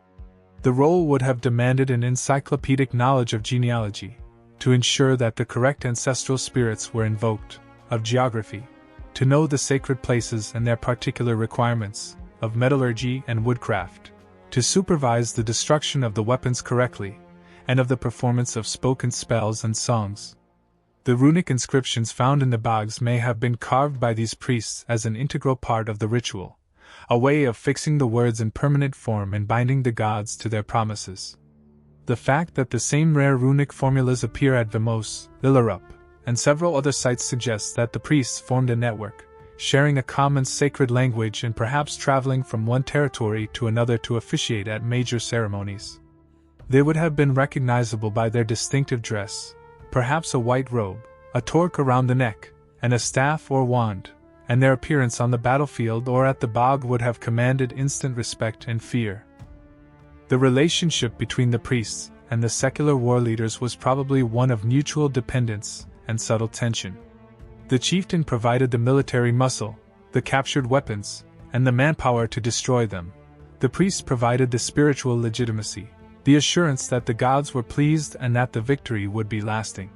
The role would have demanded an encyclopedic knowledge of genealogy, to ensure that the correct ancestral spirits were invoked, of geography, to know the sacred places and their particular requirements, of metallurgy and woodcraft, to supervise the destruction of the weapons correctly, and of the performance of spoken spells and songs. The runic inscriptions found in the Bogs may have been carved by these priests as an integral part of the ritual, a way of fixing the words in permanent form and binding the gods to their promises. The fact that the same rare runic formulas appear at Vimose, Illerup, and several other sites suggests that the priests formed a network, sharing a common sacred language and perhaps traveling from one territory to another to officiate at major ceremonies. They would have been recognizable by their distinctive dress, perhaps a white robe, a torque around the neck, and a staff or wand, and their appearance on the battlefield or at the bog would have commanded instant respect and fear. The relationship between the priests and the secular war leaders was probably one of mutual dependence and subtle tension. The chieftain provided the military muscle, the captured weapons, and the manpower to destroy them. The priests provided the spiritual legitimacy, the assurance that the gods were pleased and that the victory would be lasting.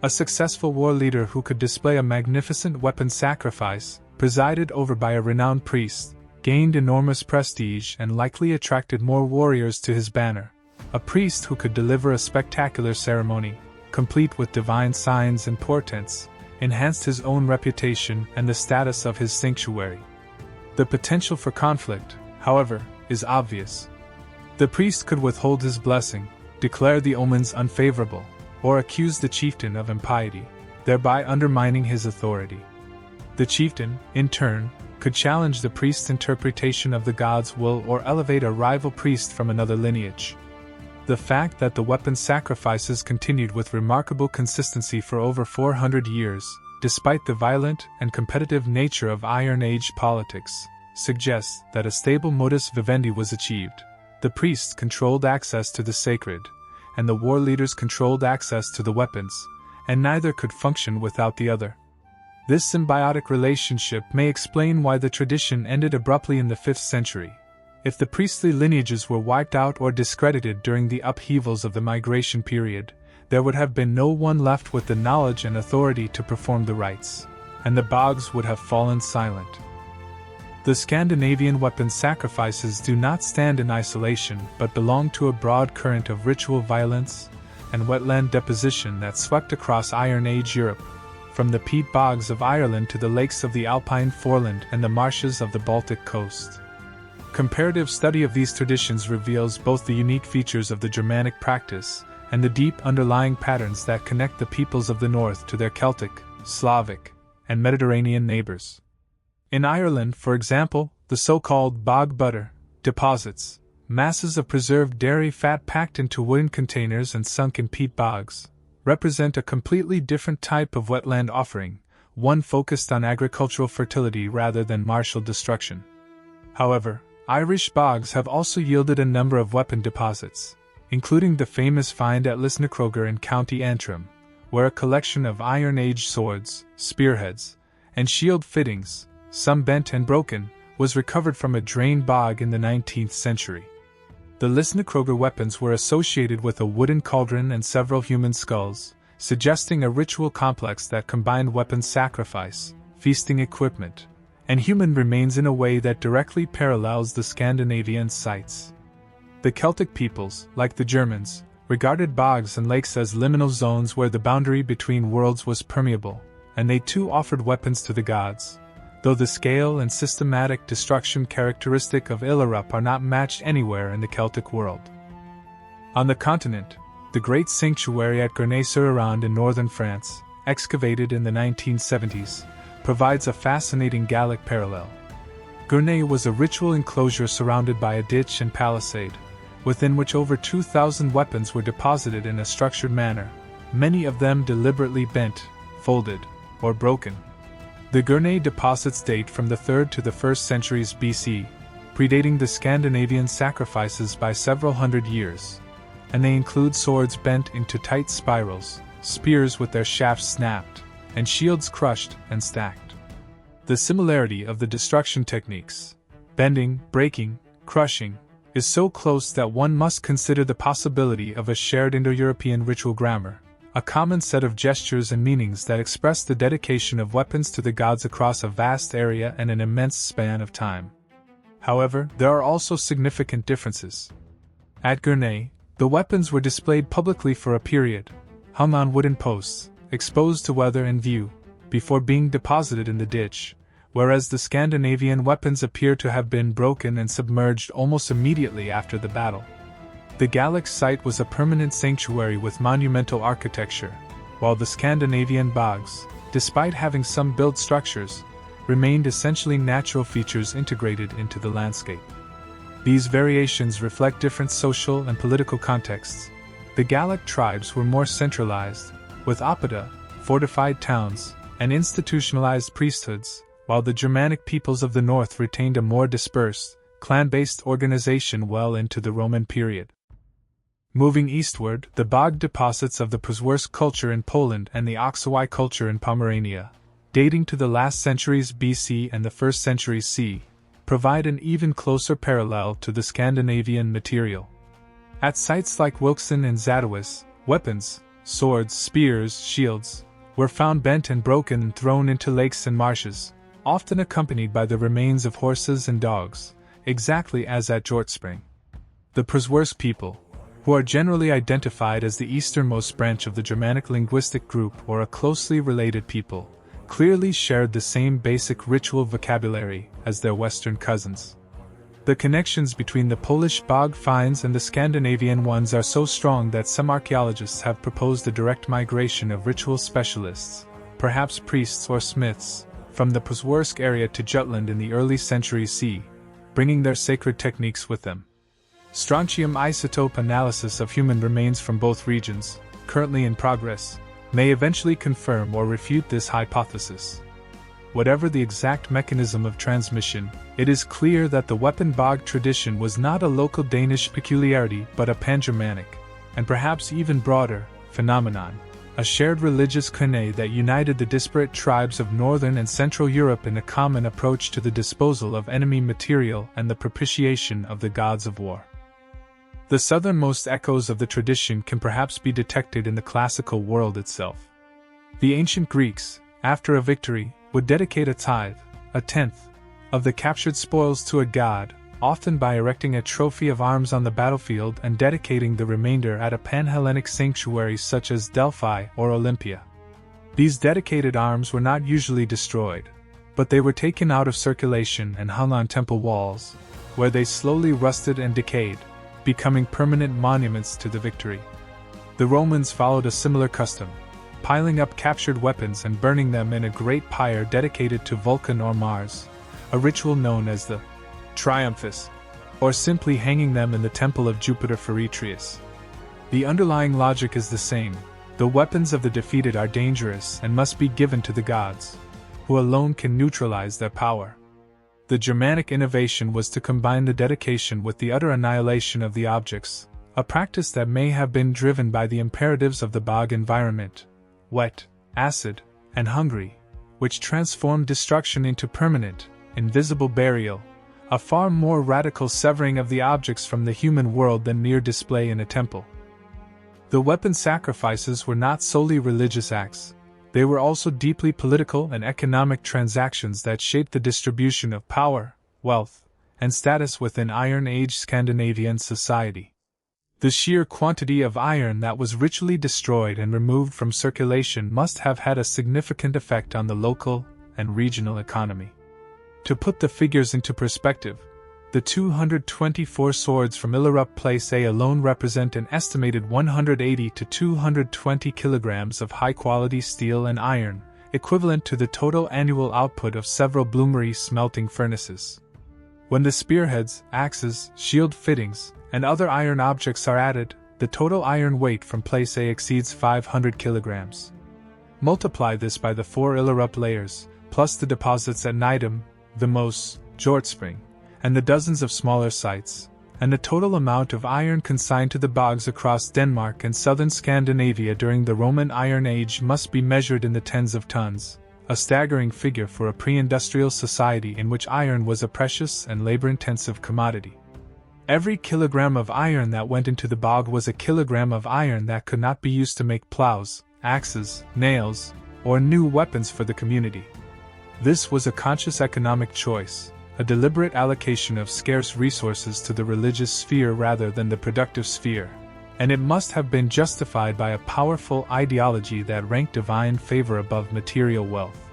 A successful war leader who could display a magnificent weapon sacrifice, presided over by a renowned priest, gained enormous prestige and likely attracted more warriors to his banner. A priest who could deliver a spectacular ceremony, complete with divine signs and portents, enhanced his own reputation and the status of his sanctuary. The potential for conflict, however, is obvious. The priest could withhold his blessing, declare the omens unfavorable, or accuse the chieftain of impiety, thereby undermining his authority. The chieftain, in turn, could challenge the priest's interpretation of the god's will or elevate a rival priest from another lineage. The fact that the weapon sacrifices continued with remarkable consistency for over 400 years, despite the violent and competitive nature of Iron Age politics, suggests that a stable modus vivendi was achieved. The priests controlled access to the sacred, and the war leaders controlled access to the weapons, and neither could function without the other. This symbiotic relationship may explain why the tradition ended abruptly in the 5th century. If the priestly lineages were wiped out or discredited during the upheavals of the migration period, there would have been no one left with the knowledge and authority to perform the rites, and the Bogs would have fallen silent. The Scandinavian weapon sacrifices do not stand in isolation but belong to a broad current of ritual violence and wetland deposition that swept across Iron Age Europe, from the peat bogs of Ireland to the lakes of the Alpine foreland and the marshes of the Baltic coast. Comparative study of these traditions reveals both the unique features of the Germanic practice and the deep underlying patterns that connect the peoples of the north to their Celtic, Slavic, and Mediterranean neighbors. In Ireland, for example, the so-called bog butter deposits, masses of preserved dairy fat packed into wooden containers and sunk in peat bogs, represent a completely different type of wetland offering, one focused on agricultural fertility rather than martial destruction. However, Irish bogs have also yielded a number of weapon deposits, including the famous find at Lisnacroger in County Antrim, where a collection of Iron Age swords, spearheads, and shield fittings, some bent and broken, was recovered from a drained bog in the 19th century. The Lisnacroger weapons were associated with a wooden cauldron and several human skulls, suggesting a ritual complex that combined weapon sacrifice, feasting equipment, and human remains in a way that directly parallels the Scandinavian sites. The Celtic peoples, like the Germans, regarded bogs and lakes as liminal zones where the boundary between worlds was permeable, and they too offered weapons to the gods, though the scale and systematic destruction characteristic of Illerup are not matched anywhere in the Celtic world. On the continent, the great sanctuary at Gournay-sur-Gironde in northern France, excavated in the 1970s, provides a fascinating Gallic parallel. Gournay was a ritual enclosure surrounded by a ditch and palisade, within which over 2,000 weapons were deposited in a structured manner, many of them deliberately bent, folded, or broken. The Gournay deposits date from the 3rd to the 1st centuries BC, predating the Scandinavian sacrifices by several hundred years, and they include swords bent into tight spirals, spears with their shafts snapped, and shields crushed and stacked. The similarity of the destruction techniques, bending, breaking, crushing, is so close that one must consider the possibility of a shared Indo-European ritual grammar, a common set of gestures and meanings that express the dedication of weapons to the gods across a vast area and an immense span of time. However, there are also significant differences. At Gournay, the weapons were displayed publicly for a period, hung on wooden posts, exposed to weather and view, before being deposited in the ditch, whereas the Scandinavian weapons appear to have been broken and submerged almost immediately after the battle. The Gallic site was a permanent sanctuary with monumental architecture, while the Scandinavian bogs, despite having some built structures, remained essentially natural features integrated into the landscape. These variations reflect different social and political contexts. The Gallic tribes were more centralized, with oppida, fortified towns, and institutionalized priesthoods, while the Germanic peoples of the north retained a more dispersed, clan-based organization well into the Roman period. Moving eastward, the bog deposits of the Przeworsk culture in Poland and the Oksywie culture in Pomerania, dating to the last centuries BC and the 1st century CE, provide an even closer parallel to the Scandinavian material. At sites like Wilkson and Zadowis, weapons, swords, spears, shields, were found bent and broken and thrown into lakes and marshes, often accompanied by the remains of horses and dogs, exactly as at Hjortspring. The Przeworsk people, who are generally identified as the easternmost branch of the Germanic linguistic group or a closely related people, clearly shared the same basic ritual vocabulary as their Western cousins. The connections between the Polish bog finds and the Scandinavian ones are so strong that some archaeologists have proposed a direct migration of ritual specialists, perhaps priests or smiths, from the Przeworsk area to Jutland in the early centuries CE, bringing their sacred techniques with them. Strontium isotope analysis of human remains from both regions, currently in progress, may eventually confirm or refute this hypothesis. Whatever the exact mechanism of transmission, it is clear that the weapon bog tradition was not a local Danish peculiarity but a pan-Germanic, and perhaps even broader, phenomenon, a shared religious coné that united the disparate tribes of northern and central Europe in a common approach to the disposal of enemy material and the propitiation of the gods of war. The southernmost echoes of the tradition can perhaps be detected in the classical world itself. The ancient Greeks, after a victory, would dedicate a tithe, a tenth, of the captured spoils to a god, often by erecting a trophy of arms on the battlefield and dedicating the remainder at a pan-Hellenic sanctuary such as Delphi or Olympia. These dedicated arms were not usually destroyed, but they were taken out of circulation and hung on temple walls, where they slowly rusted and decayed, becoming permanent monuments to the victory. The Romans followed a similar custom, piling up captured weapons and burning them in a great pyre dedicated to Vulcan or Mars, a ritual known as the Triumphus, or simply hanging them in the temple of Jupiter Feretrius. The underlying logic is the same: the weapons of the defeated are dangerous and must be given to the gods, who alone can neutralize their power. The Germanic innovation was to combine the dedication with the utter annihilation of the objects, a practice that may have been driven by the imperatives of the bog environment, wet, acid, and hungry, which transformed destruction into permanent, invisible burial, a far more radical severing of the objects from the human world than mere display in a temple. The weapon sacrifices were not solely religious acts, they were also deeply political and economic transactions that shaped the distribution of power, wealth, and status within Iron Age Scandinavian society. The sheer quantity of iron that was ritually destroyed and removed from circulation must have had a significant effect on the local and regional economy. To put the figures into perspective, the 224 swords from Illerup Place A alone represent an estimated 180 to 220 kilograms of high-quality steel and iron, equivalent to the total annual output of several bloomery smelting furnaces. When the spearheads, axes, shield fittings, and other iron objects are added, the total iron weight from Place A exceeds 500 kilograms. Multiply this by the 4 Illerup layers, plus the deposits at Nydam, Vimose, Hjortspring, and the dozens of smaller sites, and the total amount of iron consigned to the bogs across Denmark and southern Scandinavia during the Roman Iron Age must be measured in the tens of tons, a staggering figure for a pre-industrial society in which iron was a precious and labor-intensive commodity. Every kilogram of iron that went into the bog was a kilogram of iron that could not be used to make plows, axes, nails, or new weapons for the community. This was a conscious economic choice, a deliberate allocation of scarce resources to the religious sphere rather than the productive sphere, and it must have been justified by a powerful ideology that ranked divine favor above material wealth.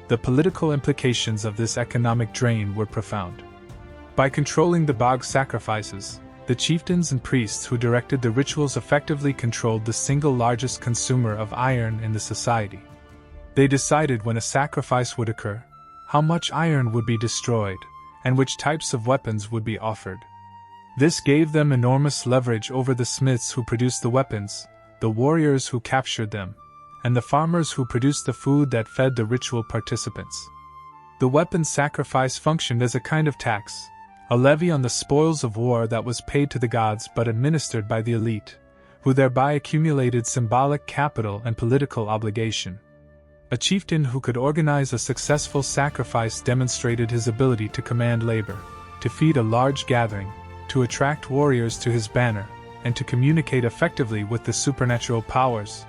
The political implications of this economic drain were profound. By controlling the bog sacrifices, the chieftains and priests who directed the rituals effectively controlled the single largest consumer of iron in the society. They decided when a sacrifice would occur, how much iron would be destroyed, and which types of weapons would be offered. This gave them enormous leverage over the smiths who produced the weapons, the warriors who captured them, and the farmers who produced the food that fed the ritual participants. The weapon sacrifice functioned as a kind of tax, a levy on the spoils of war that was paid to the gods but administered by the elite, who thereby accumulated symbolic capital and political obligation. A chieftain who could organize a successful sacrifice demonstrated his ability to command labor, to feed a large gathering, to attract warriors to his banner, and to communicate effectively with the supernatural powers,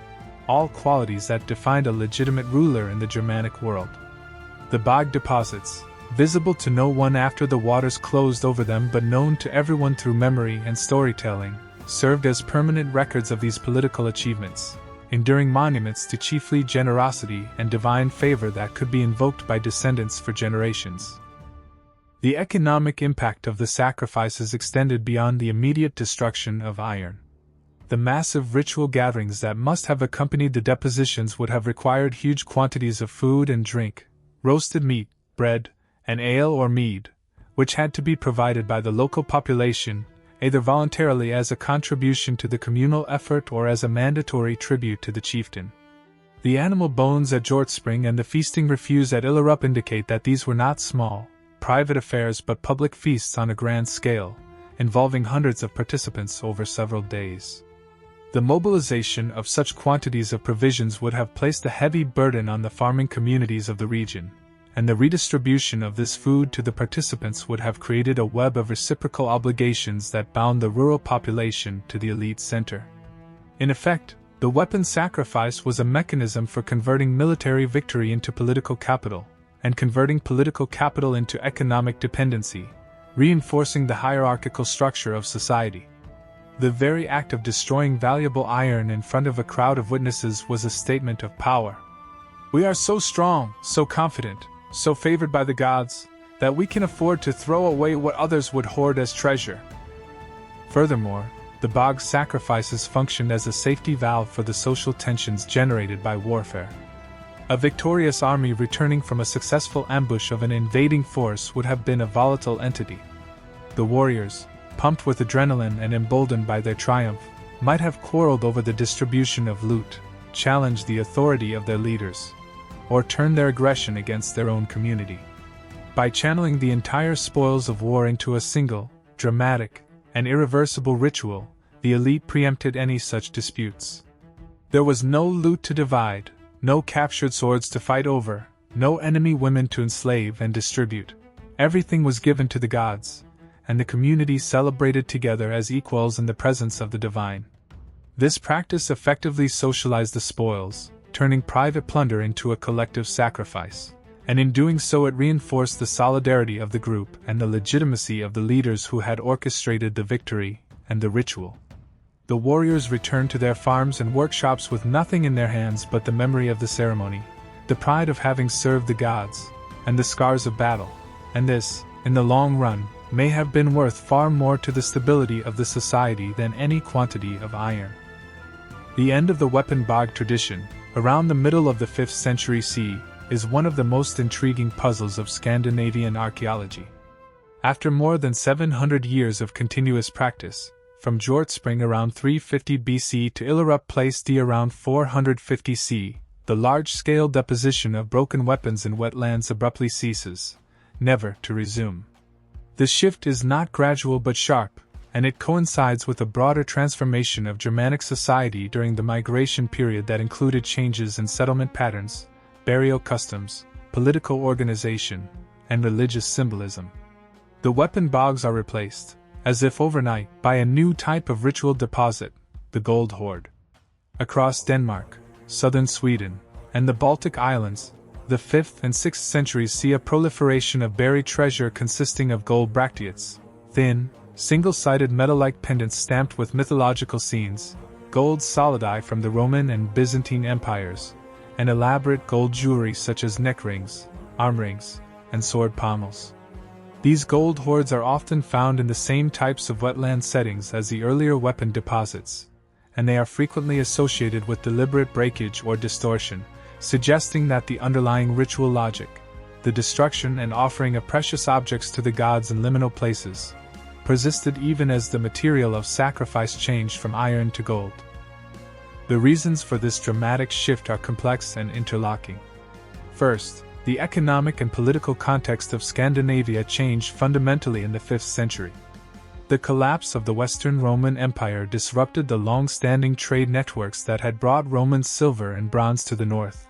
all qualities that defined a legitimate ruler in the Germanic world. The bog deposits, visible to no one after the waters closed over them but known to everyone through memory and storytelling, served as permanent records of these political achievements, enduring monuments to chiefly generosity and divine favor that could be invoked by descendants for generations. The economic impact of the sacrifices extended beyond the immediate destruction of iron. The massive ritual gatherings that must have accompanied the depositions would have required huge quantities of food and drink, roasted meat, bread, and ale or mead, which had to be provided by the local population, either voluntarily as a contribution to the communal effort or as a mandatory tribute to the chieftain. The animal bones at Hjortspring and the feasting refuse at Illerup indicate that these were not small, private affairs but public feasts on a grand scale, involving hundreds of participants over several days. The mobilization of such quantities of provisions would have placed a heavy burden on the farming communities of the region, and the redistribution of this food to the participants would have created a web of reciprocal obligations that bound the rural population to the elite center. In effect, the weapon sacrifice was a mechanism for converting military victory into political capital, and converting political capital into economic dependency, reinforcing the hierarchical structure of society. The very act of destroying valuable iron in front of a crowd of witnesses was a statement of power. We are so strong, so confident, so favored by the gods, that we can afford to throw away what others would hoard as treasure. Furthermore, the bog sacrifices functioned as a safety valve for the social tensions generated by warfare. A victorious army returning from a successful ambush of an invading force would have been a volatile entity. The warriors, pumped with adrenaline and emboldened by their triumph, might have quarreled over the distribution of loot, challenged the authority of their leaders, or turned their aggression against their own community. By channeling the entire spoils of war into a single, dramatic, and irreversible ritual, the elite preempted any such disputes. There was no loot to divide, no captured swords to fight over, no enemy women to enslave and distribute. Everything was given to the gods, and the community celebrated together as equals in the presence of the divine. This practice effectively socialized the spoils, turning private plunder into a collective sacrifice, and in doing so it reinforced the solidarity of the group and the legitimacy of the leaders who had orchestrated the victory and the ritual. The warriors returned to their farms and workshops with nothing in their hands but the memory of the ceremony, the pride of having served the gods, and the scars of battle, and this, in the long run, may have been worth far more to the stability of the society than any quantity of iron. The end of the weapon bog tradition, around the middle of the 5th century CE, is one of the most intriguing puzzles of Scandinavian archaeology. After more than 700 years of continuous practice, from Hjortspring around 350 BC to Illerup Ådal around 450 CE, the large-scale deposition of broken weapons in wetlands abruptly ceases, never to resume. The shift is not gradual but sharp, and it coincides with a broader transformation of Germanic society during the migration period that included changes in settlement patterns, burial customs, political organization, and religious symbolism. The weapon bogs are replaced, as if overnight, by a new type of ritual deposit, the gold hoard. Across Denmark, southern Sweden, and the Baltic Islands, the 5th and 6th centuries see a proliferation of buried treasure consisting of gold bracteates, thin, single-sided metal-like pendants stamped with mythological scenes, gold solidi from the Roman and Byzantine empires, and elaborate gold jewelry such as neck rings, arm rings, and sword pommels. These gold hoards are often found in the same types of wetland settings as the earlier weapon deposits, and they are frequently associated with deliberate breakage or distortion, suggesting that the underlying ritual logic, the destruction and offering of precious objects to the gods in liminal places, persisted even as the material of sacrifice changed from iron to gold. The reasons for this dramatic shift are complex and interlocking. First, the economic and political context of Scandinavia changed fundamentally in the 5th century. The collapse of the Western Roman Empire disrupted the long-standing trade networks that had brought Roman silver and bronze to the north.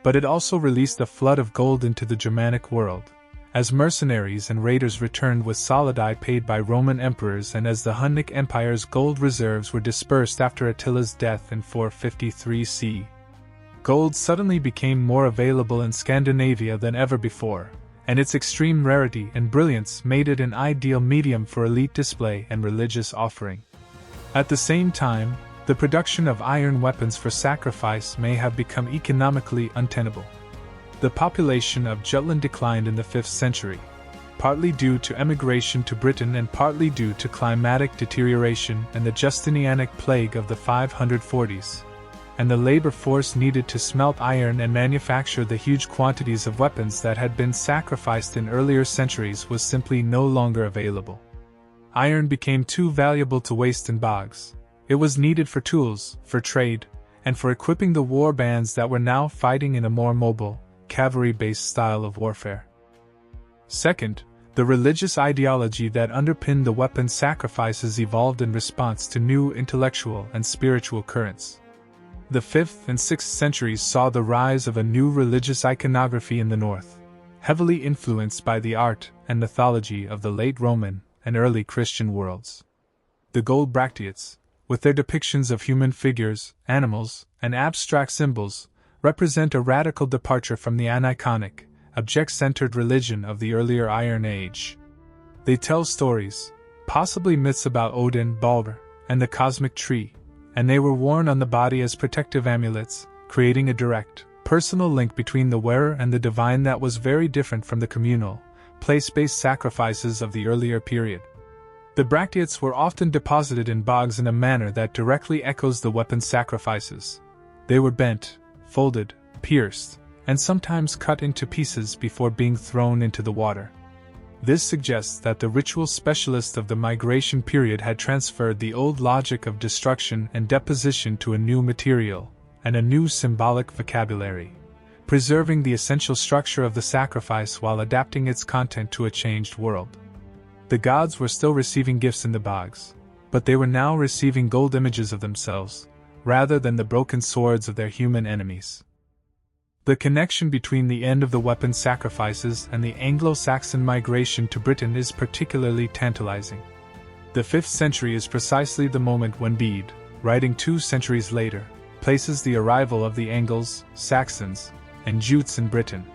But it also released a flood of gold into the Germanic world, as mercenaries and raiders returned with solidi paid by Roman emperors and as the Hunnic Empire's gold reserves were dispersed after Attila's death in 453 CE. Gold suddenly became more available in Scandinavia than ever before, and its extreme rarity and brilliance made it an ideal medium for elite display and religious offering. At the same time, the production of iron weapons for sacrifice may have become economically untenable. The population of Jutland declined in the 5th century, partly due to emigration to Britain and partly due to climatic deterioration and the Justinianic plague of the 540s, and the labor force needed to smelt iron and manufacture the huge quantities of weapons that had been sacrificed in earlier centuries was simply no longer available. Iron became too valuable to waste in bogs. It was needed for tools, for trade, and for equipping the war bands that were now fighting in a more mobile, cavalry-based style of warfare. Second, the religious ideology that underpinned the weapon sacrifices evolved in response to new intellectual and spiritual currents. The 5th and 6th centuries saw the rise of a new religious iconography in the north, heavily influenced by the art and mythology of the late Roman and early Christian worlds. The gold bracteates, with their depictions of human figures, animals, and abstract symbols, represent a radical departure from the aniconic, object-centered religion of the earlier Iron Age. They tell stories, possibly myths about Odin, Balder, and the cosmic tree, and they were worn on the body as protective amulets, creating a direct, personal link between the wearer and the divine that was very different from the communal, place-based sacrifices of the earlier period. The bracteates were often deposited in bogs in a manner that directly echoes the weapon sacrifices. They were bent, folded, pierced, and sometimes cut into pieces before being thrown into the water. This suggests that the ritual specialist of the migration period had transferred the old logic of destruction and deposition to a new material and a new symbolic vocabulary, preserving the essential structure of the sacrifice while adapting its content to a changed world. The gods were still receiving gifts in the bogs, but they were now receiving gold images of themselves, rather than the broken swords of their human enemies. The connection between the end of the weapon sacrifices and the Anglo-Saxon migration to Britain is particularly tantalizing. The 5th century is precisely the moment when bead, writing 2 centuries later, places the arrival of the Angles, Saxons, and Jutes in Britain.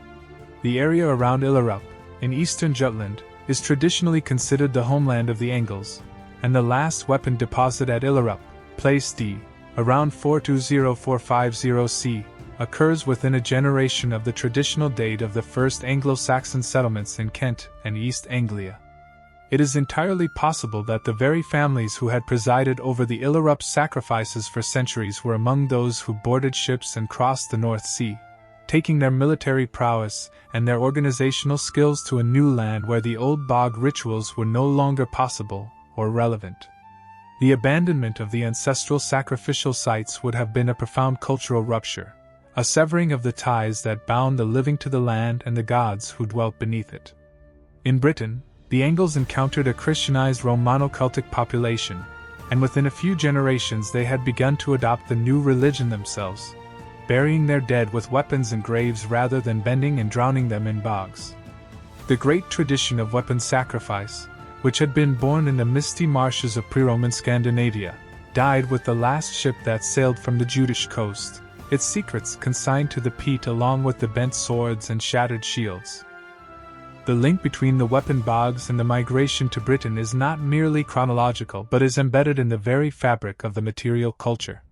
The area around Illerup, in eastern Jutland, is traditionally considered the homeland of the Angles, and the last weapon deposit at Illerup, place D, around 420450 C, occurs within a generation of the traditional date of the first Anglo-Saxon settlements in Kent and East Anglia. It is entirely possible that the very families who had presided over the Illerup sacrifices for centuries were among those who boarded ships and crossed the North Sea, taking their military prowess and their organizational skills to a new land where the old bog rituals were no longer possible or relevant. The abandonment of the ancestral sacrificial sites would have been a profound cultural rupture, a severing of the ties that bound the living to the land and the gods who dwelt beneath it. In Britain, the Angles encountered a Christianized Romano-Celtic population, and within a few generations they had begun to adopt the new religion themselves, burying their dead with weapons in graves rather than bending and drowning them in bogs. The great tradition of weapon sacrifice, which had been born in the misty marshes of pre-Roman Scandinavia, died with the last ship that sailed from the Jutish coast, its secrets consigned to the peat along with the bent swords and shattered shields. The link between the weapon bogs and the migration to Britain is not merely chronological but is embedded in the very fabric of the material culture.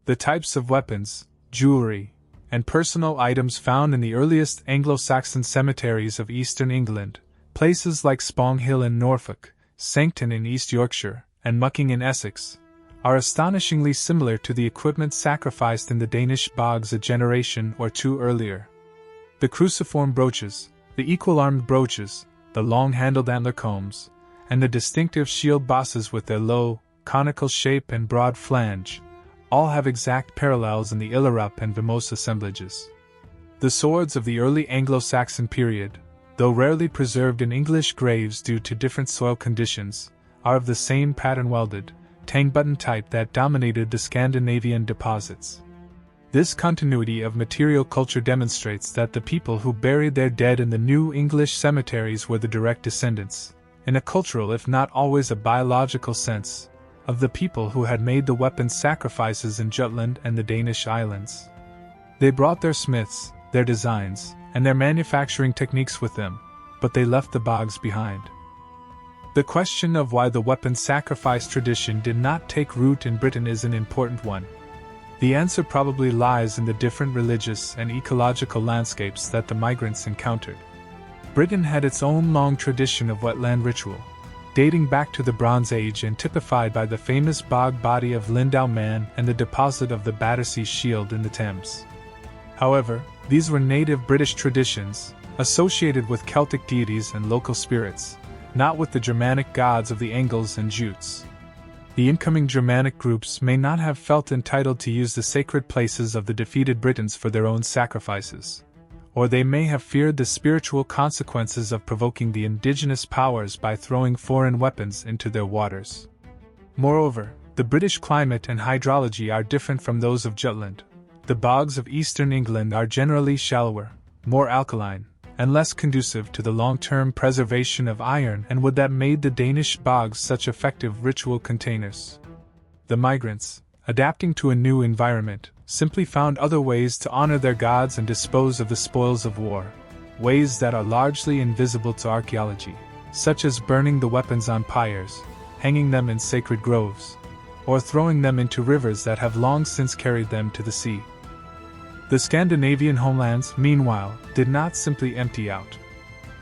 The types of weapons, jewelry, and personal items found in the earliest Anglo-Saxon cemeteries of eastern England, places like Spong Hill in Norfolk, Sancton in East Yorkshire, and Mucking in Essex, are astonishingly similar to the equipment sacrificed in the Danish bogs a generation or two earlier. The cruciform brooches, the equal-armed brooches, the long-handled antler combs, and the distinctive shield bosses with their low, conical shape and broad flange, all have exact parallels in the Illerup and Vimose assemblages. The swords of the early Anglo-Saxon period, though rarely preserved in English graves due to different soil conditions, are of the same pattern-welded, tang-button type that dominated the Scandinavian deposits. This continuity of material culture demonstrates that the people who buried their dead in the new English cemeteries were the direct descendants, in a cultural if not always a biological sense, of the people who had made the weapon sacrifices in Jutland and the Danish islands. They brought their smiths, their designs, and their manufacturing techniques with them, but they left the bogs behind. The question of why the weapon sacrifice tradition did not take root in Britain is an important one. The answer probably lies in the different religious and ecological landscapes that the migrants encountered. Britain had its own long tradition of wetland ritual, dating back to the Bronze Age and typified by the famous bog body of Nydam Man and the deposit of the Battersea Shield in the Thames. However, these were native British traditions, associated with Celtic deities and local spirits, not with the Germanic gods of the Angles and Jutes. The incoming Germanic groups may not have felt entitled to use the sacred places of the defeated Britons for their own sacrifices, or they may have feared the spiritual consequences of provoking the indigenous powers by throwing foreign weapons into their waters. Moreover, the British climate and hydrology are different from those of Jutland. The bogs of eastern England are generally shallower, more alkaline, and less conducive to the long-term preservation of iron and wood that made the Danish bogs such effective ritual containers. The migrants, adapting to a new environment, simply found other ways to honor their gods and dispose of the spoils of war, ways that are largely invisible to archaeology, such as burning the weapons on pyres, hanging them in sacred groves, or throwing them into rivers that have long since carried them to the sea. The Scandinavian homelands, meanwhile, did not simply empty out.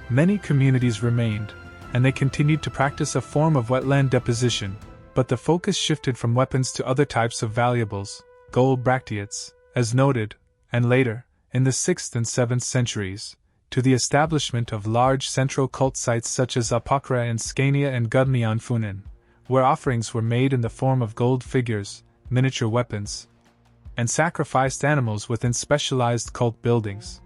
Many communities remained, and they continued to practice a form of wetland deposition, but the focus shifted from weapons to other types of valuables, gold bracteates, as noted, and later, in the 6th and 7th centuries, to the establishment of large central cult sites such as Apocra in Scania and Gudmi on Funen, where offerings were made in the form of gold figures, miniature weapons, and sacrificed animals within specialized cult buildings.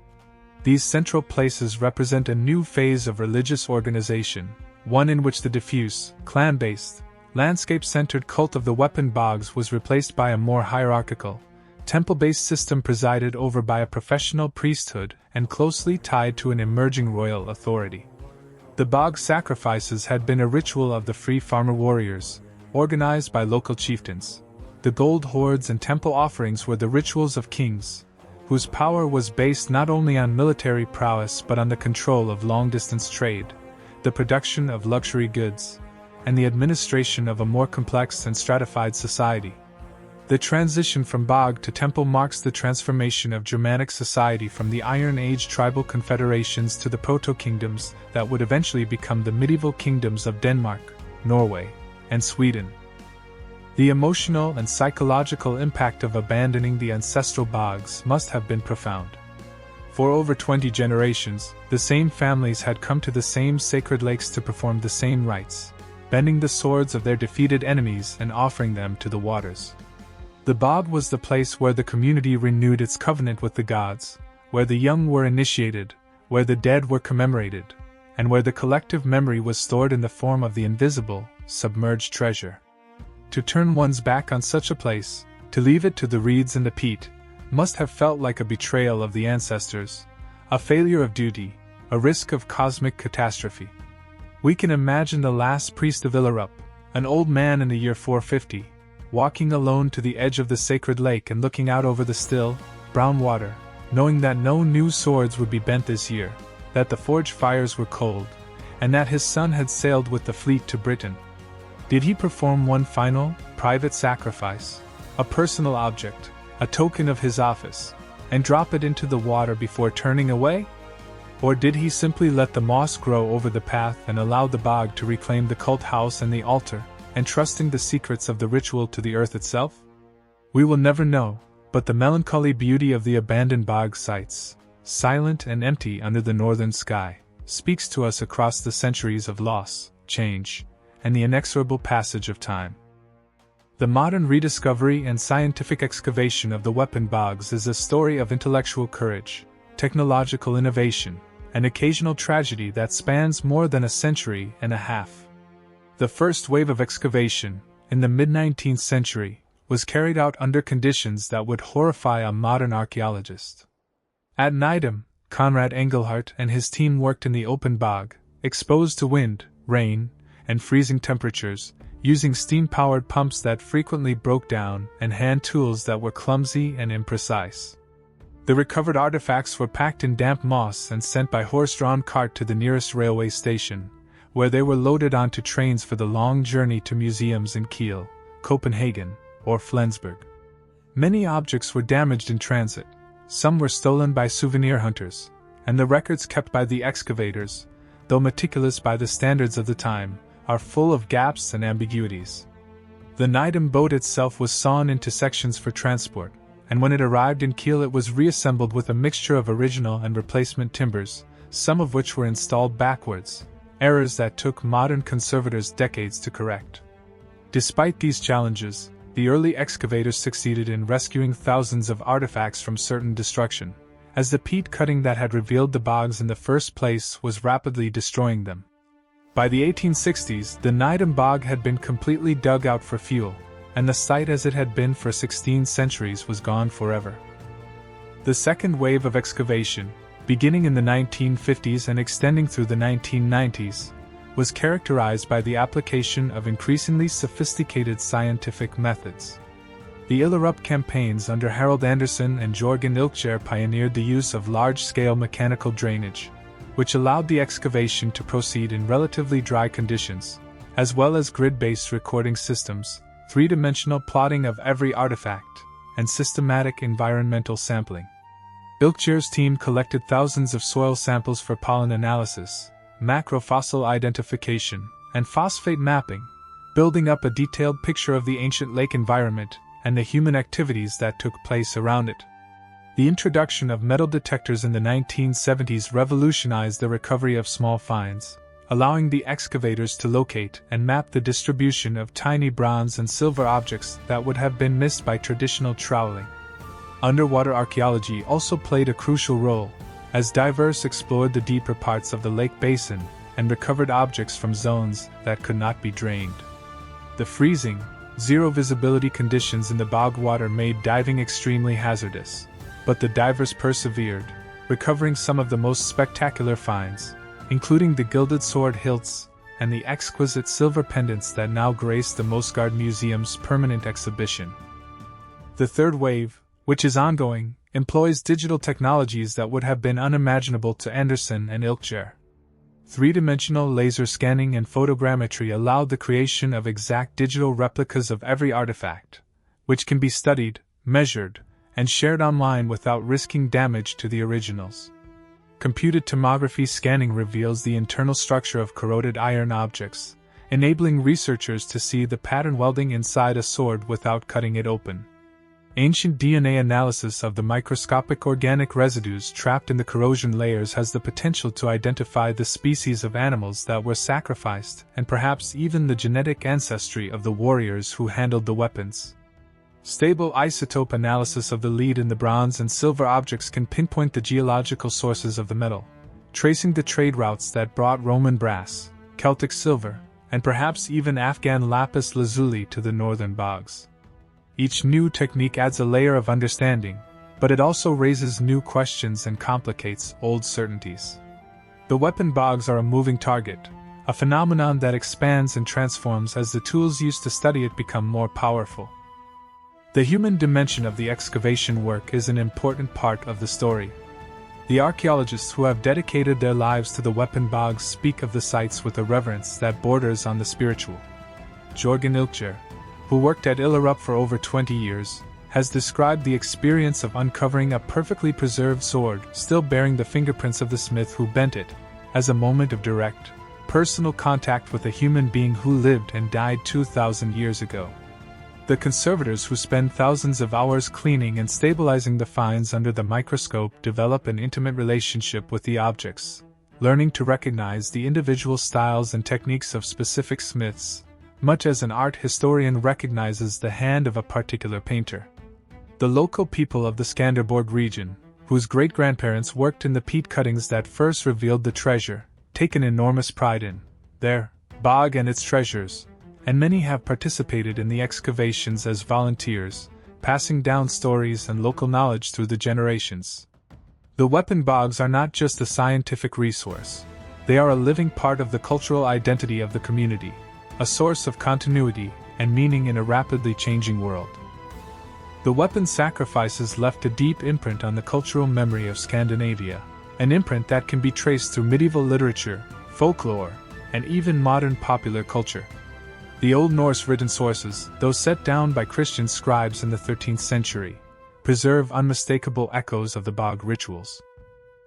These central places represent a new phase of religious organization, one in which the diffuse, clan-based, landscape-centered cult of the weapon bogs was replaced by a more hierarchical, temple-based system presided over by a professional priesthood and closely tied to an emerging royal authority. The bog sacrifices had been a ritual of the free farmer warriors, organized by local chieftains. The gold hoards and temple offerings were the rituals of kings, whose power was based not only on military prowess but on the control of long-distance trade, the production of luxury goods, and the administration of a more complex and stratified society. The transition from bog to temple marks the transformation of Germanic society from the Iron Age tribal confederations to the proto-kingdoms that would eventually become the medieval kingdoms of Denmark, Norway, and Sweden. The emotional and psychological impact of abandoning the ancestral bogs must have been profound. For over 20 generations, the same families had come to the same sacred lakes to perform the same rites, bending the swords of their defeated enemies and offering them to the waters. The bog was the place where the community renewed its covenant with the gods, where the young were initiated, where the dead were commemorated, and where the collective memory was stored in the form of the invisible, submerged treasure. To turn one's back on such a place, to leave it to the reeds and the peat, must have felt like a betrayal of the ancestors, a failure of duty, a risk of cosmic catastrophe. We can imagine the last priest of Illerup, an old man in the year 450, walking alone to the edge of the sacred lake and looking out over the still, brown water, knowing that no new swords would be bent this year, that the forge fires were cold, and that his son had sailed with the fleet to Britain. Did he perform one final, private sacrifice, a personal object, a token of his office, and drop it into the water before turning away? Or did he simply let the moss grow over the path and allow the bog to reclaim the cult house and the altar, entrusting the secrets of the ritual to the earth itself? We will never know, but the melancholy beauty of the abandoned bog sites, silent and empty under the northern sky, speaks to us across the centuries of loss, change, and the inexorable passage of time. The modern rediscovery and scientific excavation of the weapon bogs is a story of intellectual courage, technological innovation, and occasional tragedy that spans more than a century and a half. The first wave of excavation, in the mid-19th century, was carried out under conditions that would horrify a modern archaeologist. At Nydam, Conrad Engelhardt and his team worked in the open bog, exposed to wind, rain, and freezing temperatures, using steam-powered pumps that frequently broke down and hand tools that were clumsy and imprecise. The recovered artifacts were packed in damp moss and sent by horse-drawn cart to the nearest railway station, where they were loaded onto trains for the long journey to museums in Kiel, Copenhagen, or Flensburg. Many objects were damaged in transit, some were stolen by souvenir hunters, and the records kept by the excavators, though meticulous by the standards of the time, are full of gaps and ambiguities. The Nydam boat itself was sawn into sections for transport, and when it arrived in Kiel it was reassembled with a mixture of original and replacement timbers, some of which were installed backwards, errors that took modern conservators decades to correct. Despite these challenges, the early excavators succeeded in rescuing thousands of artifacts from certain destruction, as the peat cutting that had revealed the bogs in the first place was rapidly destroying them. By the 1860s, the Nydam bog had been completely dug out for fuel, and the site as it had been for 16 centuries was gone forever. The second wave of excavation, beginning in the 1950s and extending through the 1990s, was characterized by the application of increasingly sophisticated scientific methods. The Illerup campaigns under Harold Anderson and Jørgen Ilkjær pioneered the use of large-scale mechanical drainage, which allowed the excavation to proceed in relatively dry conditions, as well as grid-based recording systems, three-dimensional plotting of every artifact, and systematic environmental sampling. Ilkjær's team collected thousands of soil samples for pollen analysis, macrofossil identification, and phosphate mapping, building up a detailed picture of the ancient lake environment and the human activities that took place around it. The introduction of metal detectors in the 1970s revolutionized the recovery of small finds, allowing the excavators to locate and map the distribution of tiny bronze and silver objects that would have been missed by traditional troweling. Underwater archaeology also played a crucial role, as divers explored the deeper parts of the lake basin and recovered objects from zones that could not be drained. The freezing, zero-visibility conditions in the bog water made diving extremely hazardous, but the divers persevered, recovering some of the most spectacular finds, including the gilded sword hilts and the exquisite silver pendants that now grace the Mosgard Museum's permanent exhibition. The third wave, which is ongoing, employs digital technologies that would have been unimaginable to Anderson and Ilkjer. Three-dimensional laser scanning and photogrammetry allowed the creation of exact digital replicas of every artifact, which can be studied, measured, and shared online without risking damage to the originals. Computed tomography scanning reveals the internal structure of corroded iron objects, enabling researchers to see the pattern welding inside a sword without cutting it open. Ancient DNA analysis of the microscopic organic residues trapped in the corrosion layers has the potential to identify the species of animals that were sacrificed and perhaps even the genetic ancestry of the warriors who handled the weapons. Stable isotope analysis of the lead in the bronze and silver objects can pinpoint the geological sources of the metal, tracing the trade routes that brought Roman brass, Celtic silver, and perhaps even Afghan lapis lazuli to the northern bogs. Each new technique adds a layer of understanding, but it also raises new questions and complicates old certainties. The weapon bogs are a moving target, a phenomenon that expands and transforms as the tools used to study it become more powerful. The human dimension of the excavation work is an important part of the story. The archaeologists who have dedicated their lives to the weapon bogs speak of the sites with a reverence that borders on the spiritual. Jorgen Ilkjer, who worked at Illerup for over 20 years, has described the experience of uncovering a perfectly preserved sword still bearing the fingerprints of the smith who bent it, as a moment of direct, personal contact with a human being who lived and died 2,000 years ago. The conservators who spend thousands of hours cleaning and stabilizing the finds under the microscope develop an intimate relationship with the objects, learning to recognize the individual styles and techniques of specific smiths, much as an art historian recognizes the hand of a particular painter. The local people of the Skanderborg region, whose great-grandparents worked in the peat cuttings that first revealed the treasure, take an enormous pride in their bog and its treasures, and many have participated in the excavations as volunteers, passing down stories and local knowledge through the generations. The weapon bogs are not just a scientific resource, they are a living part of the cultural identity of the community, a source of continuity and meaning in a rapidly changing world. The weapon sacrifices left a deep imprint on the cultural memory of Scandinavia, an imprint that can be traced through medieval literature, folklore, and even modern popular culture. The Old Norse written sources, though set down by Christian scribes in the 13th century, preserve unmistakable echoes of the bog rituals.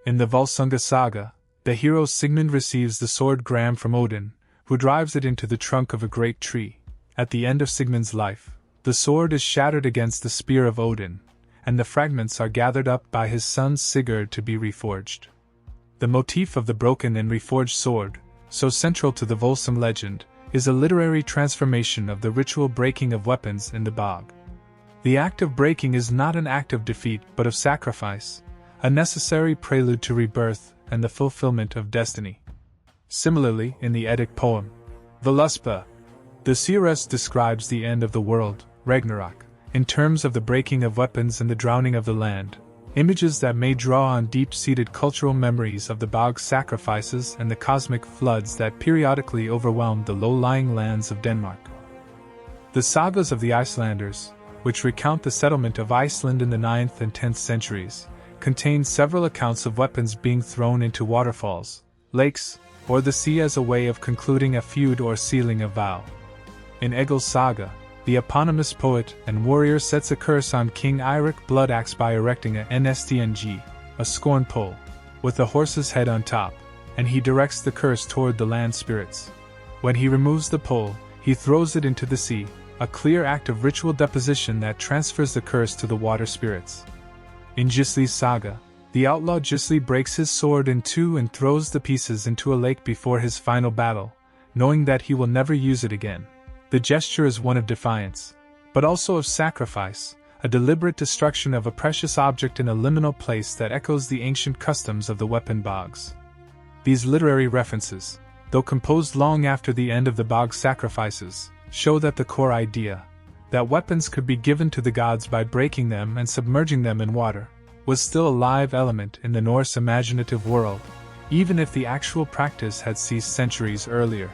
In the Volsunga saga, the hero Sigmund receives the sword Gram from Odin, who drives it into the trunk of a great tree. At the end of Sigmund's life, the sword is shattered against the spear of Odin, and the fragments are gathered up by his son Sigurd to be reforged. The motif of the broken and reforged sword, so central to the Volsung legend, is a literary transformation of the ritual breaking of weapons in the bog. The act of breaking is not an act of defeat but of sacrifice, a necessary prelude to rebirth and the fulfillment of destiny. Similarly, in the Eddic poem, Völuspá, the seeress describes the end of the world, Ragnarok, in terms of the breaking of weapons and the drowning of the land, images that may draw on deep-seated cultural memories of the bog sacrifices and the cosmic floods that periodically overwhelmed the low-lying lands of Denmark. The sagas of the Icelanders, which recount the settlement of Iceland in the 9th and 10th centuries, contain several accounts of weapons being thrown into waterfalls, lakes, or the sea as a way of concluding a feud or sealing a vow. In Egil's saga, the eponymous poet and warrior sets a curse on King Eirik Bloodaxe by erecting a NSTNG, a scorn pole, with a horse's head on top, and he directs the curse toward the land spirits. When he removes the pole, he throws it into the sea, a clear act of ritual deposition that transfers the curse to the water spirits. In Gisli's saga, the outlaw Gisli breaks his sword in two and throws the pieces into a lake before his final battle, knowing that he will never use it again. The gesture is one of defiance, but also of sacrifice, a deliberate destruction of a precious object in a liminal place that echoes the ancient customs of the weapon bogs. These literary references, though composed long after the end of the bog sacrifices, show that the core idea, that weapons could be given to the gods by breaking them and submerging them in water, was still a live element in the Norse imaginative world, even if the actual practice had ceased centuries earlier.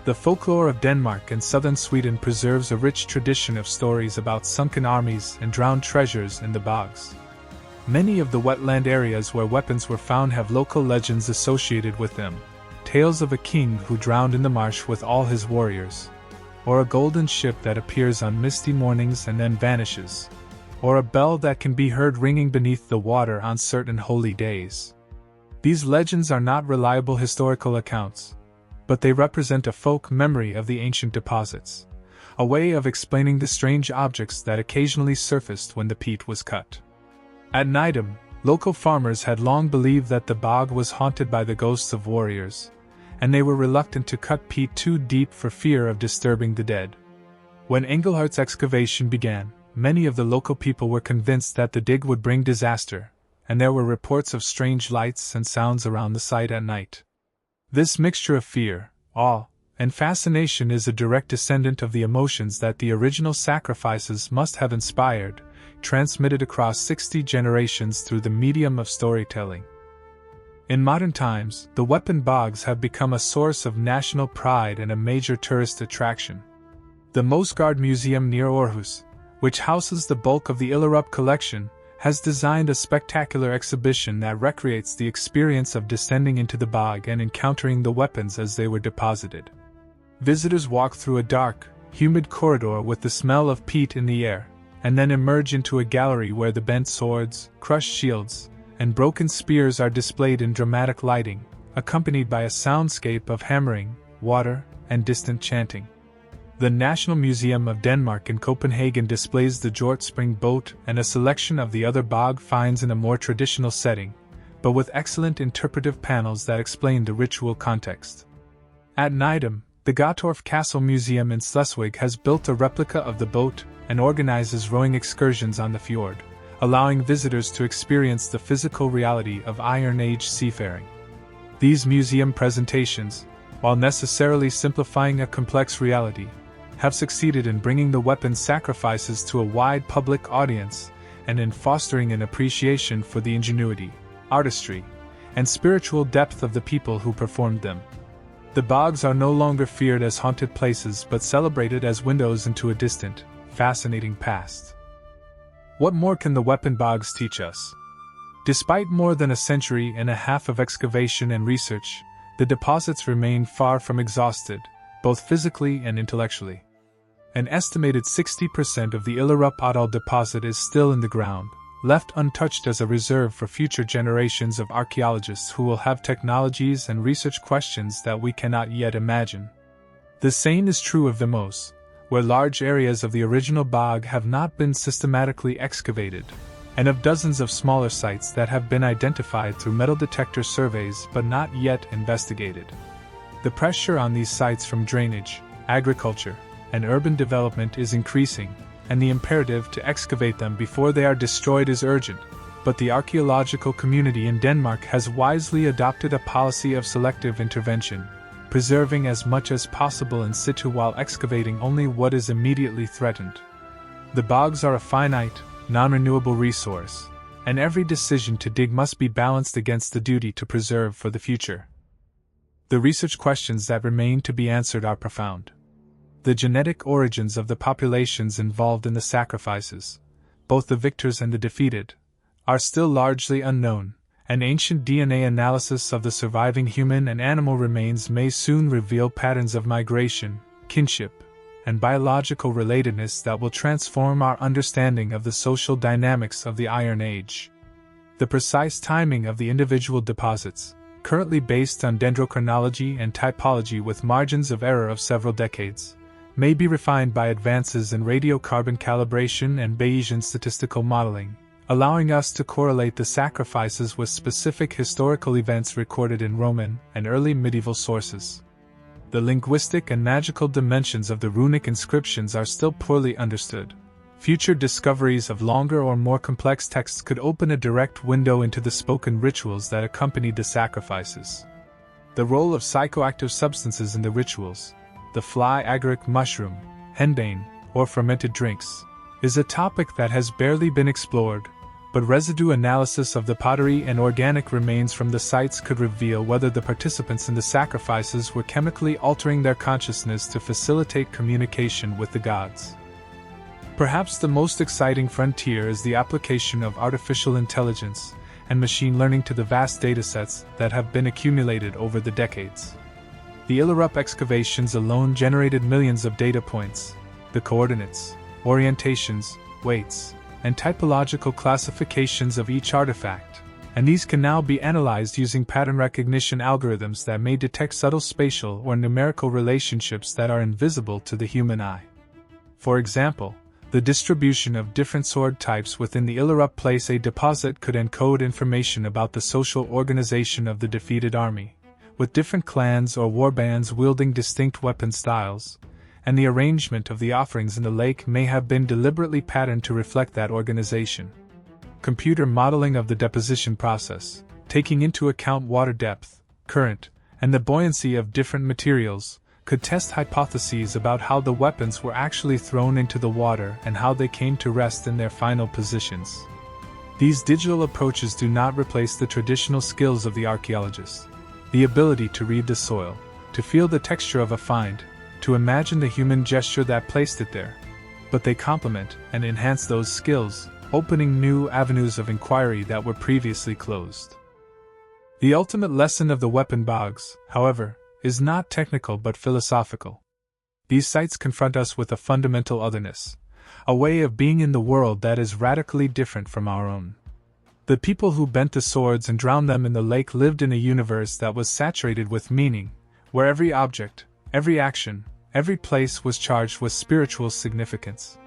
The folklore of Denmark and southern Sweden preserves a rich tradition of stories about sunken armies and drowned treasures in the bogs. Many of the wetland areas where weapons were found have local legends associated with them. Tales of a king who drowned in the marsh with all his warriors, or a golden ship that appears on misty mornings and then vanishes, or a bell that can be heard ringing beneath the water on certain holy days. These legends are not reliable historical accounts, but they represent a folk memory of the ancient deposits, a way of explaining the strange objects that occasionally surfaced when the peat was cut. At Nydam, local farmers had long believed that the bog was haunted by the ghosts of warriors, and they were reluctant to cut peat too deep for fear of disturbing the dead. When Engelhart's excavation began, many of the local people were convinced that the dig would bring disaster, and there were reports of strange lights and sounds around the site at night. This mixture of fear, awe, and fascination is a direct descendant of the emotions that the original sacrifices must have inspired, transmitted across 60 generations through the medium of storytelling. In modern times, the weapon bogs have become a source of national pride and a major tourist attraction. The Mosgard Museum near Aarhus, which houses the bulk of the Illerup collection, has designed a spectacular exhibition that recreates the experience of descending into the bog and encountering the weapons as they were deposited. Visitors walk through a dark, humid corridor with the smell of peat in the air, and then emerge into a gallery where the bent swords, crushed shields, and broken spears are displayed in dramatic lighting, accompanied by a soundscape of hammering, water, and distant chanting. The National Museum of Denmark in Copenhagen displays the Hjortspring boat and a selection of the other bog finds in a more traditional setting, but with excellent interpretive panels that explain the ritual context. At Nydam, the Gottorp Castle Museum in Schleswig has built a replica of the boat and organizes rowing excursions on the fjord, allowing visitors to experience the physical reality of Iron Age seafaring. These museum presentations, while necessarily simplifying a complex reality, have succeeded in bringing the weapon sacrifices to a wide public audience and in fostering an appreciation for the ingenuity, artistry, and spiritual depth of the people who performed them. The bogs are no longer feared as haunted places but celebrated as windows into a distant, fascinating past. What more can the weapon bogs teach us? Despite more than a century and a half of excavation and research, the deposits remain far from exhausted, both physically and intellectually. An estimated 60% of the Illerup Ådal deposit is still in the ground, left untouched as a reserve for future generations of archaeologists who will have technologies and research questions that we cannot yet imagine. The same is true of Vimose, where large areas of the original bog have not been systematically excavated, and of dozens of smaller sites that have been identified through metal detector surveys but not yet investigated. The pressure on these sites from drainage, agriculture, and urban development is increasing, and the imperative to excavate them before they are destroyed is urgent, but the archaeological community in Denmark has wisely adopted a policy of selective intervention, preserving as much as possible in situ while excavating only what is immediately threatened. The bogs are a finite, non-renewable resource, and every decision to dig must be balanced against the duty to preserve for the future. The research questions that remain to be answered are profound. The genetic origins of the populations involved in the sacrifices, both the victors and the defeated, are still largely unknown, and ancient DNA analysis of the surviving human and animal remains may soon reveal patterns of migration, kinship, and biological relatedness that will transform our understanding of the social dynamics of the Iron Age. The precise timing of the individual deposits, currently based on dendrochronology and typology with margins of error of several decades, may be refined by advances in radiocarbon calibration and Bayesian statistical modeling, allowing us to correlate the sacrifices with specific historical events recorded in Roman and early medieval sources. The linguistic and magical dimensions of the runic inscriptions are still poorly understood. Future discoveries of longer or more complex texts could open a direct window into the spoken rituals that accompanied the sacrifices. The role of psychoactive substances in the rituals, the fly agaric mushroom, henbane, or fermented drinks, is a topic that has barely been explored, but residue analysis of the pottery and organic remains from the sites could reveal whether the participants in the sacrifices were chemically altering their consciousness to facilitate communication with the gods. Perhaps the most exciting frontier is the application of artificial intelligence and machine learning to the vast datasets that have been accumulated over the decades. The Illerup excavations alone generated millions of data points, the coordinates, orientations, weights, and typological classifications of each artifact, and these can now be analyzed using pattern recognition algorithms that may detect subtle spatial or numerical relationships that are invisible to the human eye. For example, the distribution of different sword types within the Illerup Place A deposit could encode information about the social organization of the defeated army, with different clans or warbands wielding distinct weapon styles, and the arrangement of the offerings in the lake may have been deliberately patterned to reflect that organization. Computer modeling of the deposition process, taking into account water depth, current, and the buoyancy of different materials, could test hypotheses about how the weapons were actually thrown into the water and how they came to rest in their final positions. These digital approaches do not replace the traditional skills of the archaeologist, the ability to read the soil, to feel the texture of a find, to imagine the human gesture that placed it there, but they complement and enhance those skills, opening new avenues of inquiry that were previously closed. The ultimate lesson of the weapon bogs, however, is not technical but philosophical. These sites confront us with a fundamental otherness, a way of being in the world that is radically different from our own. The people who bent the swords and drowned them in the lake lived in a universe that was saturated with meaning, where every object, every action, every place was charged with spiritual significance.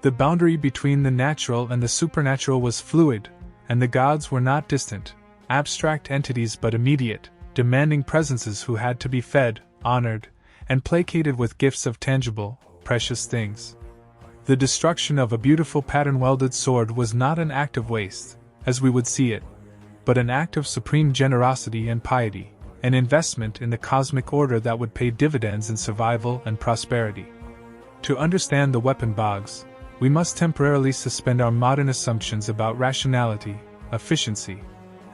The boundary between the natural and the supernatural was fluid, and the gods were not distant, abstract entities but immediate, demanding presences who had to be fed, honored, and placated with gifts of tangible, precious things. The destruction of a beautiful pattern-welded sword was not an act of waste, as we would see it, but an act of supreme generosity and piety, an investment in the cosmic order that would pay dividends in survival and prosperity. To understand the weapon bogs, we must temporarily suspend our modern assumptions about rationality, efficiency,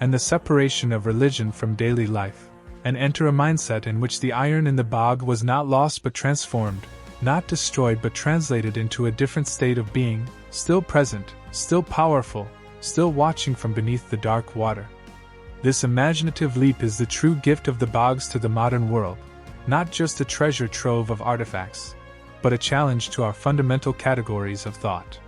and the separation of religion from daily life, and enter a mindset in which the iron in the bog was not lost but transformed, not destroyed but translated into a different state of being, still present, still powerful, still watching from beneath the dark water. This imaginative leap is the true gift of the bogs to the modern world, not just a treasure trove of artifacts, but a challenge to our fundamental categories of thought.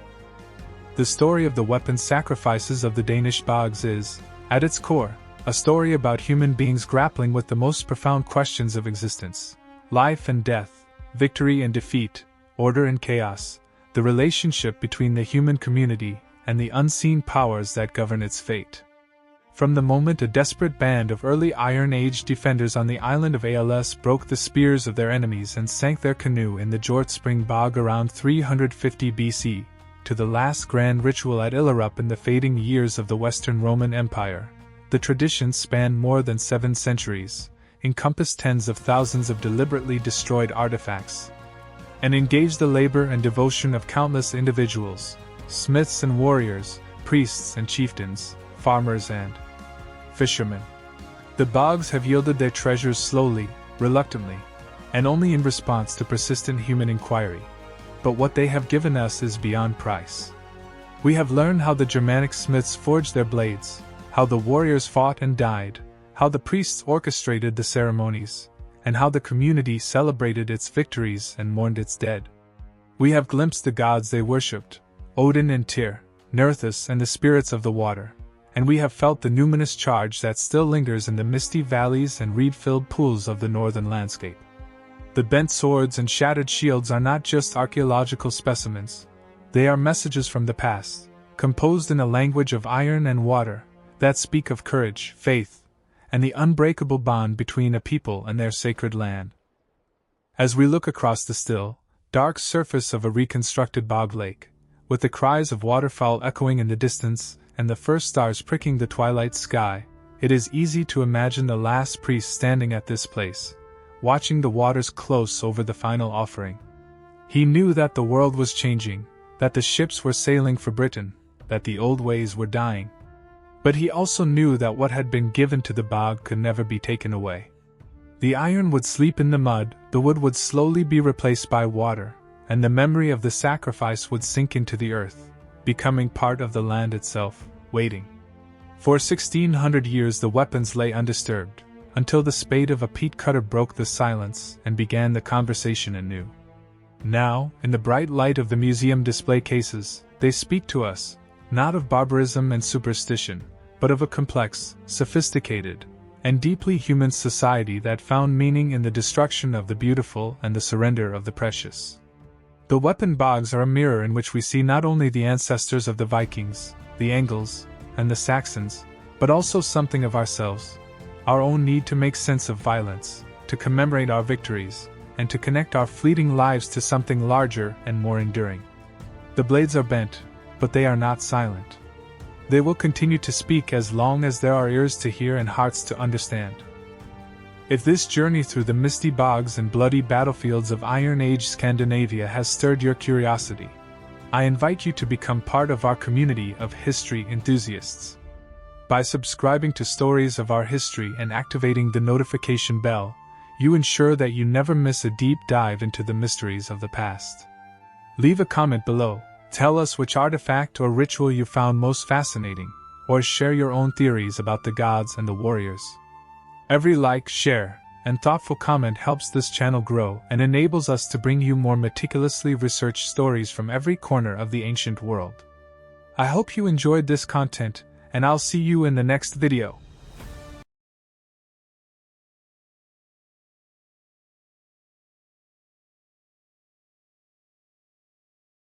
The story of the weapon sacrifices of the Danish bogs is, at its core, a story about human beings grappling with the most profound questions of existence: life and death, victory and defeat, order and chaos, the relationship between the human community and the unseen powers that govern its fate. From the moment a desperate band of early Iron Age defenders on the island of Als broke the spears of their enemies and sank their canoe in the Hjortspring bog around 350 BC, to the last grand ritual at Illerup in the fading years of the Western Roman Empire, the traditions span more than 7 centuries, encompass tens of thousands of deliberately destroyed artifacts, and engage the labor and devotion of countless individuals, smiths and warriors, priests and chieftains, farmers and fishermen. The bogs have yielded their treasures slowly, reluctantly, and only in response to persistent human inquiry. But what they have given us is beyond price. We have learned how the Germanic smiths forged their blades, how the warriors fought and died, how the priests orchestrated the ceremonies, and how the community celebrated its victories and mourned its dead. We have glimpsed the gods they worshipped, Odin and Tyr, Nerthus and the spirits of the water, and we have felt the numinous charge that still lingers in the misty valleys and reed-filled pools of the northern landscape. The bent swords and shattered shields are not just archaeological specimens, they are messages from the past, composed in a language of iron and water, that speak of courage, faith, and the unbreakable bond between a people and their sacred land. As we look across the still, dark surface of a reconstructed bog lake, with the cries of waterfowl echoing in the distance and the first stars pricking the twilight sky, it is easy to imagine the last priest standing at this place, watching the waters close over the final offering. He knew that the world was changing, that the ships were sailing for Britain, that the old ways were dying. But he also knew that what had been given to the bog could never be taken away. The iron would sleep in the mud, the wood would slowly be replaced by water, and the memory of the sacrifice would sink into the earth, becoming part of the land itself, waiting. For 1600 years the weapons lay undisturbed, until the spade of a peat cutter broke the silence and began the conversation anew. Now, in the bright light of the museum display cases, they speak to us, not of barbarism and superstition, but of a complex, sophisticated, and deeply human society that found meaning in the destruction of the beautiful and the surrender of the precious. The weapon bogs are a mirror in which we see not only the ancestors of the Vikings, the Angles, and the Saxons, but also something of ourselves, our own need to make sense of violence, to commemorate our victories, and to connect our fleeting lives to something larger and more enduring. The blades are bent, but they are not silent. They will continue to speak as long as there are ears to hear and hearts to understand. If this journey through the misty bogs and bloody battlefields of Iron Age Scandinavia has stirred your curiosity, I invite you to become part of our community of history enthusiasts. By subscribing to Stories of Our History and activating the notification bell, you ensure that you never miss a deep dive into the mysteries of the past. Leave a comment below, tell us which artifact or ritual you found most fascinating, or share your own theories about the gods and the warriors. Every like, share, and thoughtful comment helps this channel grow and enables us to bring you more meticulously researched stories from every corner of the ancient world. I hope you enjoyed this content, and I'll see you in the next video.